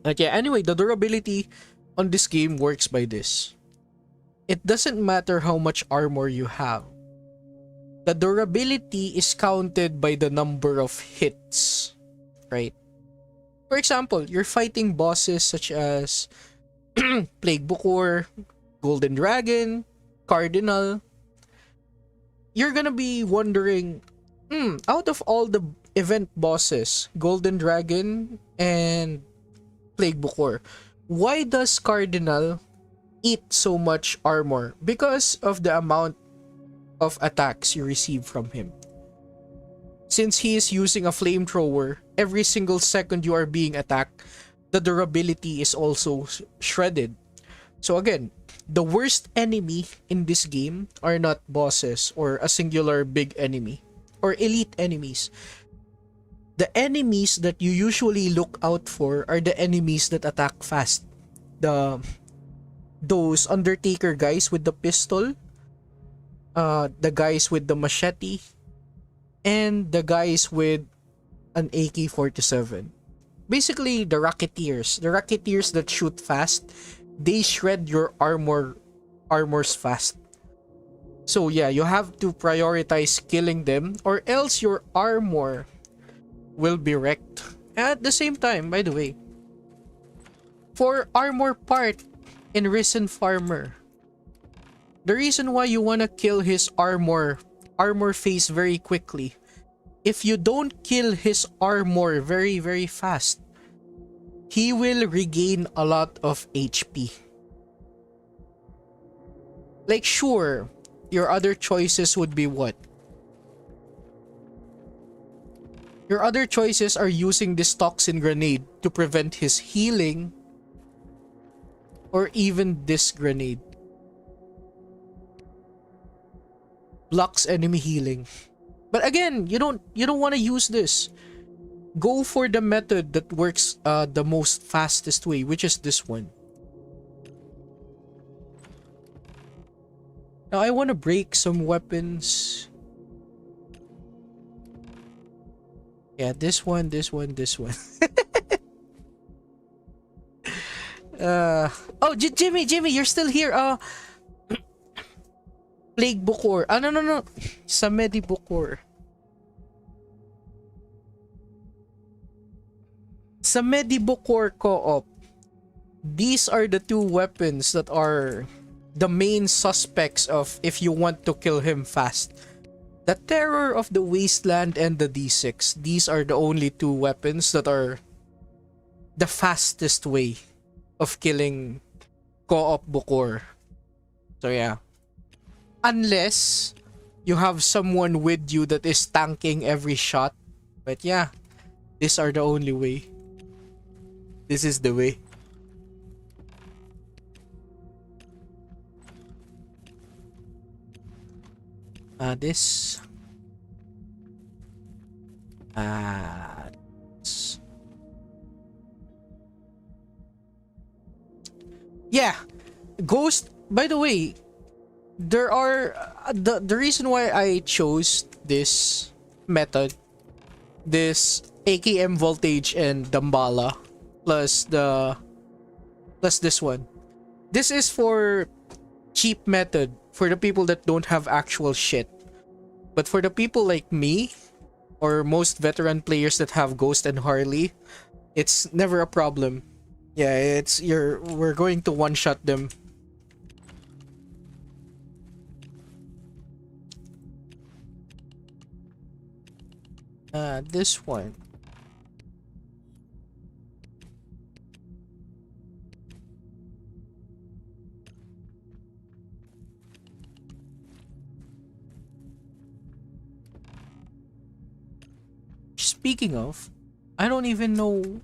But yeah, anyway, the durability on this game works by this. It doesn't matter how much armor you have. The durability is counted by the number of hits, right? For example, you're fighting bosses such as Plague Bookworm, Golden Dragon, Cardinal. you're gonna be wondering, out of all the event bosses, Golden Dragon and Plague Bukor, why does Cardinal eat so much armor? Because of the amount of attacks you receive from him. Since he is using a flamethrower, every single second you are being attacked, the durability is also shredded. So again, the worst enemy in this game are not bosses or a singular big enemy or elite enemies. The enemies that you usually look out for are the enemies that attack fast. Those Undertaker guys with the pistol, the guys with the machete, and the guys with an AK-47. Basically, the Racketeers that shoot fast, they shred your armors fast. So yeah, you have to prioritize killing them or else your armor will be wrecked. At the same time, by the way, for armor part in Risen Farmer, the reason why you wanna kill his armor phase very quickly, if you don't kill his armor very fast, he will regain a lot of HP. Like sure, your other choices would be what? Your other choices are using this toxin grenade to prevent his healing, or even this grenade blocks enemy healing. But again, you don't want to use this. Go for the method that works the most fastest way, which is this one. Now I want to break some weapons. Yeah, this one. Oh, Jimmy, you're still here. Plague Bukor. No. Samedi Bukor. Samedi Bukor co-op. These are the two weapons that are the main suspects of if you want to kill him fast. The Terror of the Wasteland and the D6. These are the only two weapons that are the fastest way of killing co-op Bukor. So yeah. Unless you have someone with you that is tanking every shot. But yeah, these are the only way. This is the way. This. Yeah, Ghost. By the way, there are the reason why I chose this method, this AKM voltage and Dambala, plus this one. This is for cheap method for the people that don't have actual shit. But for the people like me or most veteran players that have Ghost and Harley, it's never a problem. Yeah, we're going to one-shot them. This one. Speaking of, I don't even know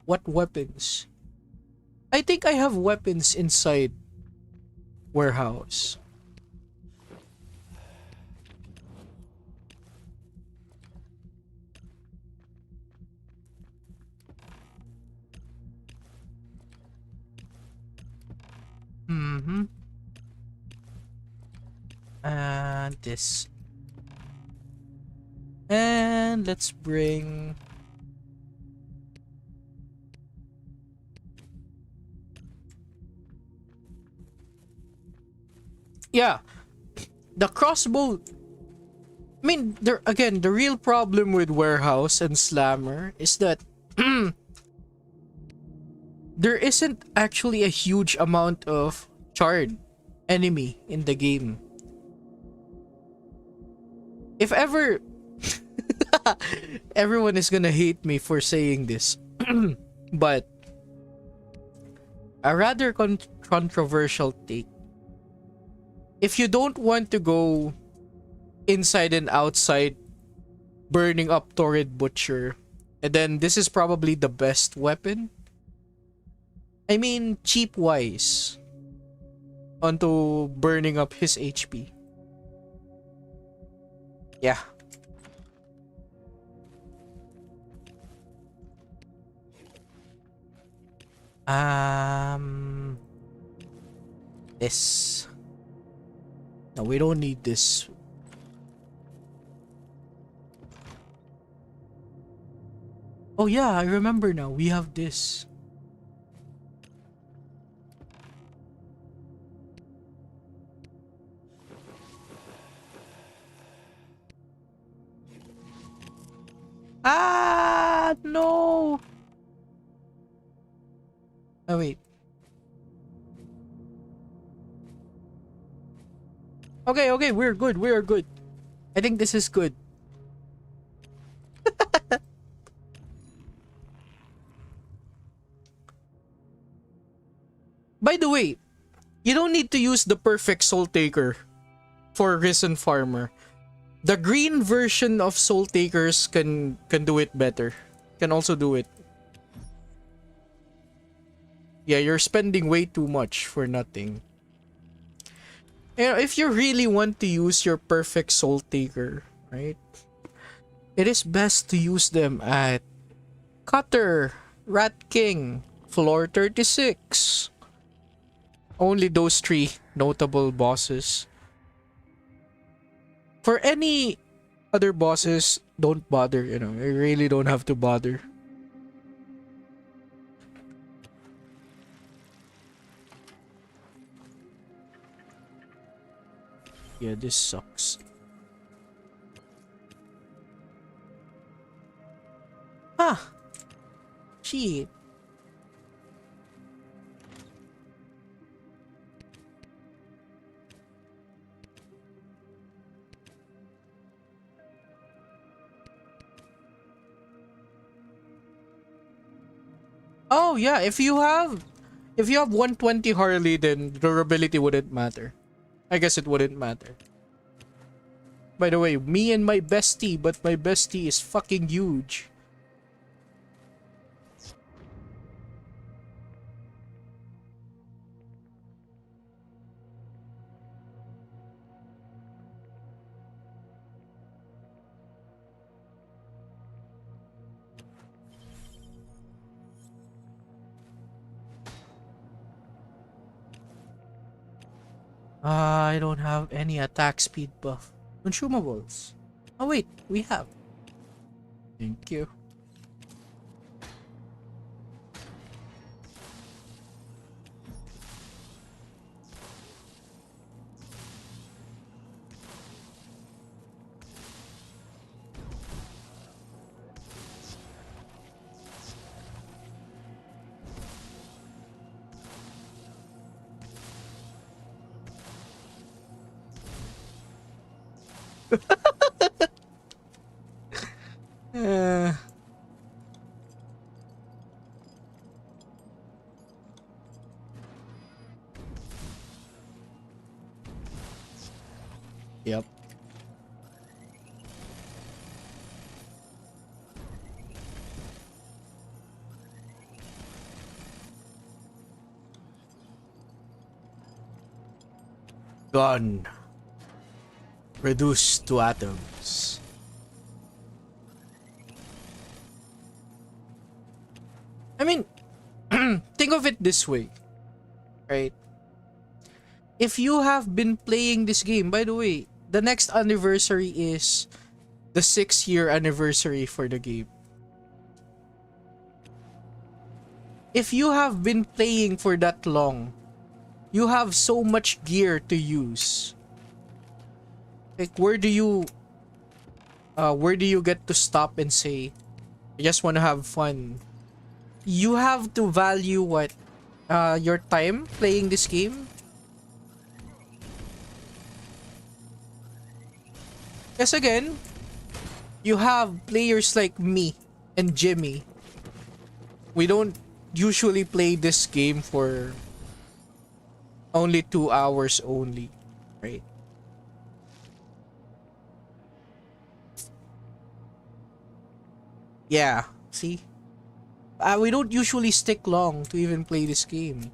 what weapons. I think I have weapons inside warehouse. And this. And let's bring... Yeah, the crossbow. I mean, again, the real problem with Warehouse and Slammer is that there isn't actually a huge amount of charred enemy in the game. If ever everyone is gonna hate me for saying this, but a rather controversial take. If you don't want to go inside and outside burning up Torrid Butcher, and then this is probably the best weapon. I mean, cheap wise onto burning up his HP. Yeah. This. No, we don't need this. Oh yeah, I remember now. We have this. Ah, no. Oh, wait. Okay, okay, we're good. We are good. I think this is good. By the way, you don't need to use the perfect Soul Taker for Risen Farmer. The green version of Soul Takers can do it better. Can also do it. Yeah, you're spending way too much for nothing. You know, if you really want to use your perfect Soul Taker, right? It is best to use them at Cutter, Rat King, Floor 36. Only those 3 notable bosses. For any other bosses, don't bother, you know. You really don't have to bother. Yeah, this sucks. Ah! Shit. Oh yeah, if you have 120 Harley, then durability wouldn't matter. I guess it wouldn't matter. By the way, me and my bestie, but my bestie is fucking huge. I don't have any attack speed buff. Consumables. Oh wait, we have. Thank you. uh, yep. Gone. Reduced to atoms. I mean, think of it this way, right? If you have been playing this game, by the way, the next anniversary is the 6-year anniversary for the game. If you have been playing for that long, you have so much gear to use. Like, where do you get to stop and say, I just want to have fun? You have to value what? Your time playing this game? Because again, you have players like me and Jimmy. We don't usually play this game for only 2 hours only, right? Yeah, see? We don't usually stick long to even play this game.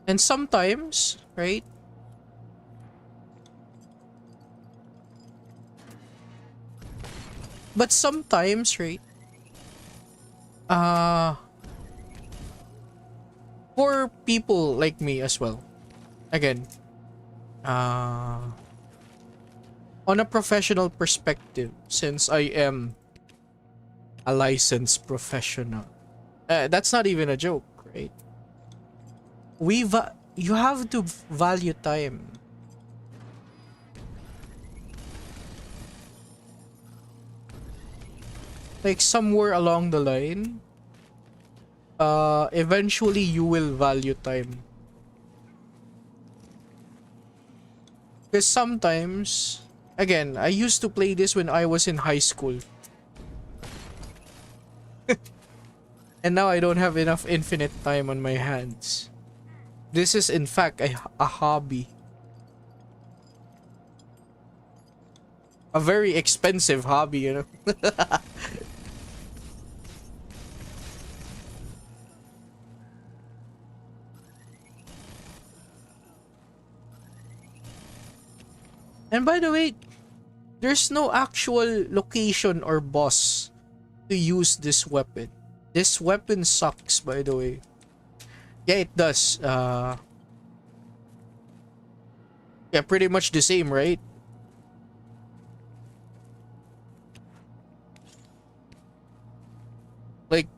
And sometimes, right? But sometimes, right? Uh, for people like me as well. Again, uh, on a professional perspective, since I am a licensed professional, that's not even a joke, right? You have to value time. Like somewhere along the line, eventually you will value time. Because sometimes, again, I used to play this when I was in high school. And now I don't have enough infinite time on my hands. This is in fact a hobby. A very expensive hobby, you know. And by the way, there's no actual location or boss to use this weapon. This weapon sucks, by the way. Yeah, it does. Yeah, pretty much the same, right? Like,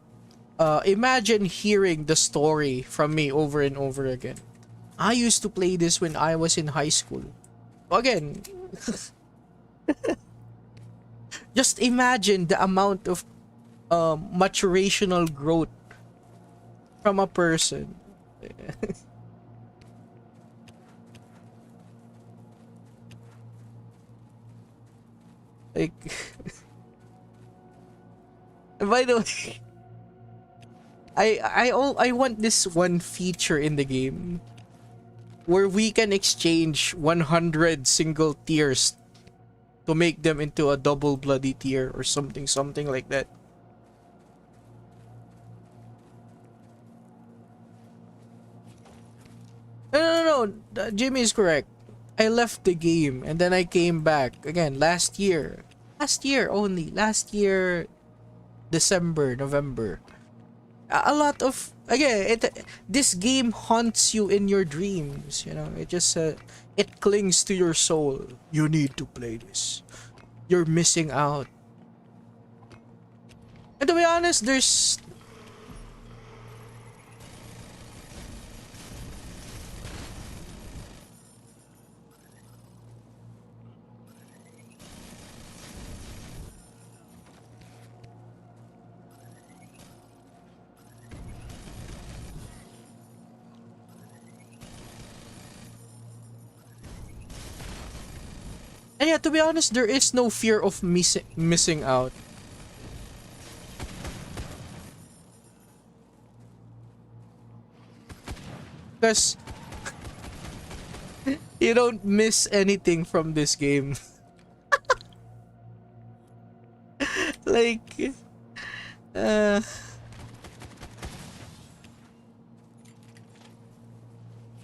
imagine hearing the story from me over and over again. I used to play this when I was in high school. Again, just imagine the amount of maturational growth from a person. Like, by the way, I want this one feature in the game where we can exchange 100 single tiers to make them into a double bloody tier or something like that. No, Jimmy is correct. I left the game and then I came back again last year. Last year, December, November. A lot of, again, this game haunts you in your dreams, you know. It clings to your soul. You need to play this. You're missing out. And to be honest, there's and yeah, to be honest, there is no fear of missing out. Because you don't miss anything from this game. Like, uh,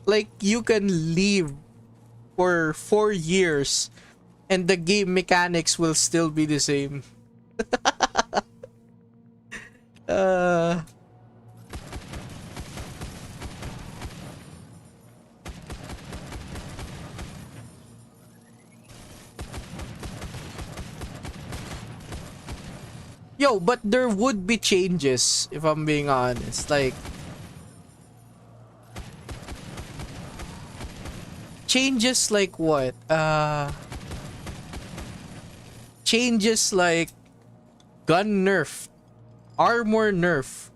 like you can leave for 4 years and the game mechanics will still be the same. uh Yo, but there would be changes if I'm being honest. Like, changes like what? Changes like gun nerf. Armor nerf.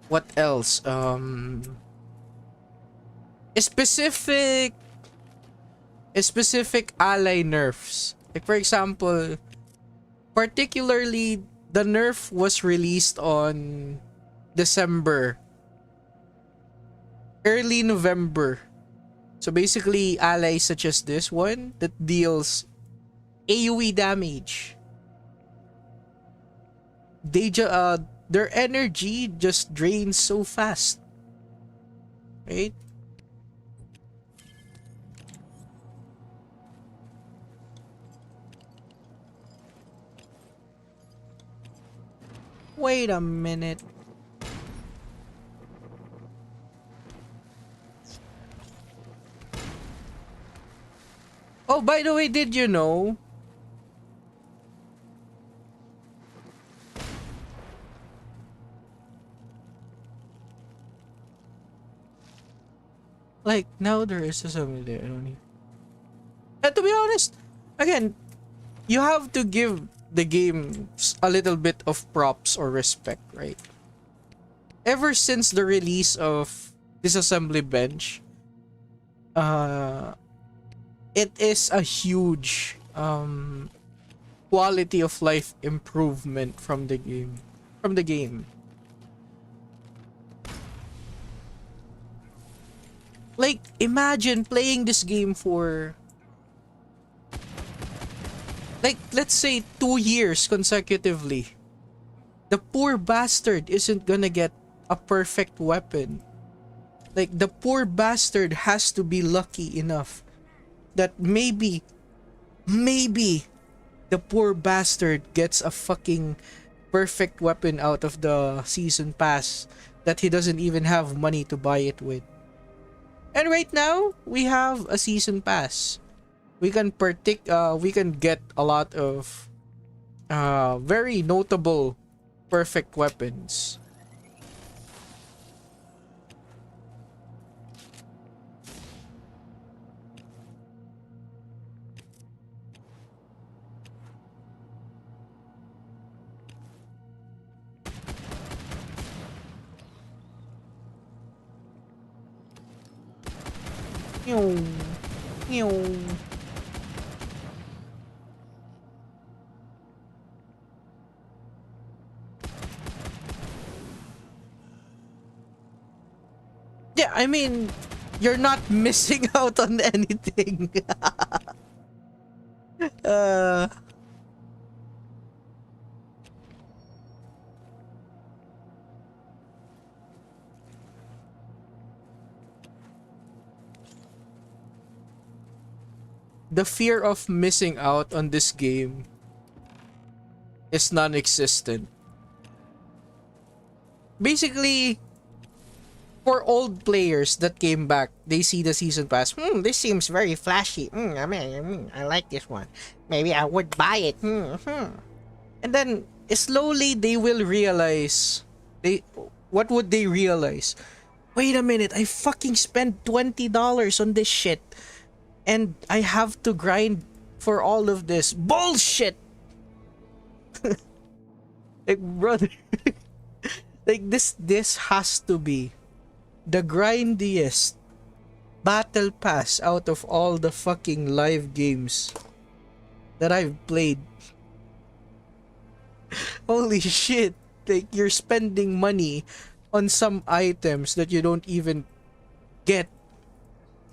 What else? Specific ally nerfs. Like for example, particularly the nerf was released on December, early November. So basically, allies such as this one that deals AoE damage, their energy just drains so fast, right? Wait a minute. Oh, by the way, did you know? Like, now there is something there. I don't need. And to be honest, again, you have to give the game a little bit of props or respect, right? Ever since the release of Disassembly Bench, it is a huge quality of life improvement from the game. Like, imagine playing this game for, like, let's say 2 years consecutively. The poor bastard isn't gonna get a perfect weapon. Like, the poor bastard has to be lucky enough that maybe the poor bastard gets a fucking perfect weapon out of the season pass that he doesn't even have money to buy it with. And right now, we have a season pass. We can get a lot of very notable perfect weapons. Meow. Meow. Yeah, I mean, you're not missing out on anything. uh the fear of missing out on this game is non-existent. Basically, for old players that came back, they see the season pass. This seems very flashy. I like this one. Maybe I would buy it. And then slowly they will realize, what would they realize? Wait a minute, I fucking spent $20 on this shit, and I have to grind for all of this bullshit. Like, brother, like this has to be the grindiest battle pass out of all the fucking live games that I've played. Holy shit. Like, you're spending money on some items that you don't even get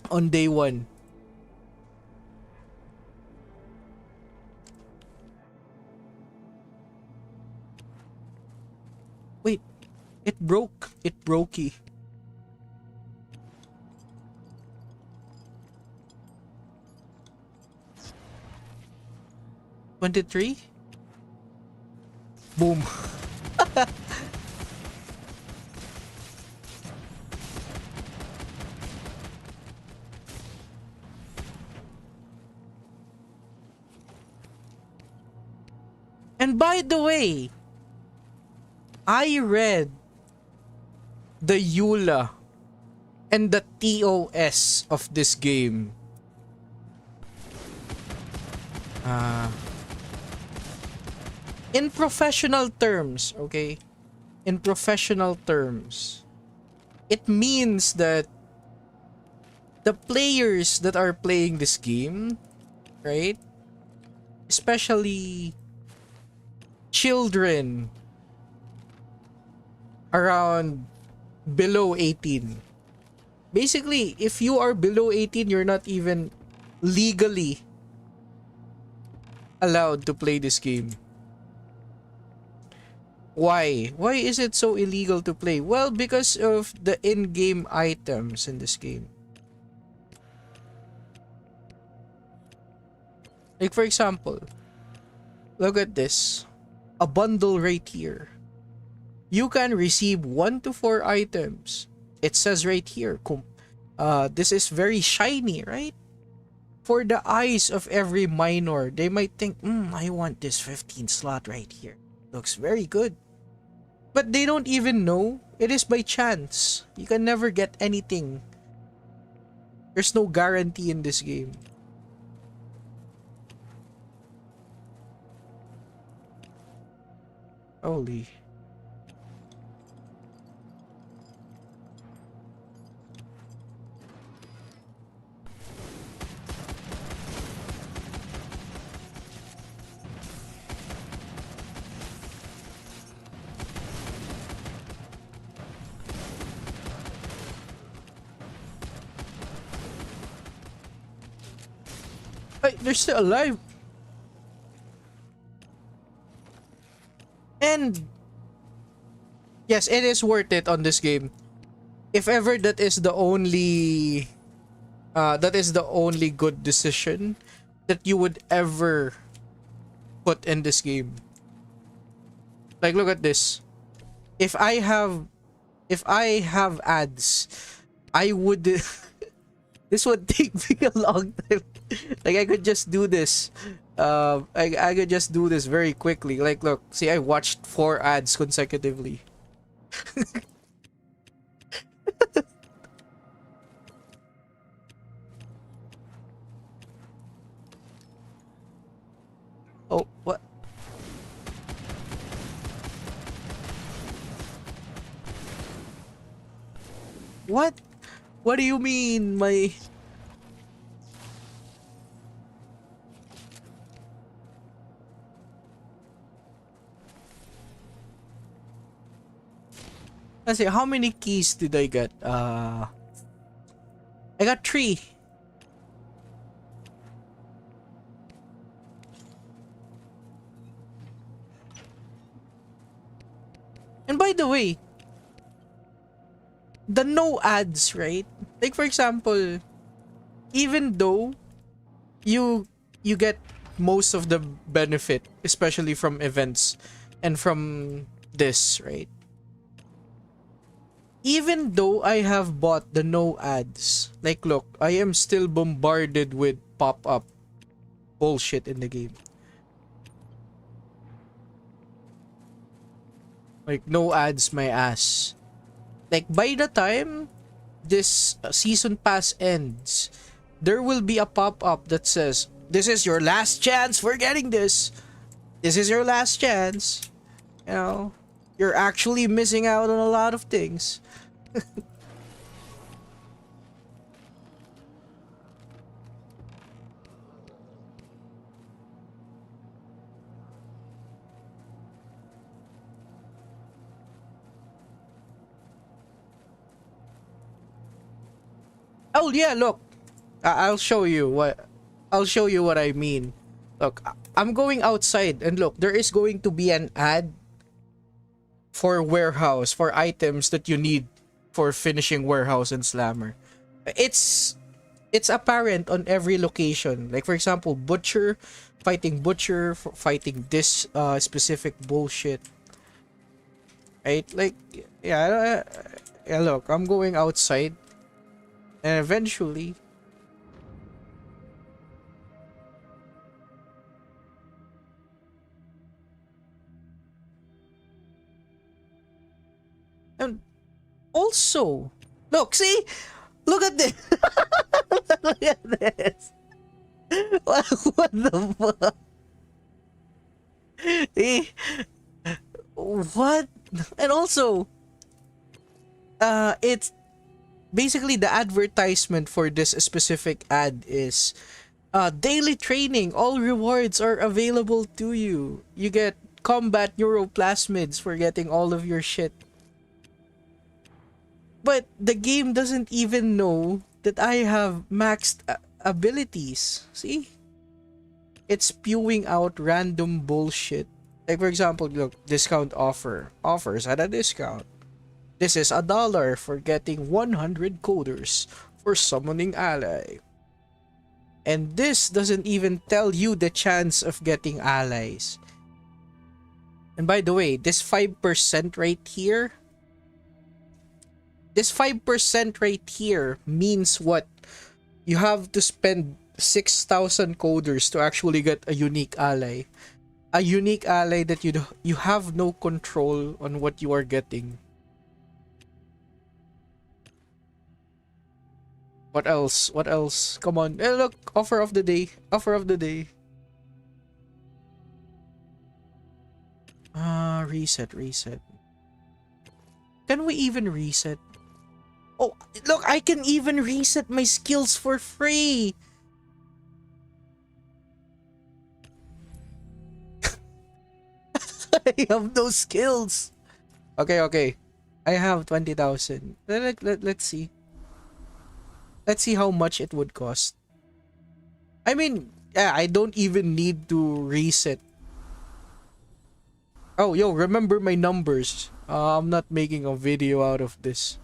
on day one. Wait, it broke. It brokey. $23? Boom. And by the way, I read the EULA and the TOS of this game. In professional terms, okay? In professional terms, it means that the players that are playing this game, right? Especially children around below 18. Basically, if you are below 18, you're not even legally allowed to play this game. Why? Why is it so illegal to play? Well, because of the in-game items in this game. Like for example, look at this. A bundle right here. You can receive 1 to 4 items. It says right here, this is very shiny, right? For the eyes of every minor, they might think, I want this 15 slot right here. Looks very good. But they don't even know it is by chance. You can never get anything. There's no guarantee in this game. Holy. Hey, they're still alive. And yes, it is worth it on this game. If ever that is the only good decision that you would ever put in this game. Like look at this. If I have ads, I would this would take me a long time. Like I could just do this. I could just do this very quickly. Like look, see I watched 4 ads consecutively. Oh, what? What? What do you mean, my... Let's see, how many keys did I get? I got 3. And by the way, the no ads, right? Like for example, even though you get most of the benefit, especially from events and from this, right? Even though I have bought the no ads, like look, I am still bombarded with pop-up bullshit in the game. Like no ads, my ass. Like by the time this season pass ends, there will be a pop-up that says, this is your last chance for getting this. This is your last chance. You know, you're actually missing out on a lot of things. Oh yeah, look. I'll show you what I mean. Look, I'm going outside and look, there is going to be an ad for warehouse, for items that you need for finishing warehouse and slammer. It's apparent on every location. Like for example, butcher, fighting butcher, fighting this specific bullshit. Right? Like yeah, yeah, look, I'm going outside and eventually and also look, see, look at this. Look at this. What the fuck? Eh, what? And also, it's basically the advertisement for this specific ad is daily training. All rewards are available to you. You get combat neuroplasmids for getting all of your shit. But the game doesn't even know that I have maxed abilities. See? It's spewing out random bullshit. Like for example, look, discount offer. Offers at a discount. This is $1 for getting 100 coders for summoning ally. And this doesn't even tell you the chance of getting allies. And by the way, this 5% right here, means what? You have to spend 6,000 coders to actually get a unique ally. A unique ally that you have no control on what you are getting. What else? What else? Come on. Look, offer of the day. Offer of the day. Reset. Can we even reset? Oh, look, I can even reset my skills for free. I have no skills. Okay. I have 20,000. Let's see. Let's see how much it would cost. I mean, yeah, I don't even need to reset. Oh, yo, remember my numbers. I'm not making a video out of this.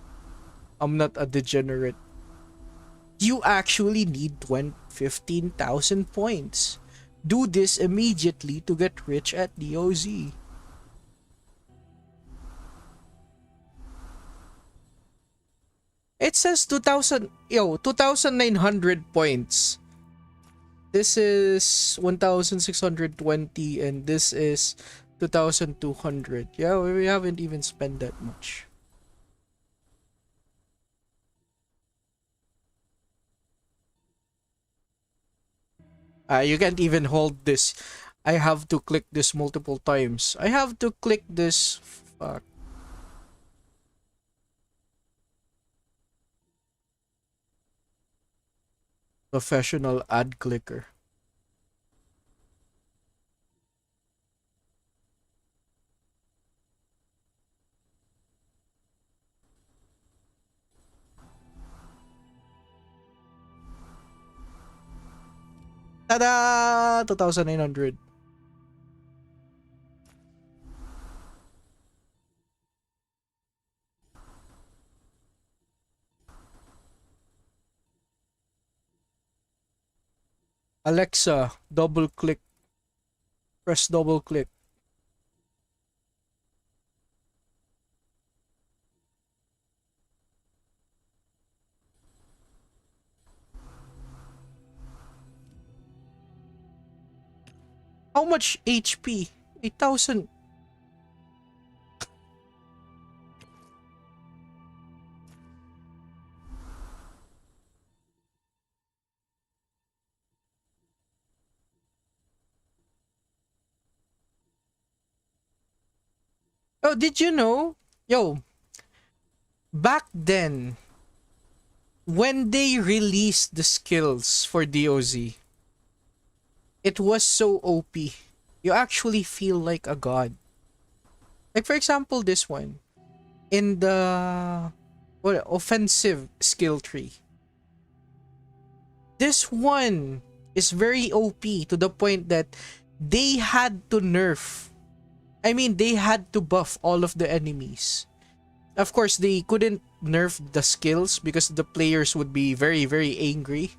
I'm not a degenerate. You actually need 15,000 points. Do this immediately to get rich at DOZ. It says 2,900 points. This is 1,620 and this is 2,200. Yeah, we haven't even spent that much. You can't even hold this. I have to click this multiple times. I have to click this. Fuck. Professional ad clicker. Tada! 2,900. Alexa, double click. Press double click. How much HP? 8,000. Oh, did you know? Yo, back then, when they released the skills for DOZ, it was so OP. You actually feel like a god. Like for example, this one. In the offensive skill tree. This one is very OP to the point that they had to nerf. I mean, they had to buff all of the enemies. Of course, they couldn't nerf the skills because the players would be very, very angry.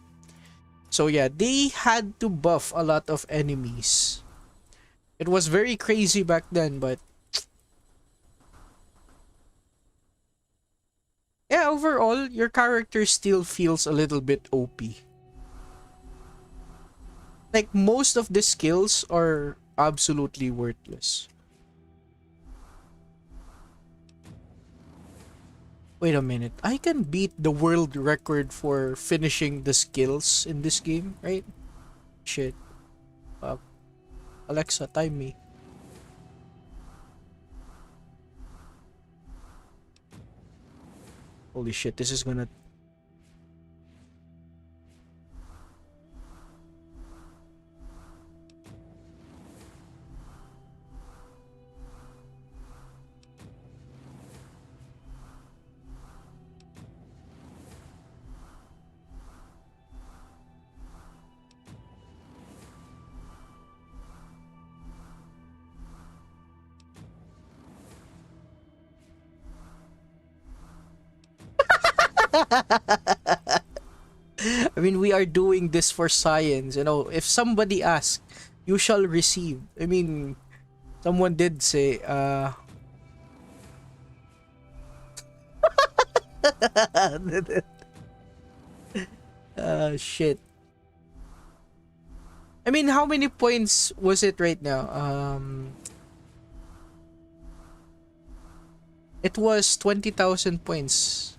So yeah, they had to buff a lot of enemies. It was very crazy back then, but yeah, overall, your character still feels a little bit OP. Like, most of the skills are absolutely worthless. Wait a minute. I can beat the world record for finishing the skills in this game, right? Shit. Alexa, time me. Holy shit, this is gonna... I mean, we are doing this for science, you know. If somebody asks, you shall receive. I mean, someone did say, shit. I mean, how many points was it right now? It was 20,000 points.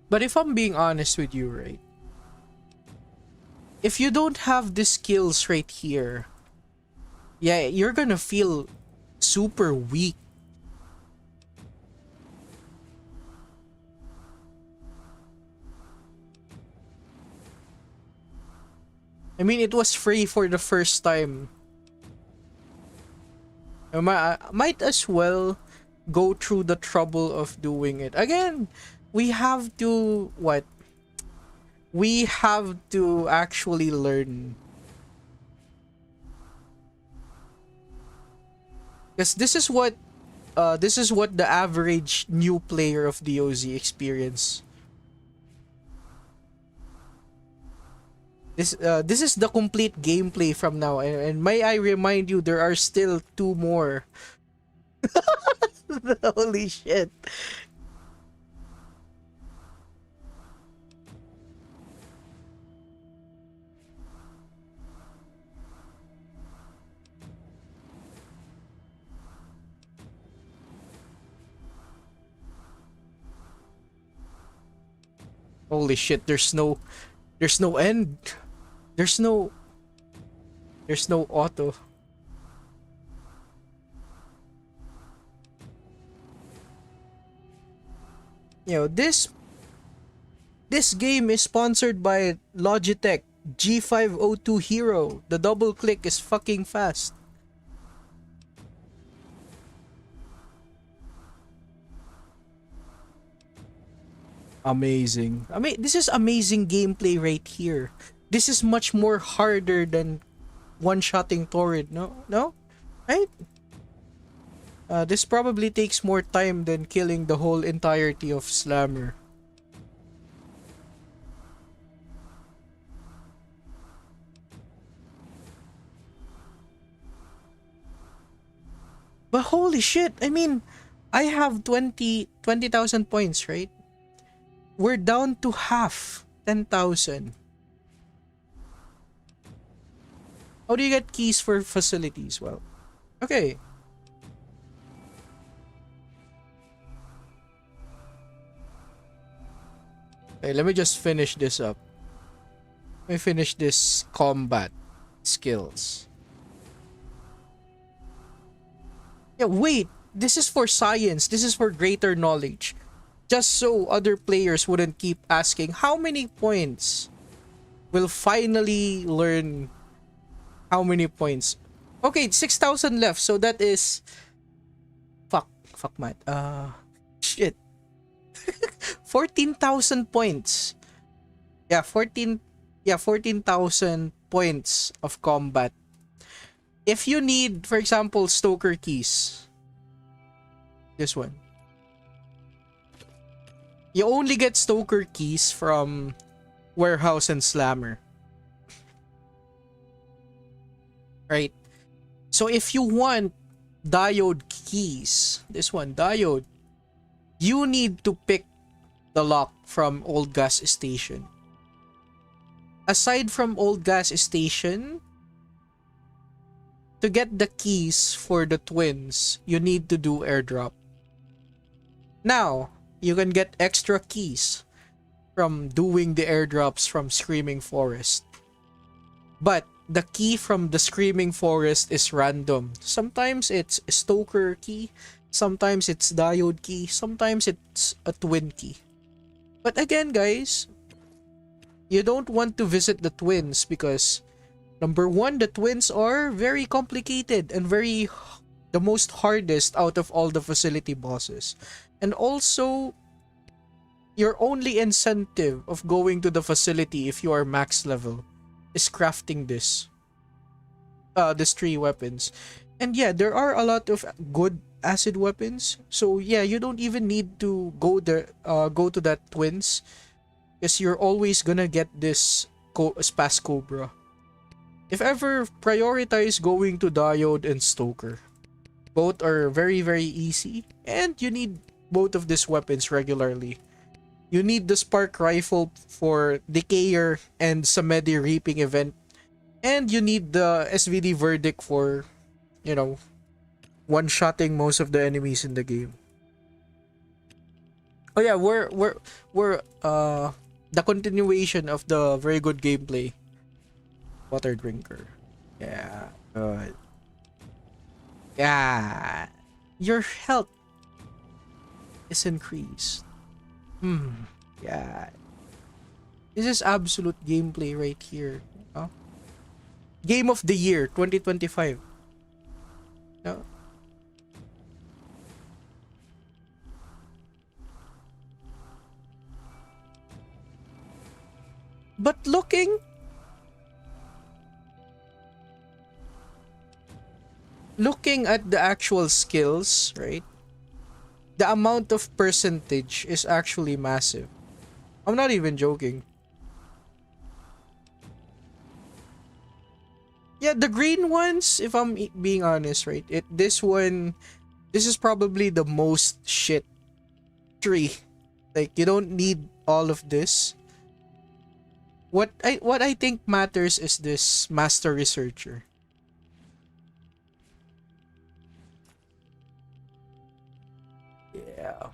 But if I'm being honest with you, right? If you don't have the skills right here, yeah, you're gonna feel super weak. I mean, it was free for the first time. I might as well go through the trouble of doing it. Again, we have to... What? We have to actually learn. Because this is what the average new player of DOZ experience. This is the complete gameplay from now, and may I remind you, there are still 2 more. Holy shit. Holy shit, there's no end. There's no auto. You know, this game is sponsored by Logitech G502 Hero. The double click is fucking fast. Amazing. I mean, this is amazing gameplay right here. This is much more harder than one-shotting Torrid, no? No? Right? This probably takes more time than killing the whole entirety of Slammer. But holy shit, I mean, I have 20,000 points, right? We're down to half, 10,000. How do you get keys for facilities? Well, okay. Okay, let me just finish this up. Let me finish this combat skills. Yeah, wait. This is for science. This is for greater knowledge. Just so other players wouldn't keep asking, how many points? We'll finally learn how many points. Okay, 6,000 left. So that is... Fuck math. Shit. 14,000 points. Yeah, 14,000 points of combat. If you need, for example, Stoker keys. This one. You only get Stoker keys from Warehouse and Slammer. Right? So if you want Diode keys, this one, Diode, you need to pick the lock from Old Gas Station. Aside from Old Gas Station, to get the keys for the twins, you need to do airdrop. Now, you can get extra keys from doing the airdrops from Screaming Forest. But the key from the Screaming Forest is random. Sometimes it's Stoker key, sometimes it's Diode key, sometimes it's a twin key. But again, guys, you don't want to visit the twins because number one, the twins are very complicated and the most hardest out of all the facility bosses. And also, your only incentive of going to the facility if you are max level is crafting these three weapons. And yeah, there are a lot of good acid weapons. So yeah, you don't even need to go to that twins, because you're always gonna get this Spas Cobra. If ever, prioritize going to Diode and Stoker. Both are very, very easy, and you need both of these weapons regularly. You need the Spark Rifle for Decayer and Samedi Reaping event, and you need the SVD Verdict for, you know, one-shotting most of the enemies in the game. Oh yeah, we're the continuation of the very good gameplay. Water drinker. Yeah. Good. Yeah. Your health is increased. Yeah. This is absolute gameplay right here. Huh? Game of the year 2025. No? But looking at the actual skills, right? The amount of percentage is actually massive. I'm not even joking. Yeah, the green ones, if I'm being honest, right? This is probably the most shit tree. Like, you don't need all of this. What I think matters is this master researcher. Yeah.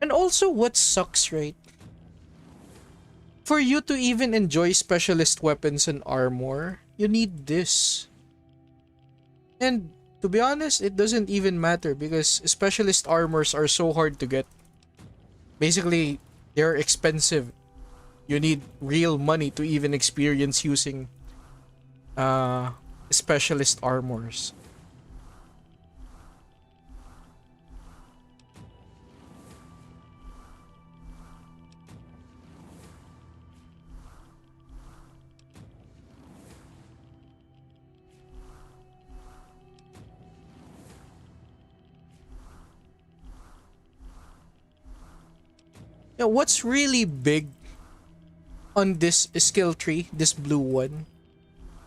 And also, what sucks, right? For you to even enjoy specialist weapons and armor, you need this. And to be honest, it doesn't even matter because specialist armors are so hard to get. Basically, they're expensive. You need real money to even experience using specialist armors. Now, what's really big on this skill tree, this blue one,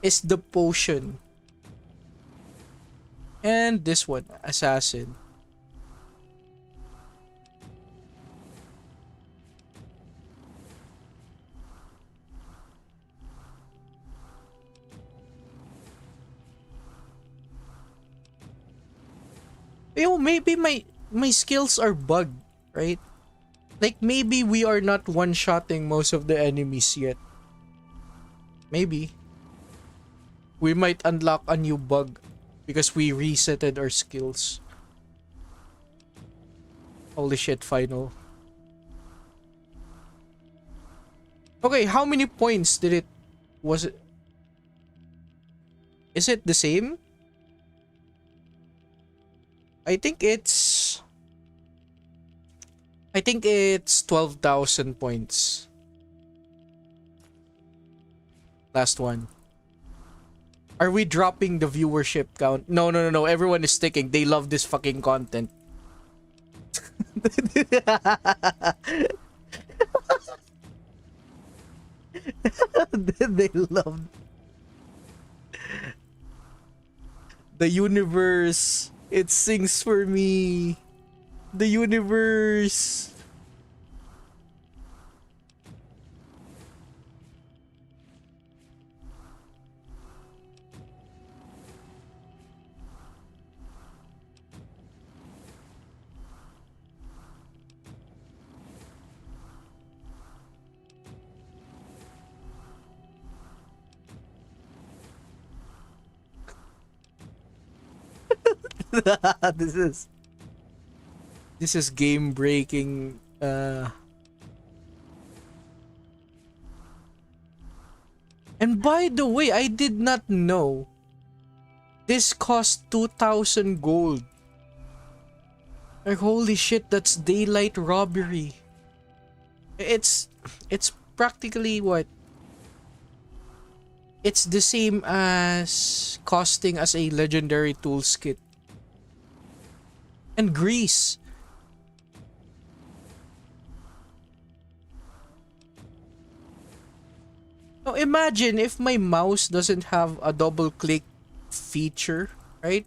is the potion. And this one, assassin. Yo, maybe my skills are bugged, right? Like, maybe we are not one-shotting most of the enemies yet. Maybe. We might unlock a new bug because we resetted our skills. Holy shit, final. Okay, how many points did it... Was it... Is it the same? I think it's 12,000 points. Last one. Are we dropping the viewership count? No, no, no, no. Everyone is sticking. They love this fucking content. They love the universe. It sings for me. the universe. this is this is game breaking. And by the way, I did not know this cost 2,000 gold. Like holy shit, that's daylight robbery. It's practically what? It's the same as costing as a legendary tools kit. And Greece. Now imagine if my mouse doesn't have a double click feature, right?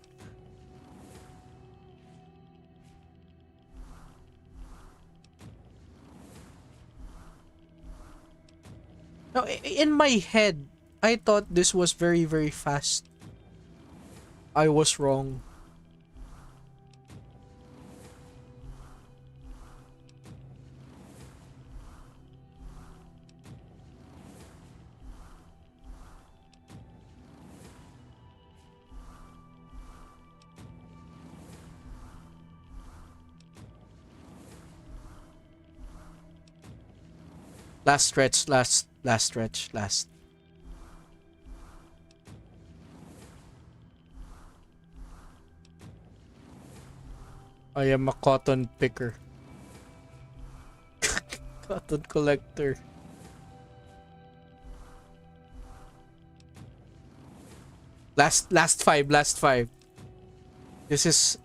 Now in my head, I thought this was very, very fast. I was wrong. Last stretch, last stretch, last. I am a cotton picker. Cotton collector. Last five. This is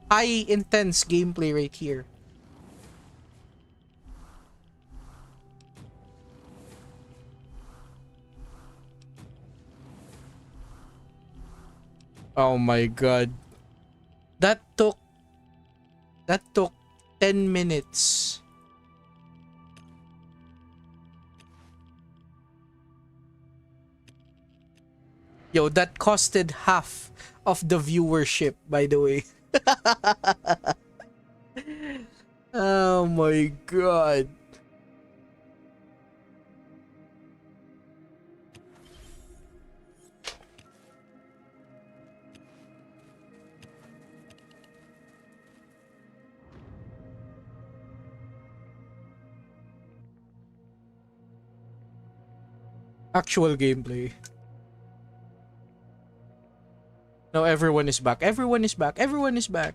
high intense gameplay right here. Oh my god. That took 10 minutes. Yo, that costed half of the viewership, by the way. Oh my god. Actual gameplay. Now everyone is back. Everyone is back. Everyone is back.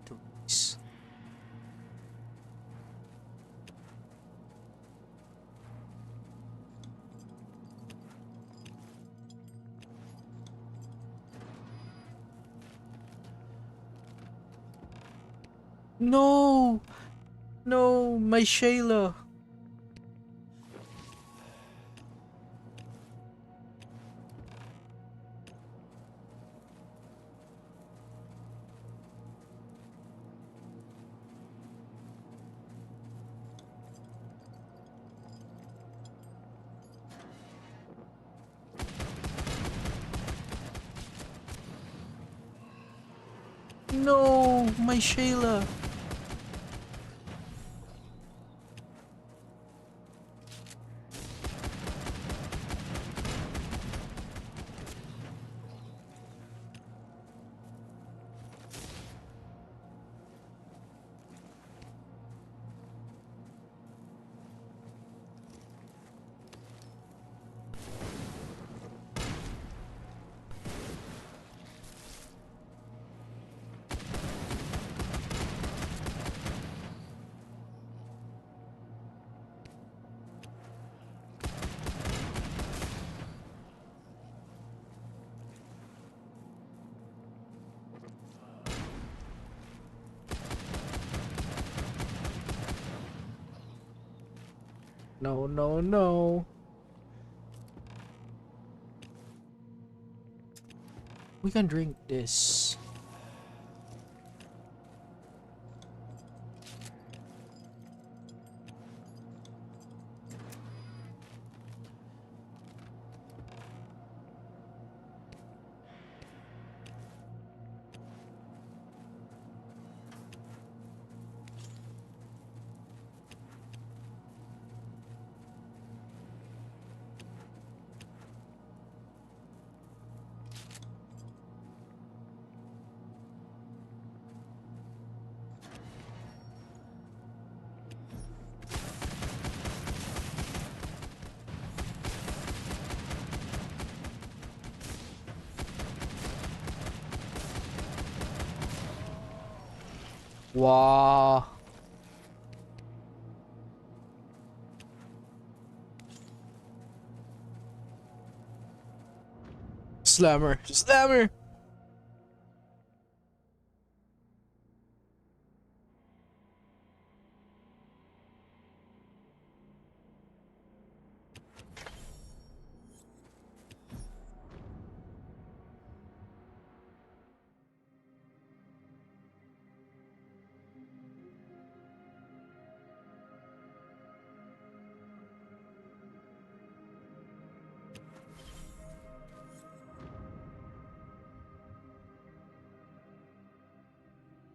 Tools. No! No, my Shayla. No, my Shayla. No, no, no. We can drink this. Wow. Slammer. Slammer.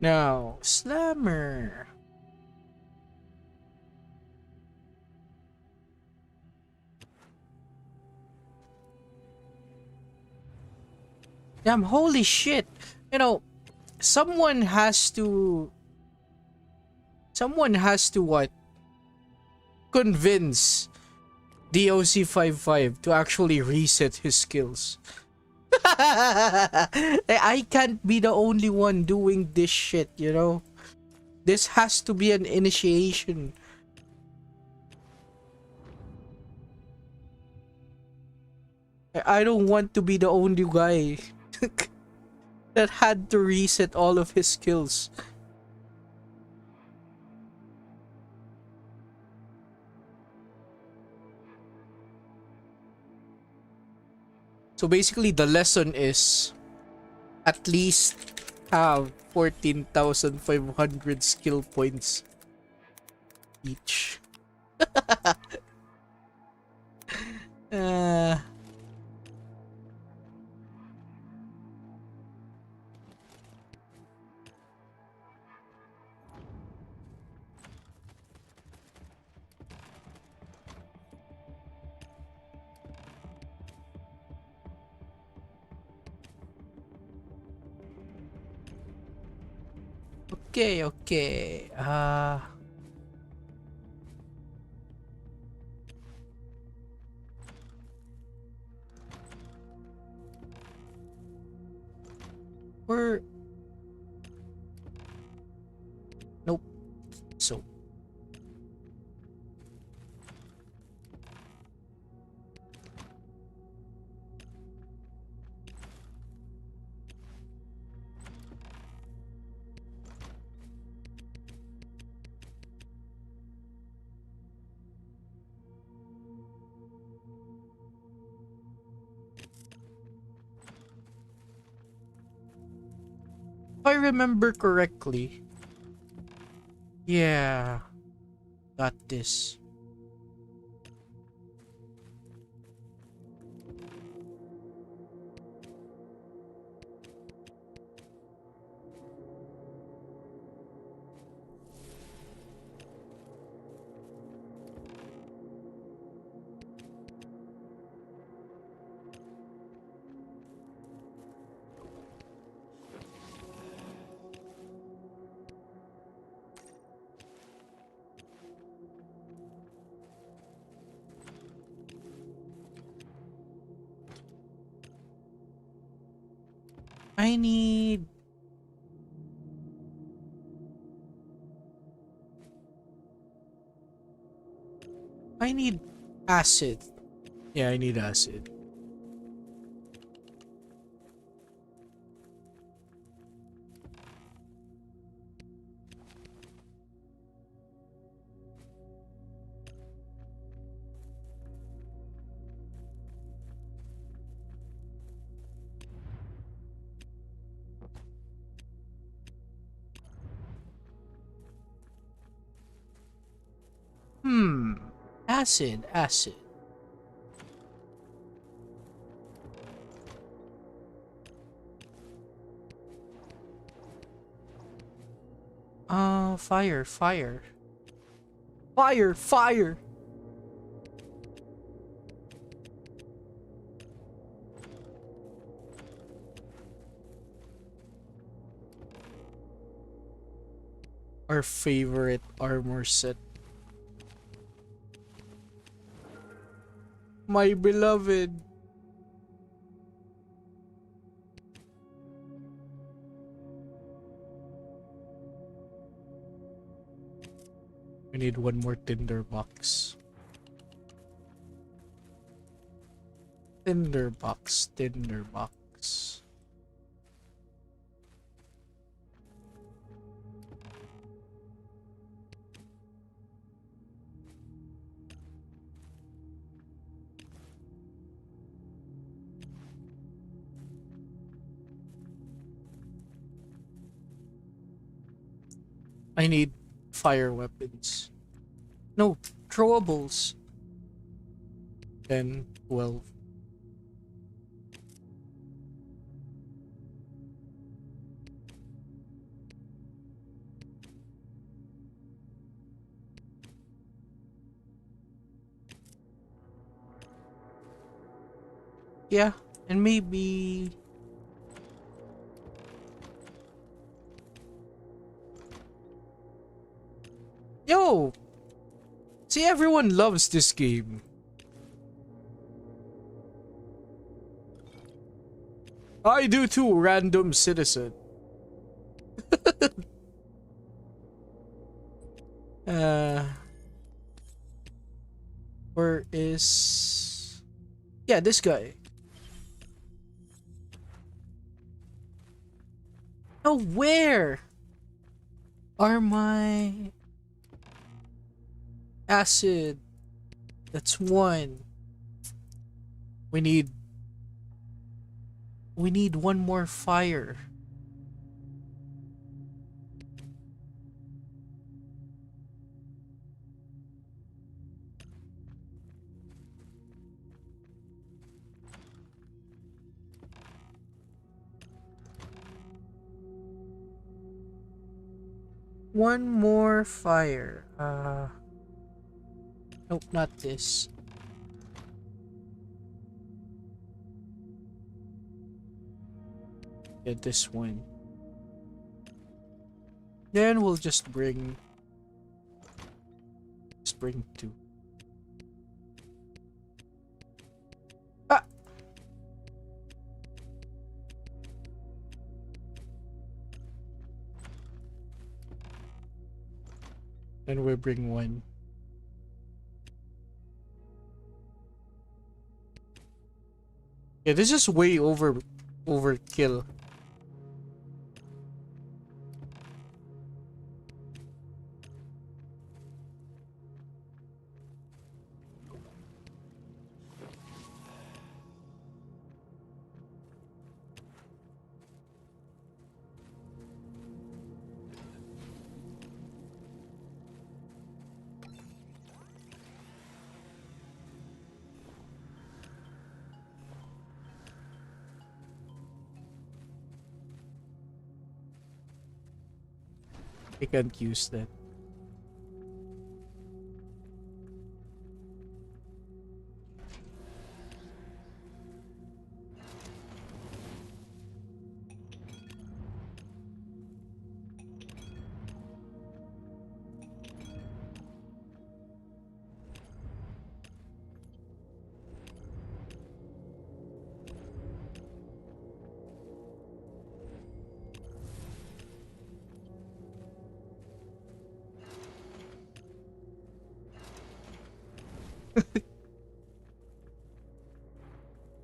Now, Slammer. Damn, holy shit. You know, someone has to... Someone has to what? Convince DOZ 55 to actually reset his skills. I can't be the only one doing this shit, you know? This has to be an initiation. I don't want to be the only guy that had to reset all of his skills. So basically the lesson is at least have 14,500 skill points each. uh, okay, okay. We're... Nope. So... If I remember correctly... Yeah... Got this. I need... I need acid. Yeah, I need acid. acid, acid. Fire, fire. Fire, fire. Our favorite armor set. My beloved. We need one more tinder box. Tinder box, tinder box. I need fire weapons. No, throwables. 10, 12. Yeah, and maybe... Yo! See, everyone loves this game. I do too, random citizen. uh... Where is... Yeah, this guy. Oh, where are my... acid? That's one. We need one more fire. One more fire. Nope, not this. Yeah, this one. Then we'll just bring two. Ah! Then we'll bring one. Yeah, this is way overkill. I can't use that.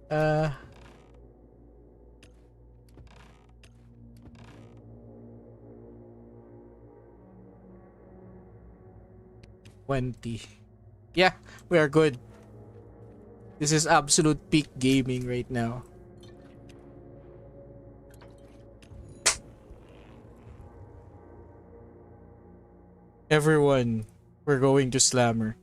Uh 20. Yeah, we are good. This is absolute peak gaming right now. Everyone, we're going to Slammer.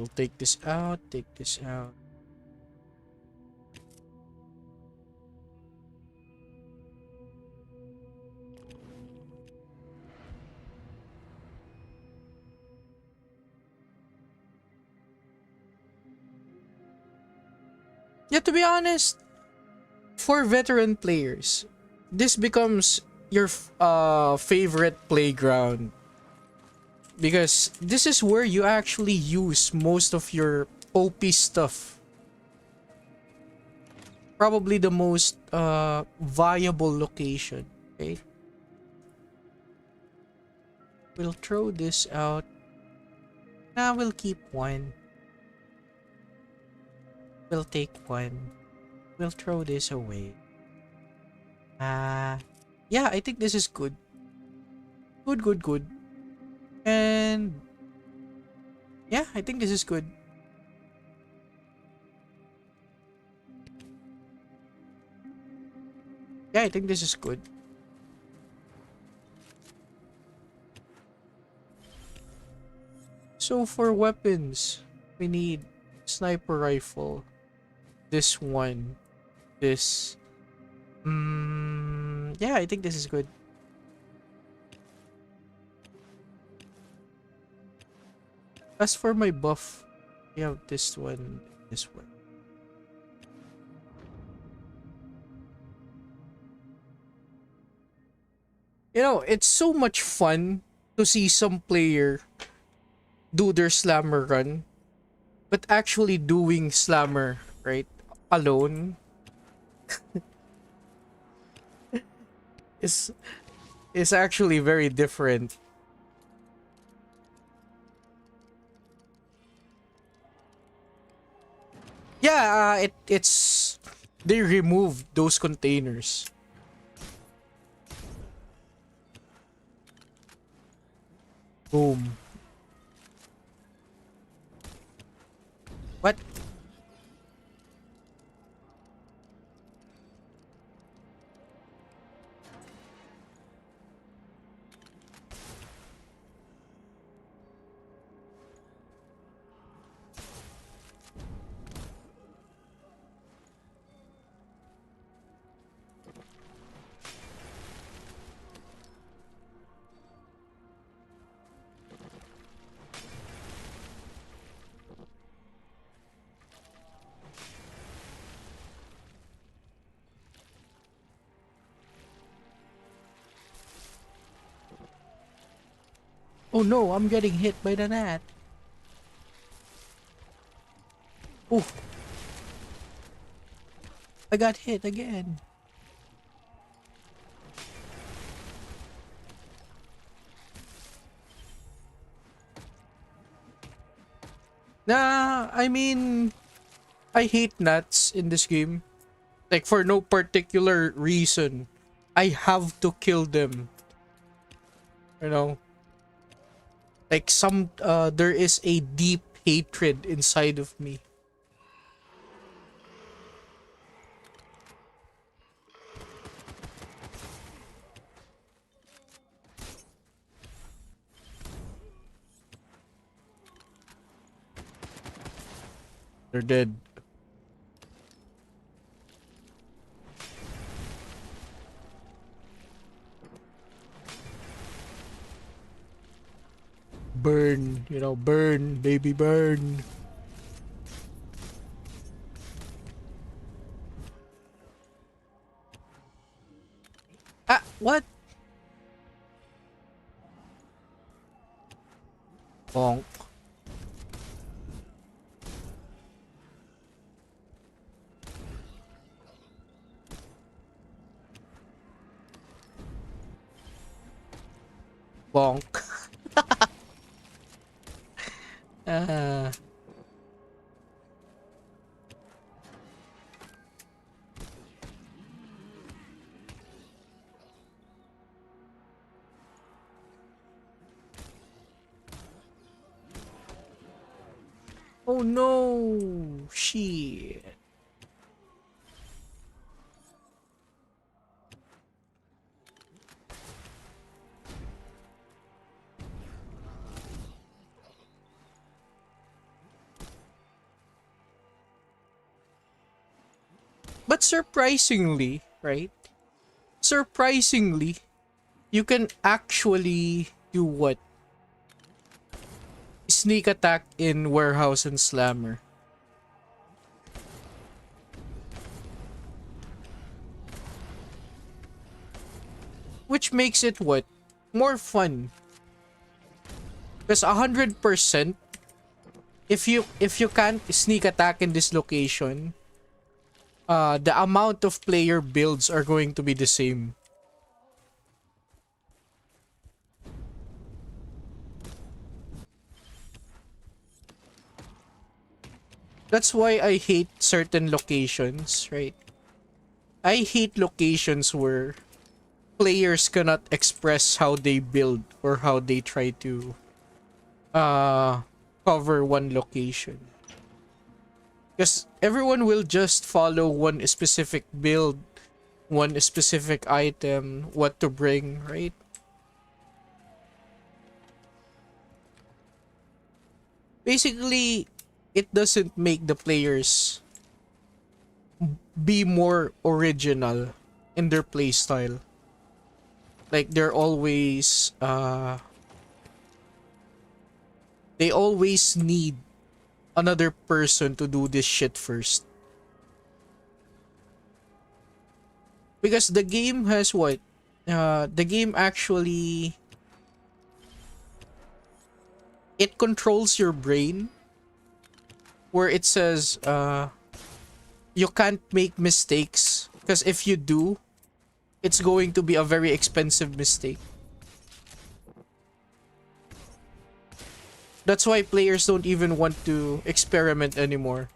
We'll take this out, take this out. Yeah, to be honest, for veteran players, this becomes your favorite playground because this is where you actually use most of your OP stuff. Probably the most viable location, okay? We'll throw this out. Nah, we'll keep one. We'll take one. We'll throw this away. Yeah, I think this is good. Good, good, good. And yeah, I think this is good. Yeah, I think this is good. So for weapons, we need sniper rifle. This one. This. Yeah, I think this is good. As for my buff, we have this one, this one. You know, it's so much fun to see some player do their slammer run, but actually doing slammer, right, alone is is actually very different. Yeah, it's they removed those containers. Boom. What? Oh no, I'm getting hit by the net. Oh, I got hit again. Nah, I mean, I hate nuts in this game. Like, for no particular reason. I have to kill them. You know? Like, there is a deep hatred inside of me. They're dead. Burn, you know, burn, baby, burn. Ah, what? Bonk. Bonk. Ah. Oh no! Shit. But surprisingly, right? Surprisingly, you can actually do what? Sneak attack in warehouse and slammer. Which makes it what? More fun. Because 100%, if you can't sneak attack in this location, the amount of player builds are going to be the same. That's why I hate certain locations, right? I hate locations where players cannot express how they build or how they try to uh cover one location. Because everyone will just follow one specific build, one specific item, what to bring, right? Basically, it doesn't make the players be more original in their playstyle. Like they always need another person to do this shit first. Because the game has what? The game actually, it controls your brain where it says you can't make mistakes because if you do, it's going to be a very expensive mistake. That's why players don't even want to experiment anymore.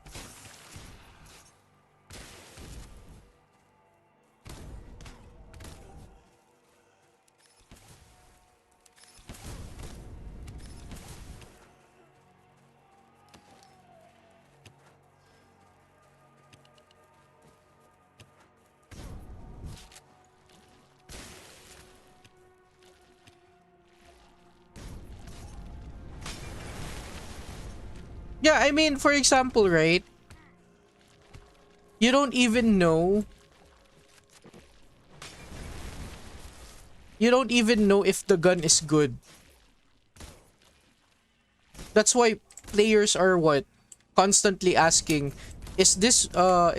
Yeah, I mean, for example, right? You don't even know. You don't even know if the gun is good. That's why players are what? Constantly asking, is this a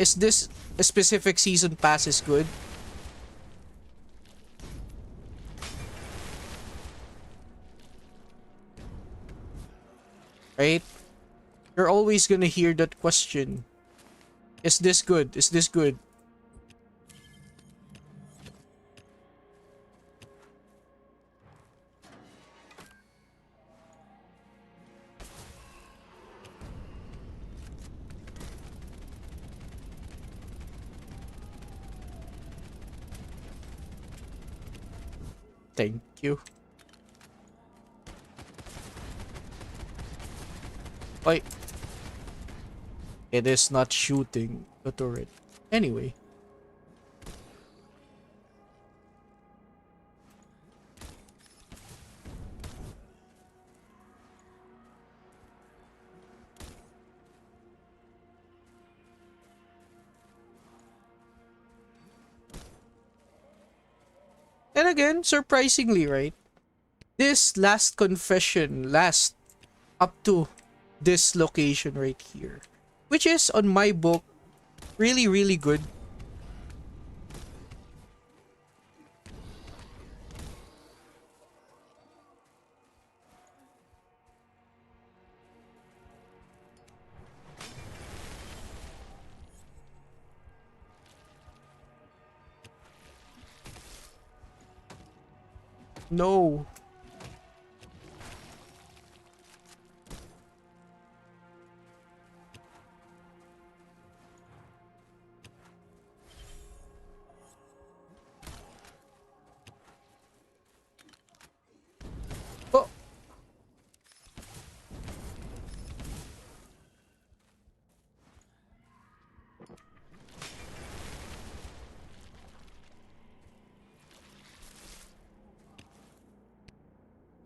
specific season pass is good? Right? You're always gonna hear that question. Is this good? Is this good? Thank you. Like, it is not shooting the turret. Anyway. And again, surprisingly, right? This last confession lasts up to this location right here. Which is, on my book, really, really good. No. Oh,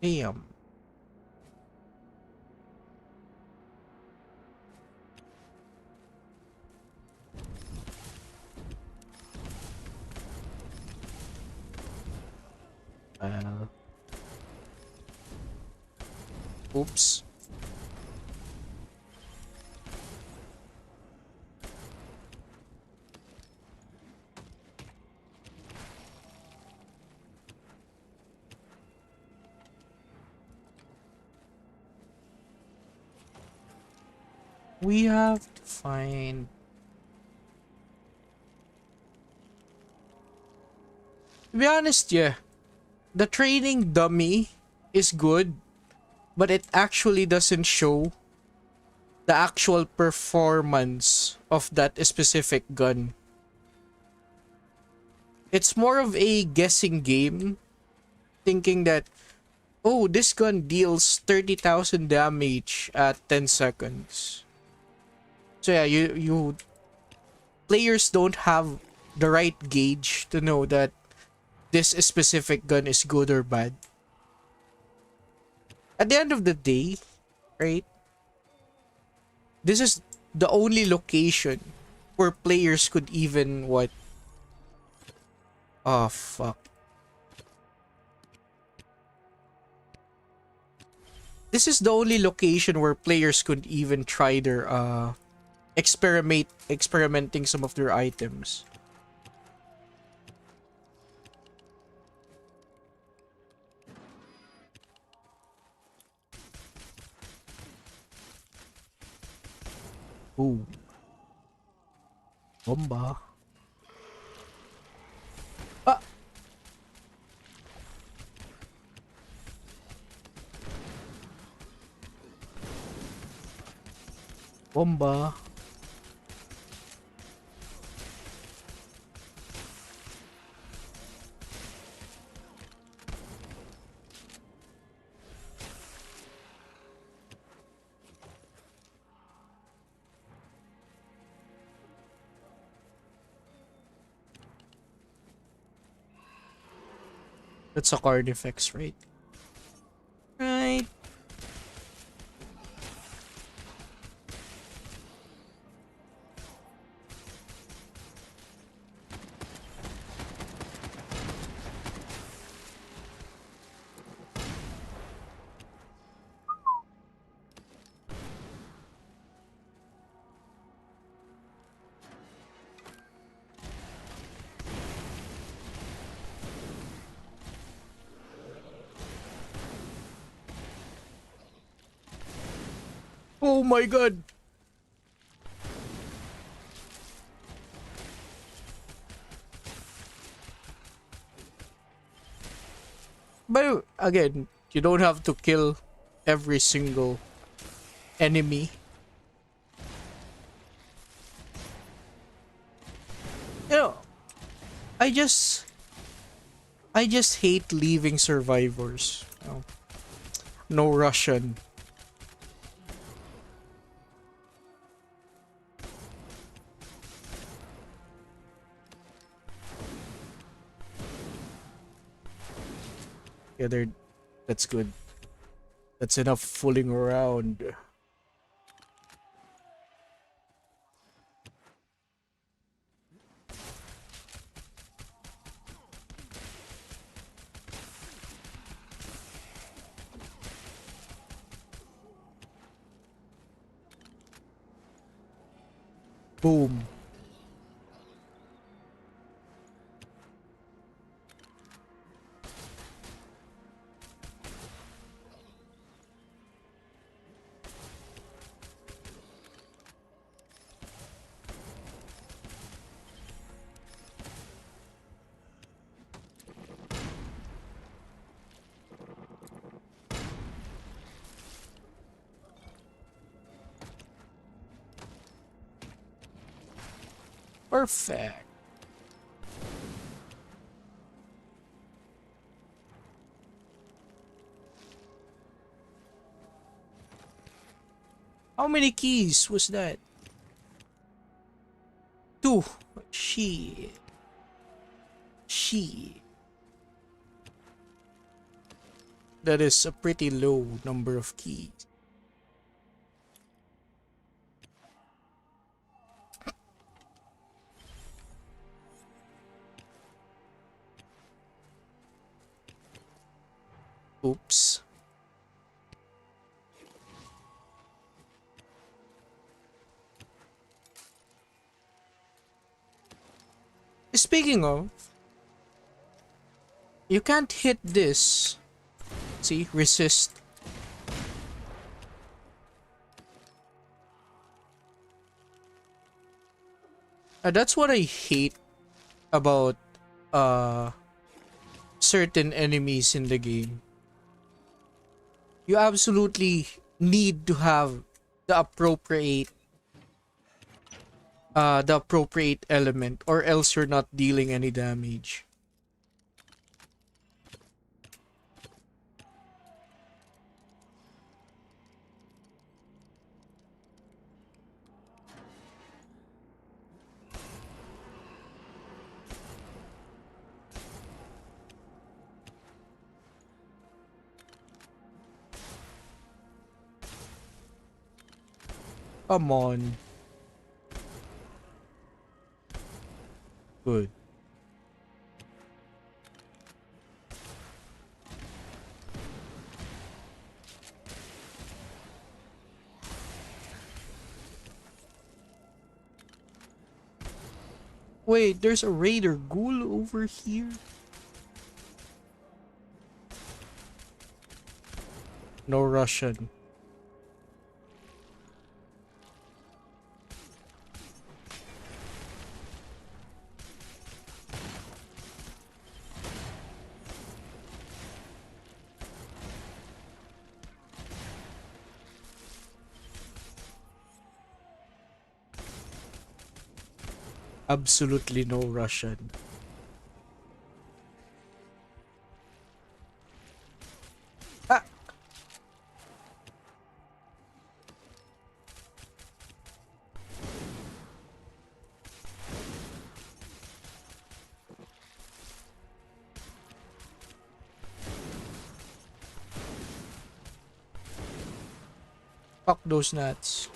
damn. Oops. We have to find... To be honest, yeah. The training dummy is good, but it actually doesn't show the actual performance of that specific gun. It's more of a guessing game, thinking that, oh, this gun deals 30,000 damage at 10 seconds. So yeah, you players don't have the right gauge to know that this specific gun is good or bad. At the end of the day, right? This is the only location where players could even what? Oh fuck. This is the only location where players could even try their experimenting some of their items. Ooh. Bomba. Ah! Bomba. That's a card effects, right? Right. Oh my god. But again, you don't have to kill every single enemy. You know, I just I just hate leaving survivors. No Russian. Yeah, they're that's good. That's enough fooling around. Boom. Perfect. How many keys was that? 2. She. She. That is a pretty low number of keys. Oops. speaking of, you can't hit this. See, resist. That's what I hate about uh certain enemies in the game. You absolutely need to have the appropriate element, or else you're not dealing any damage. Come on. Good. Wait, there's a raider ghoul over here? No Russian. Absolutely no Russian. Ah! Fuck those nuts.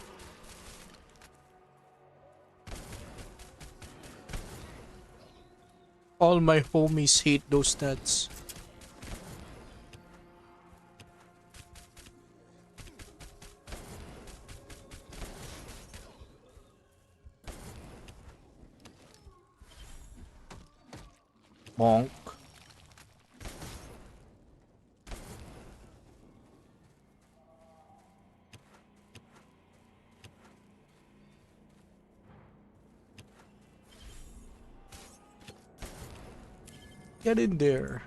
All my homies hate those nuts. Bonk. Get in there.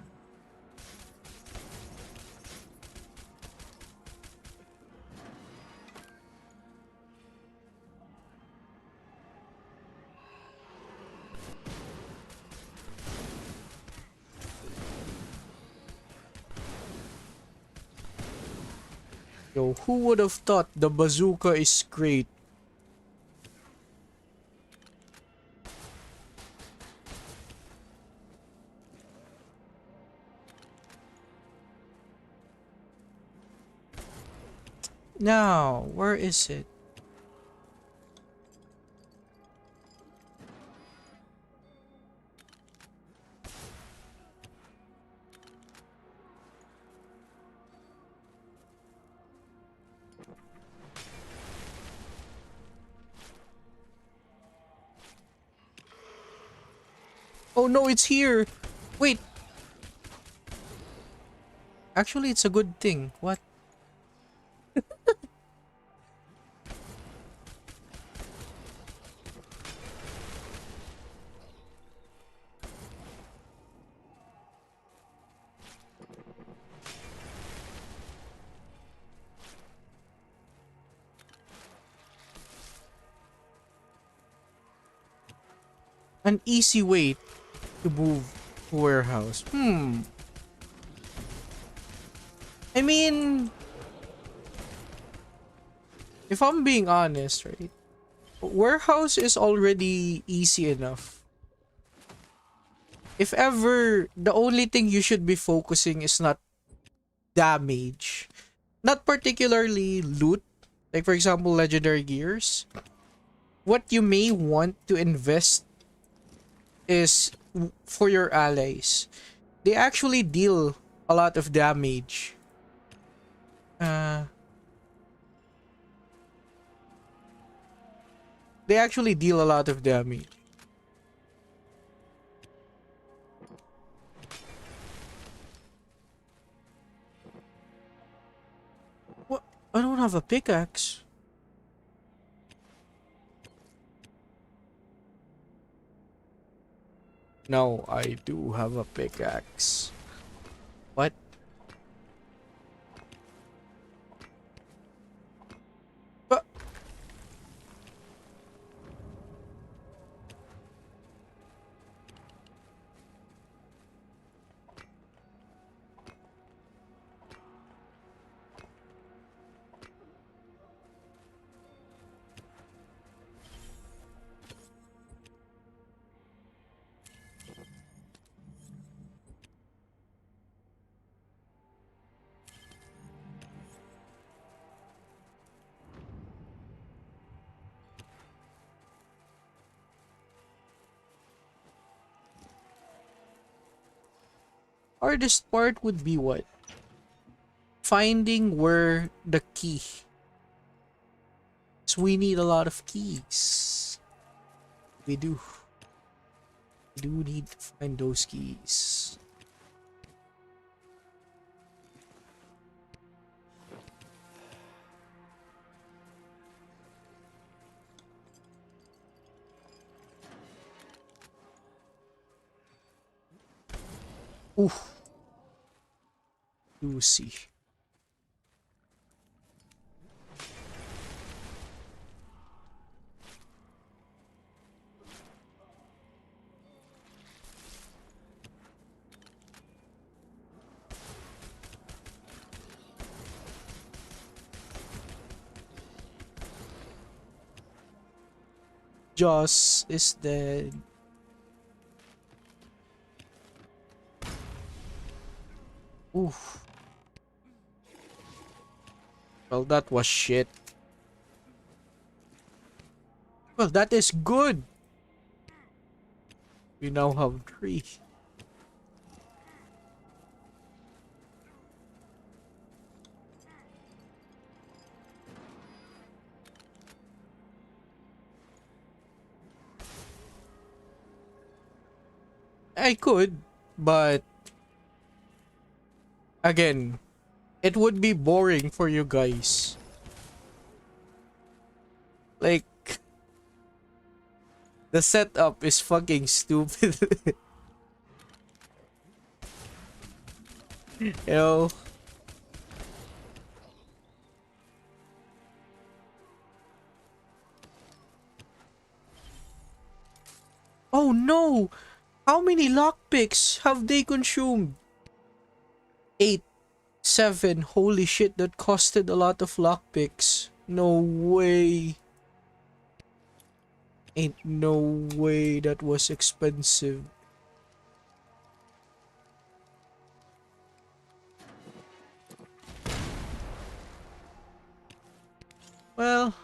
Yo, who would have thought the bazooka is great? Now, where is it? Oh no, it's here! Wait! Actually, it's a good thing. What? An easy way to move a warehouse. I mean, if I'm being honest, right? Warehouse is already easy enough. If ever, the only thing you should be focusing is not damage. Not particularly loot. Like for example, legendary gears. What you may want to invest is for your allies. They actually deal a lot of damage. They actually deal a lot of damage. have a pickaxe. No, I do have a pickaxe. What? But hardest part would be what? Finding where the key. So we need a lot of keys. We do. We do need to find those keys. Ooh. Do see. Joss is dead. Oof. Well, that was shit. Well, that is good. We now have 3. I could, but again, it would be boring for you guys. Like, the setup is fucking stupid. You know? Oh no! How many lockpicks have they consumed? 8, 7. Holy shit, that costed a lot of lockpicks. No way. Ain't no way that was expensive. Well,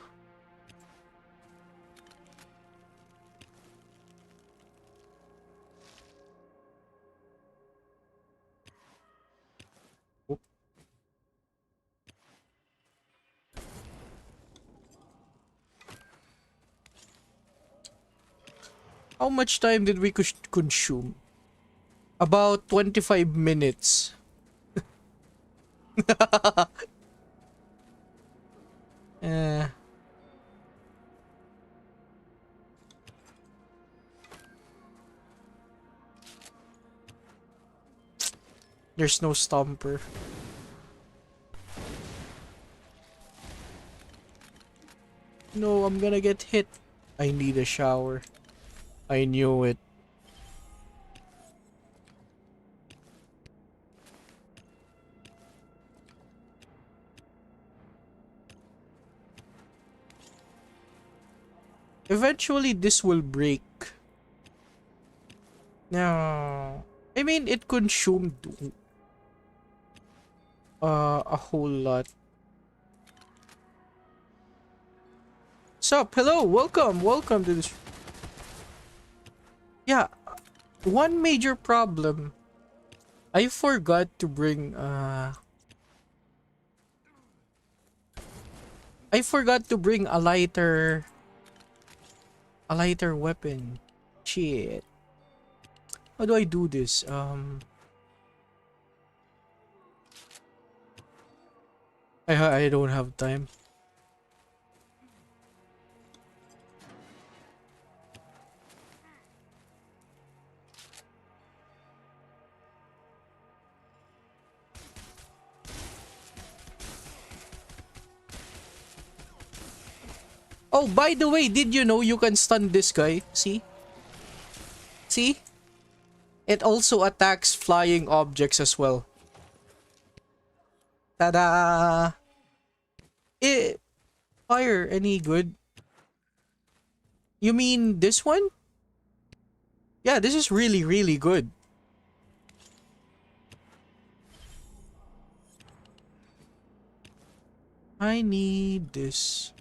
how much time did we consume? About 25 minutes. Eh, there's no stomper. No, I'm gonna get hit. I need a shower. I knew it. Eventually, this will break. No. I mean, it consumed a whole lot. Sup? Hello, welcome to this. Yeah, one major problem. I forgot to bring I forgot to bring a lighter weapon. Shit. How do I do this? I don't have time. Oh, by the way, did you know you can stun this guy? See? See? It also attacks flying objects as well. Ta-da! Fire any good? You mean this one? Yeah, this is really, really good. I need this.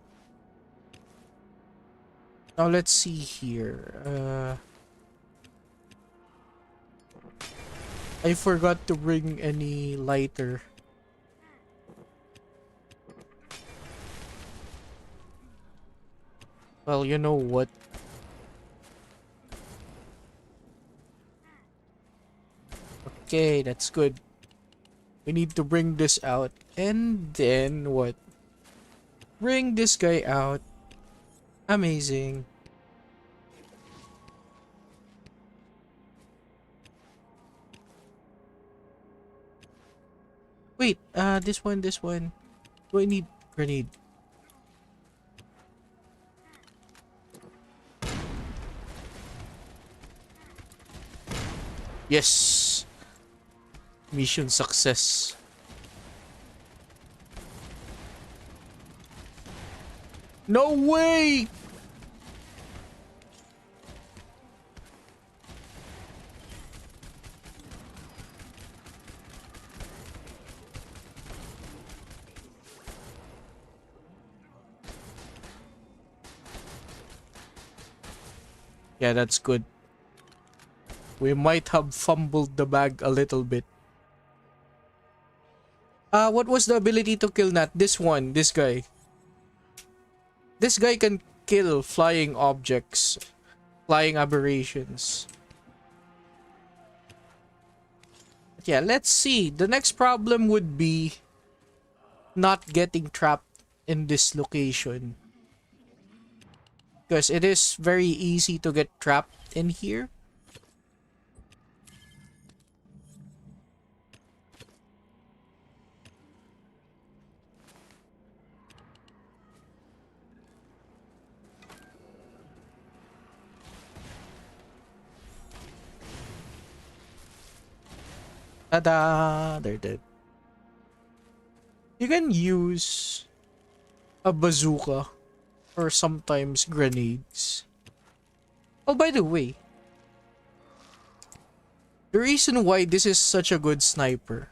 Now let's see here. I forgot to bring any lighter. Well, you know what? Okay, that's good. We need to bring this out. And then what? Bring this guy out. Amazing. Wait, this one. Do I need grenade? Yes! Mission success. No way! Yeah, that's good. We might have fumbled the bag a little bit. What was the ability to kill Nat? This one, this guy. This guy can kill flying objects, flying aberrations. But yeah, let's see. The next problem would be not getting trapped in this location. Because it is very easy to get trapped in here. Tada! They're dead. You can use a bazooka or sometimes grenades. Oh, by the way, the reason why this is such a good sniper.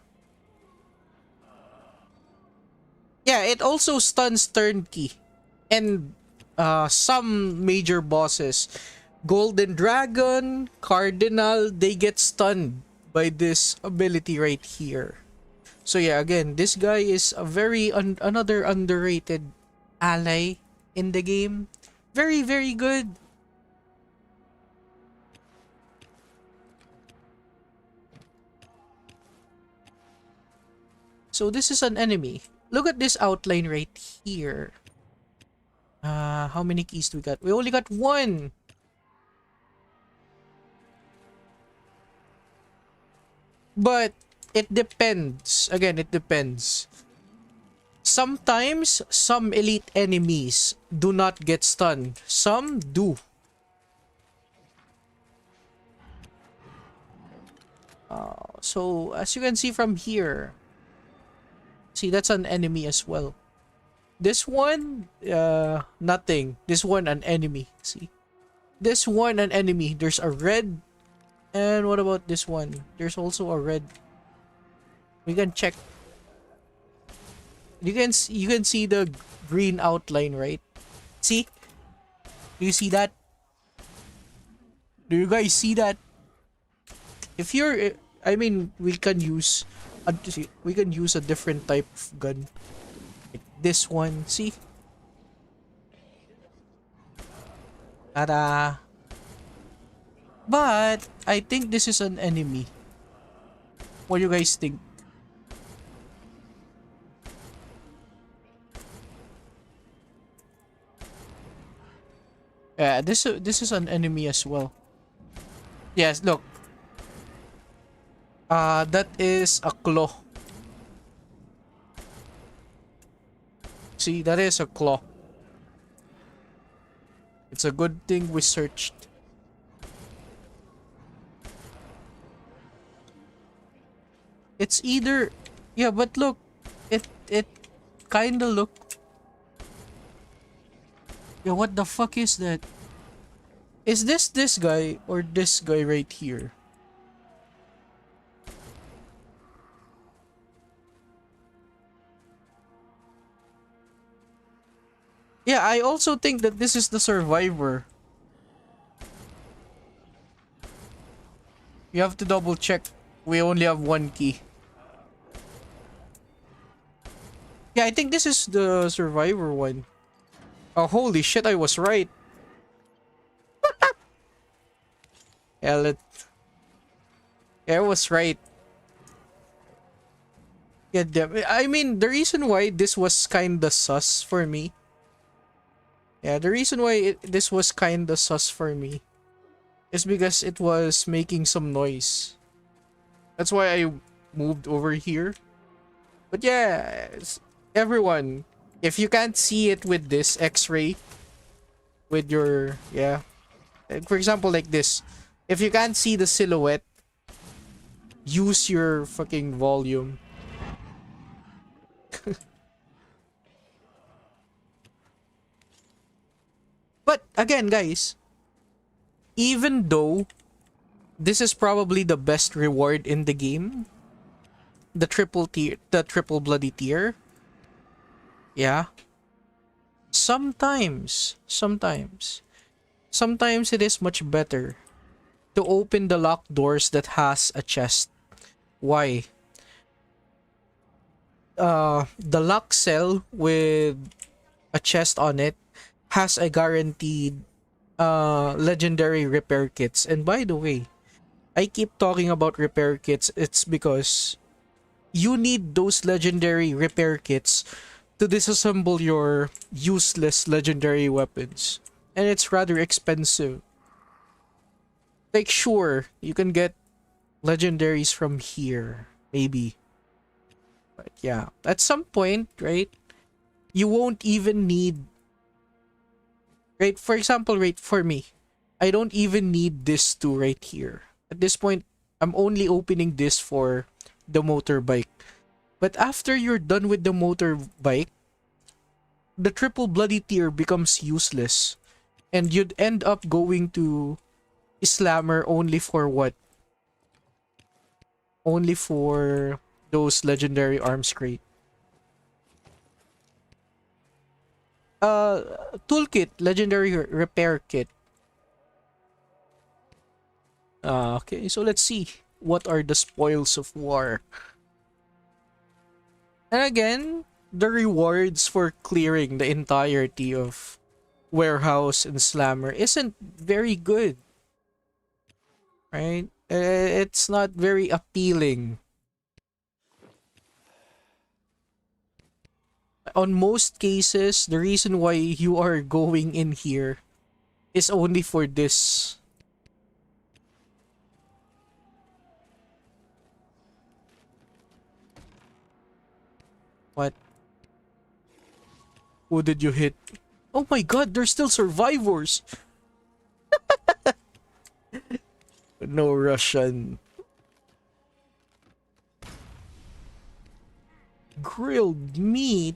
Yeah, it also stuns turnkey and some major bosses. Golden Dragon, Cardinal, they get stunned by this ability right here. So yeah, again, this guy is a very another underrated ally in the game. Very, very good. So this is an enemy. Look at this outline right here. How many keys do we got? We only got one. But it depends. Again, it depends. Sometimes, some elite enemies do not get stunned. Some do. So, as you can see from here, see, that's an enemy as well. This one, nothing. This one, an enemy. See? This one, an enemy. There's a red. And what about this one? There's also a red. We can check. You can see the green outline, right? See? Do you see that? Do you guys see that? If you're, I mean, we can use a different type of gun. Like this one, see? Ta-da! But I think this is an enemy. What do you guys think? Yeah, this is an enemy as well. Yes, look. That is a claw. See, that is a claw. It's a good thing we searched. It's either, yeah, but look, it kinda look. Yeah, what the fuck is that? Is this guy or this guy right here? Yeah, I also think that this is the survivor. You have to double check. We only have one key. Yeah, I think this is the survivor one. Oh, holy shit, I was right. Yeah, yeah, I was right. Yeah, I mean, the reason why this was kinda sus for me. Yeah, the reason why this was kinda sus for me is because it was making some noise. That's why I moved over here. But yeah, everyone, if you can't see it with this X-ray, with your, yeah, for example, like this, if you can't see the silhouette, use your fucking volume. But again, guys, even though this is probably the best reward in the game, the triple tier, the triple bloody tier, yeah, sometimes it is much better to open the locked doors that has a chest. Why? The lock cell with a chest on it has a guaranteed legendary repair kits. And by the way, I keep talking about repair kits. It's because you need those legendary repair kits to disassemble your useless legendary weapons. And it's rather expensive. Like, sure, you can get legendaries from here, maybe. But yeah, at some point, right, you won't even need, right, for example, right, for me, I don't even need this two right here. At this point, I'm only opening this for the motorbike. But after you're done with the motorbike, the triple bloody tier becomes useless. And you'd end up going to Slammer only for what? Only for those legendary arms crate. Toolkit, legendary repair kit. Okay, so let's see. What are the spoils of war? And again, the rewards for clearing the entirety of Warehouse and Slammer isn't very good. Right? It's not very appealing. On most cases, the reason why you are going in here is only for this. What? Who did you hit? Oh my god, there's still survivors! No Russian. Grilled meat?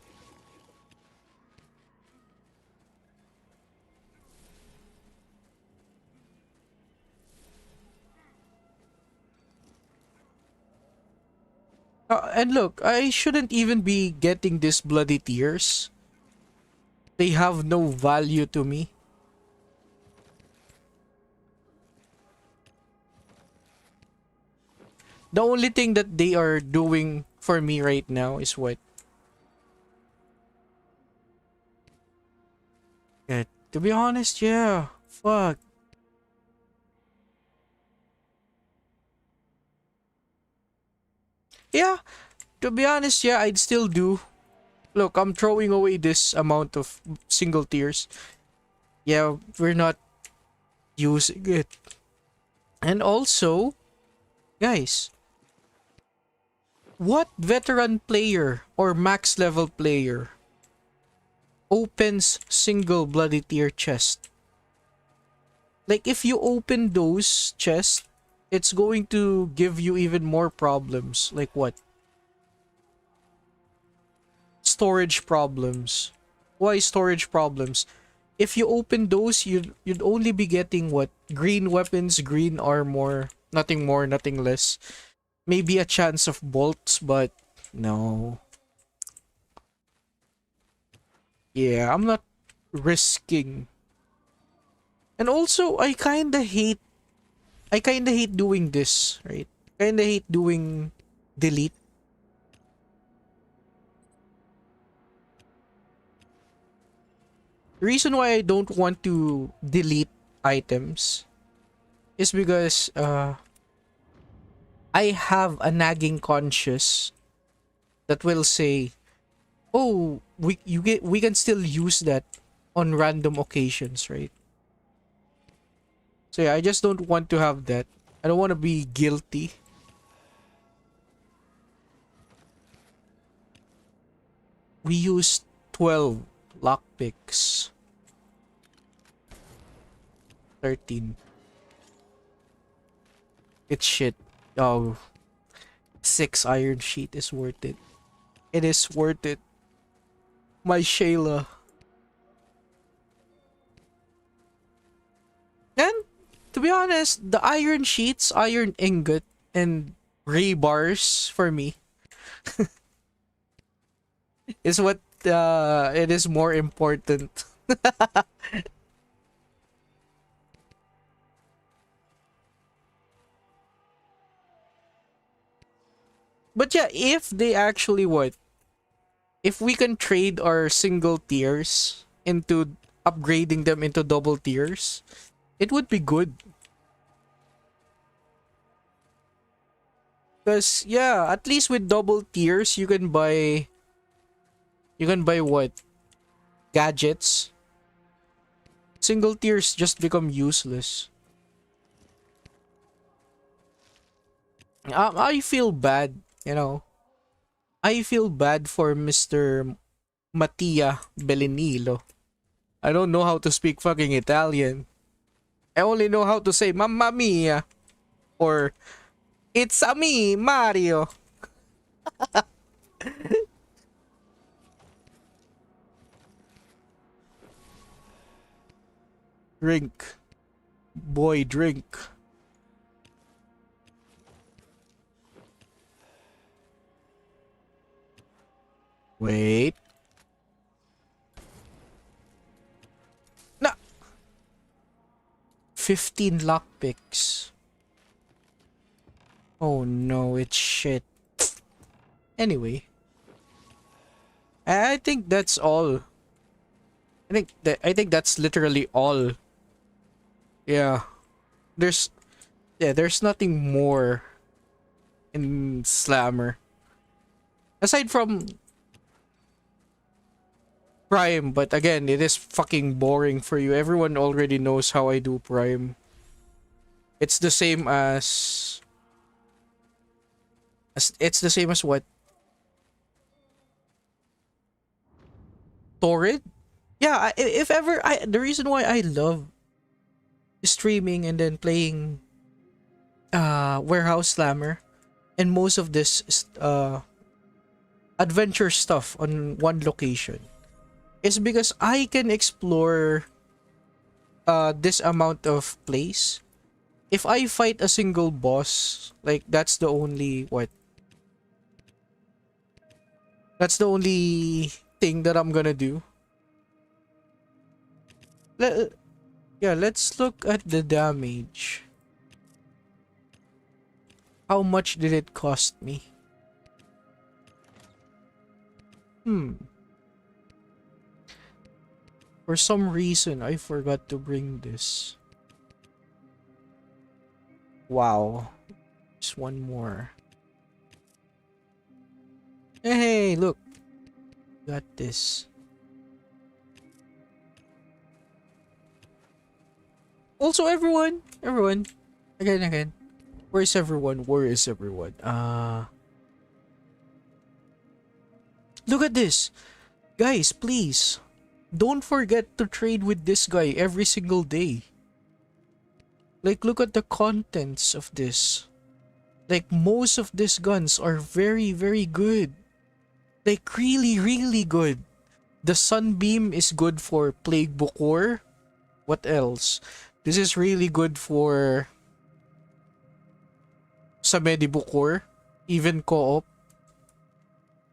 And look, I shouldn't even be getting these bloody tears. They have no value to me. The only thing that they are doing for me right now is what? Yeah, to be honest, yeah. Fuck. Yeah, to be honest, yeah, I'd still do. Look, I'm throwing away this amount of single tiers. Yeah, we're not using it. And also, guys, what veteran player or max level player opens single bloody tier chest? Like, if you open those chests, it's going to give you even more problems. Like what? Storage problems. Why storage problems? If you open those, you'd only be getting what? Green weapons, green armor, nothing more, nothing less. Maybe a chance of bolts, but no. Yeah, I'm not risking. And also, I kinda hate doing this, right? Kinda hate doing delete. The reason why I don't want to delete items is because I have a nagging conscience that will say, "Oh, we can still use that on random occasions, right?" So yeah, I just don't want to have that. I don't want to be guilty. We used 12 lockpicks. 13. It's shit. Oh, 6 iron sheet is worth it. It is worth it. My Shayla. And to be honest, the iron sheets, iron ingot, and ray bars for me is what it is more important. But yeah, if they actually what? If we can trade our single tiers into upgrading them into double tiers, it would be good. Because yeah, at least with double tiers you can buy what? Gadgets. Single tiers just become useless. I feel bad, you know. I feel bad for Mr. Mattia Bellinilo. I don't know how to speak fucking Italian. I only know how to say Mamma Mia or It's a me, Mario. Drink. Boy, drink. Wait. No. 15 lockpicks. Oh no, it's shit. Anyway, I think that's all. I think that's literally all. Yeah. There's there's nothing more in Slammer. Aside from Prime, but again, it is fucking boring for you. Everyone already knows how I do Prime. It's the same as it's the same as what? Torrid? Yeah, if ever the reason why I love streaming and then playing Warehouse Slammer and most of this adventure stuff on one location is because I can explore this amount of place. If I fight a single boss, like that's the only thing that I'm gonna do. Let, yeah, let's look at the damage. How much did it cost me? For some reason, I forgot to bring this. Wow. Just one more. Hey, look. Got this. Also, everyone, again. Where is everyone? Where is everyone? Look at this. Guys, please. Don't forget to trade with this guy every single day. Like, look at the contents of this. Like, most of these guns are very, very good. Like, really, really good. The Sunbeam is good for Plague Bukor. What else? This is really good for Samedi Bukor. Even co-op.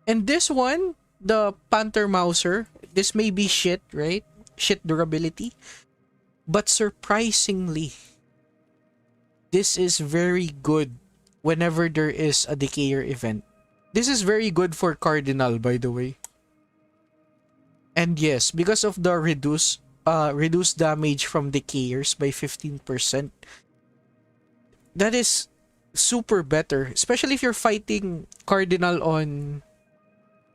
And this one, the Panther Mauser, this may be shit, right? Shit durability. But surprisingly, this is very good whenever there is a Decayer event. This is very good for Cardinal, by the way. And yes, because of the reduced damage from Decayers by 15%, that is super better. Especially if you're fighting Cardinal on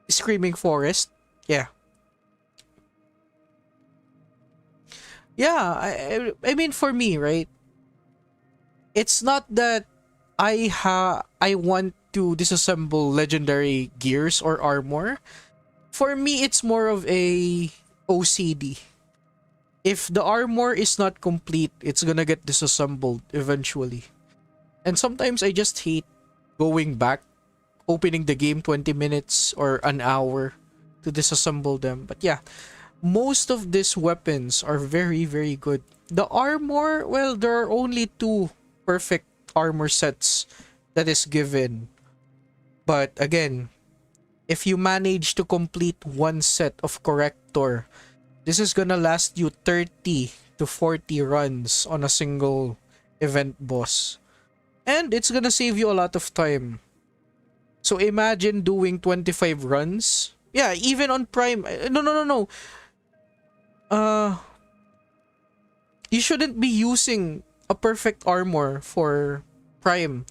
Screaming Forest. Yeah. Yeah, I mean, for me, right? It's not that I want to disassemble legendary gears or armor. For me, it's more of a OCD. If the armor is not complete, it's gonna get disassembled eventually. And sometimes I just hate going back, opening the game 20 minutes or an hour to disassemble them. But yeah, most of these weapons are very, very good. The armor, well, there are only two perfect armor sets that is given. But again, if you manage to complete one set of Corrector, this is gonna last you 30 to 40 runs on a single event boss. And it's gonna save you a lot of time. So imagine doing 25 runs. Yeah, even on Prime. No. You shouldn't be using a perfect armor for Prime.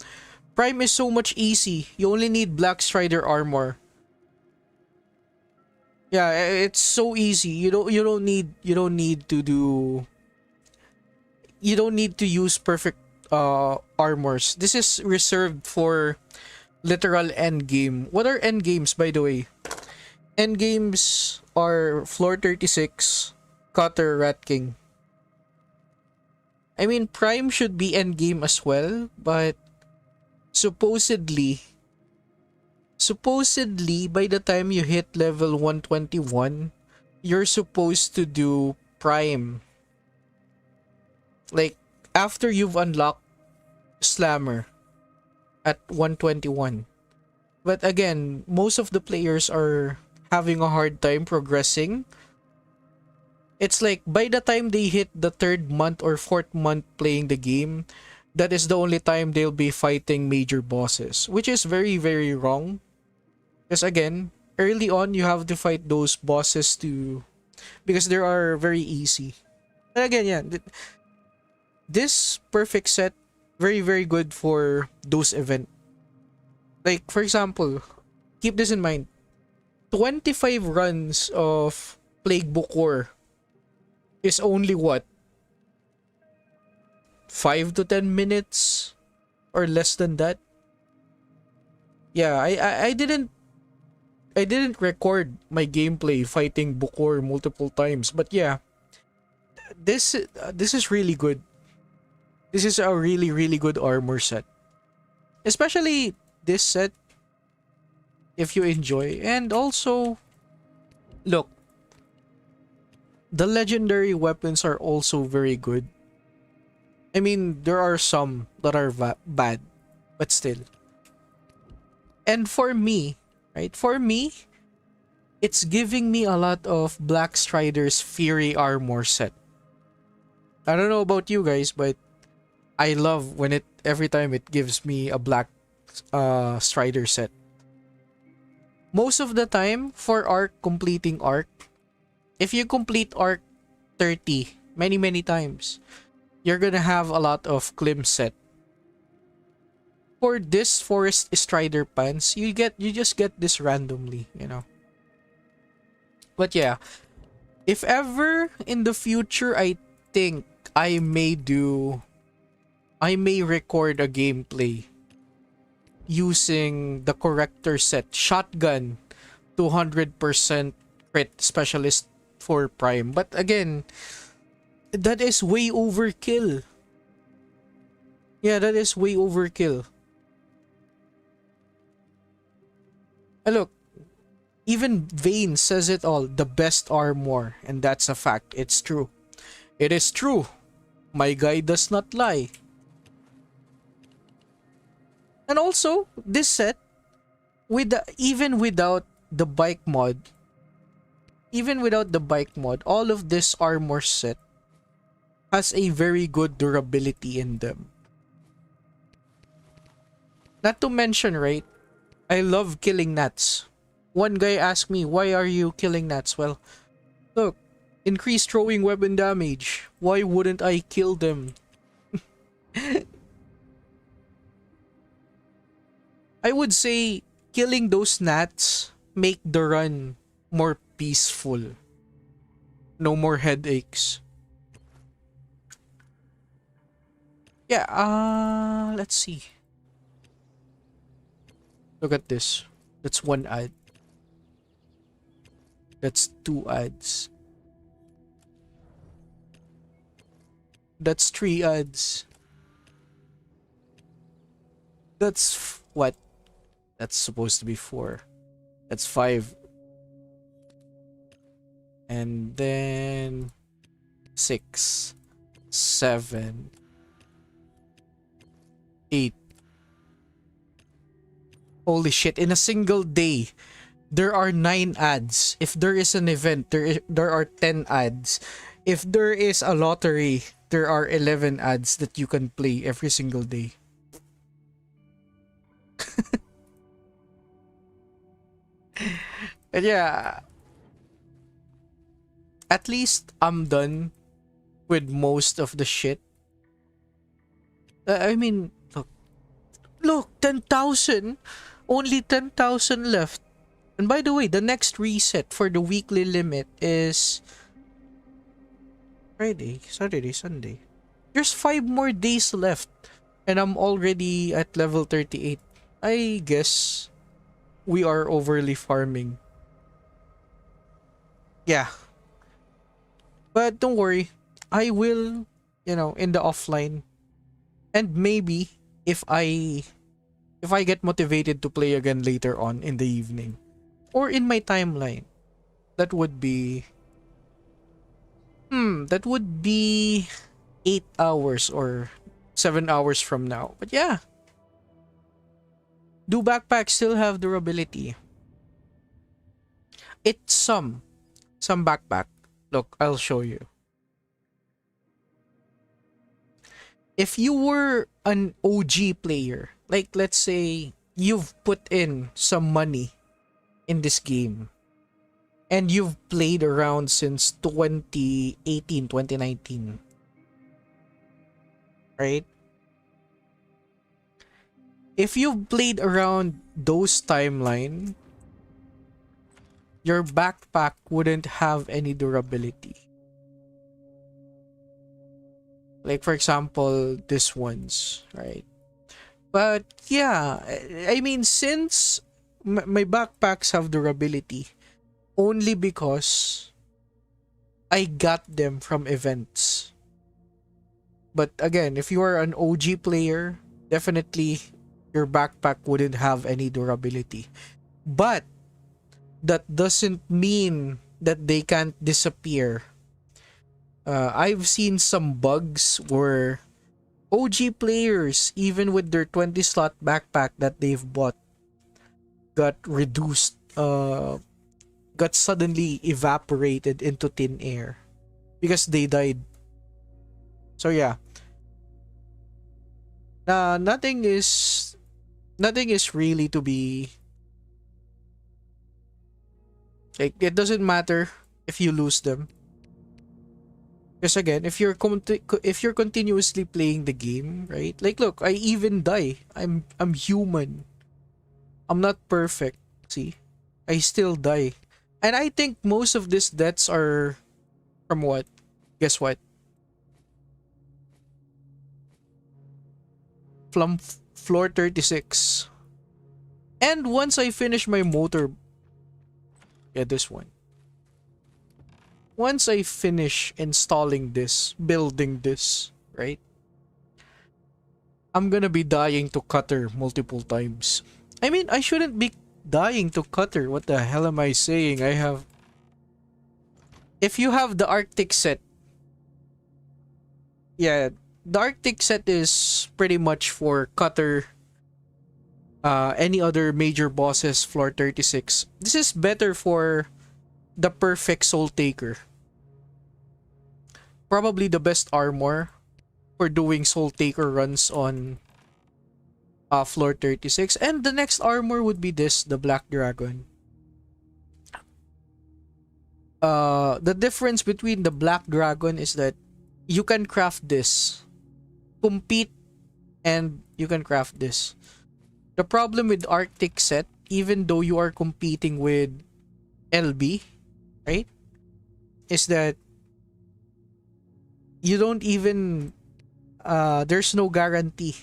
Prime is so much easy. You only need Black Strider armor. Yeah, it's so easy. You don't need to use perfect armors. This is reserved for literal end game. What are end games, by the way? End games are Floor 36, Cutter, Rat King. I mean, Prime should be end game as well, but supposedly by the time you hit level 121, you're supposed to do Prime. Like, after you've unlocked Slammer at 121. But again, most of the players are having a hard time progressing. It's like by the time they hit the 3rd month or 4th month playing the game, that is the only time they'll be fighting major bosses, which is very, very wrong. Because again, early on you have to fight those bosses too, because they are very easy. And again, yeah, this perfect set, very, very good for those events. Like, for example, keep this in mind. 25 runs of Plague Bukor is only what? 5 to 10 minutes? Or less than that? Yeah, I didn't record my gameplay fighting Bukor multiple times, but yeah. This is really good. This is a really, really good armor set. Especially this set, if you enjoy. And also, look, the legendary weapons are also very good. I mean, there are some that are bad, but still. And for me, right? For me, it's giving me a lot of Black Strider's Fury armor set. I don't know about you guys, but I love when every time it gives me a Black Strider set. Most of the time, for completing arc, if you complete arc 30 many times, you're gonna have a lot of Klim set. For this Forest Strider pants, you just get this randomly, you know. But yeah, if ever in the future I think I may record a gameplay using the corrector set shotgun 200% crit specialist for prime. But again, that is way overkill. Yeah, that is way overkill. Look, even Vayne says it all, the best armor, and that's a fact. It's true. It is true. My guy does not lie. And also, this set, even without the bike mod, all of this armor set has a very good durability in them. Not to mention, right, I love killing gnats. One guy asked me, why are you killing gnats? Well, look, increased throwing weapon damage. Why wouldn't I kill them? I would say killing those gnats make the run more peaceful. No more headaches. Yeah, let's see. Look at this. That's one ad. That's two ads. That's three ads. That's what? That's supposed to be four. That's five. And then 6, 7, 8. Holy shit, in a single day, there are 9 ads. If there is an event, there are 10 ads. If there is a lottery, there are 11 ads that you can play every single day. And yeah, at least I'm done with most of the shit. I mean, look, 10,000. Only 10,000 left. And by the way, the next reset for the weekly limit is Friday, Saturday, Sunday. There's 5 more days left. And I'm already at level 38. I guess we are overly farming. Yeah. But don't worry. I will, in the offline. And maybe if I get motivated to play again later on in the evening or in my timeline, that would be 8 hours or 7 hours from now. But yeah, do backpacks still have durability? It's some backpack. Look, I'll show you. If you were an OG player, like let's say you've put in some money in this game and you've played around since 2018, 2019, right? If you've played around those timeline, your backpack wouldn't have any durability. Like for example, this one's, right? But yeah, I mean, since my backpacks have durability only because I got them from events. But again, if you are an OG player, definitely your backpack wouldn't have any durability. But that doesn't mean that they can't disappear. I've seen some bugs where OG players, even with their 20 slot backpack that they've bought, got reduced, got suddenly evaporated into thin air because they died. So yeah, nothing is really to be like, it doesn't matter if you lose them. Because again, if you're continuously playing the game, right? Like, look, I even die. I'm human. I'm not perfect. See, I still die, and I think most of these deaths are from what? Guess what? floor 36. And once I finish my motor, yeah, this one. Once I finish installing this, building this, right? I'm gonna be dying to cutter multiple times. I mean, I shouldn't be dying to cutter. What the hell am I saying? I have... If you have the Arctic set, yeah, the Arctic set is pretty much for cutter, any other major bosses, floor 36. This is better for the perfect soul taker. Probably the best armor for doing soul taker runs on floor 36. And the next armor would be this, the Black Dragon. The difference between the Black Dragon is that you can craft this, compete, and you can craft this. The problem with Arctic set, even though you are competing with LB, right, is that you don't even there's no guarantee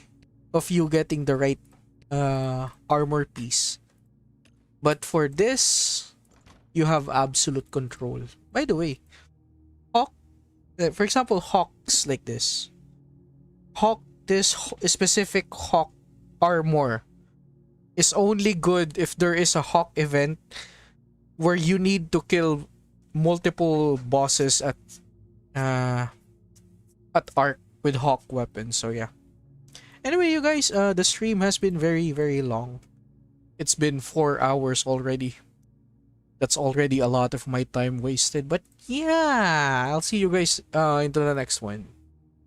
of you getting the right armor piece. But for this, you have absolute control. By the way, Hawk, for example, Hawks like this. This specific Hawk armor is only good if there is a Hawk event where you need to kill multiple bosses at Arc with Hawk weapons. So yeah. Anyway, you guys, the stream has been very, very long. It's been 4 hours already. That's already a lot of my time wasted. But yeah, I'll see you guys into the next one.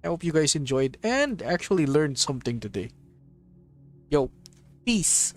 I hope you guys enjoyed and actually learned something today. Yo, peace.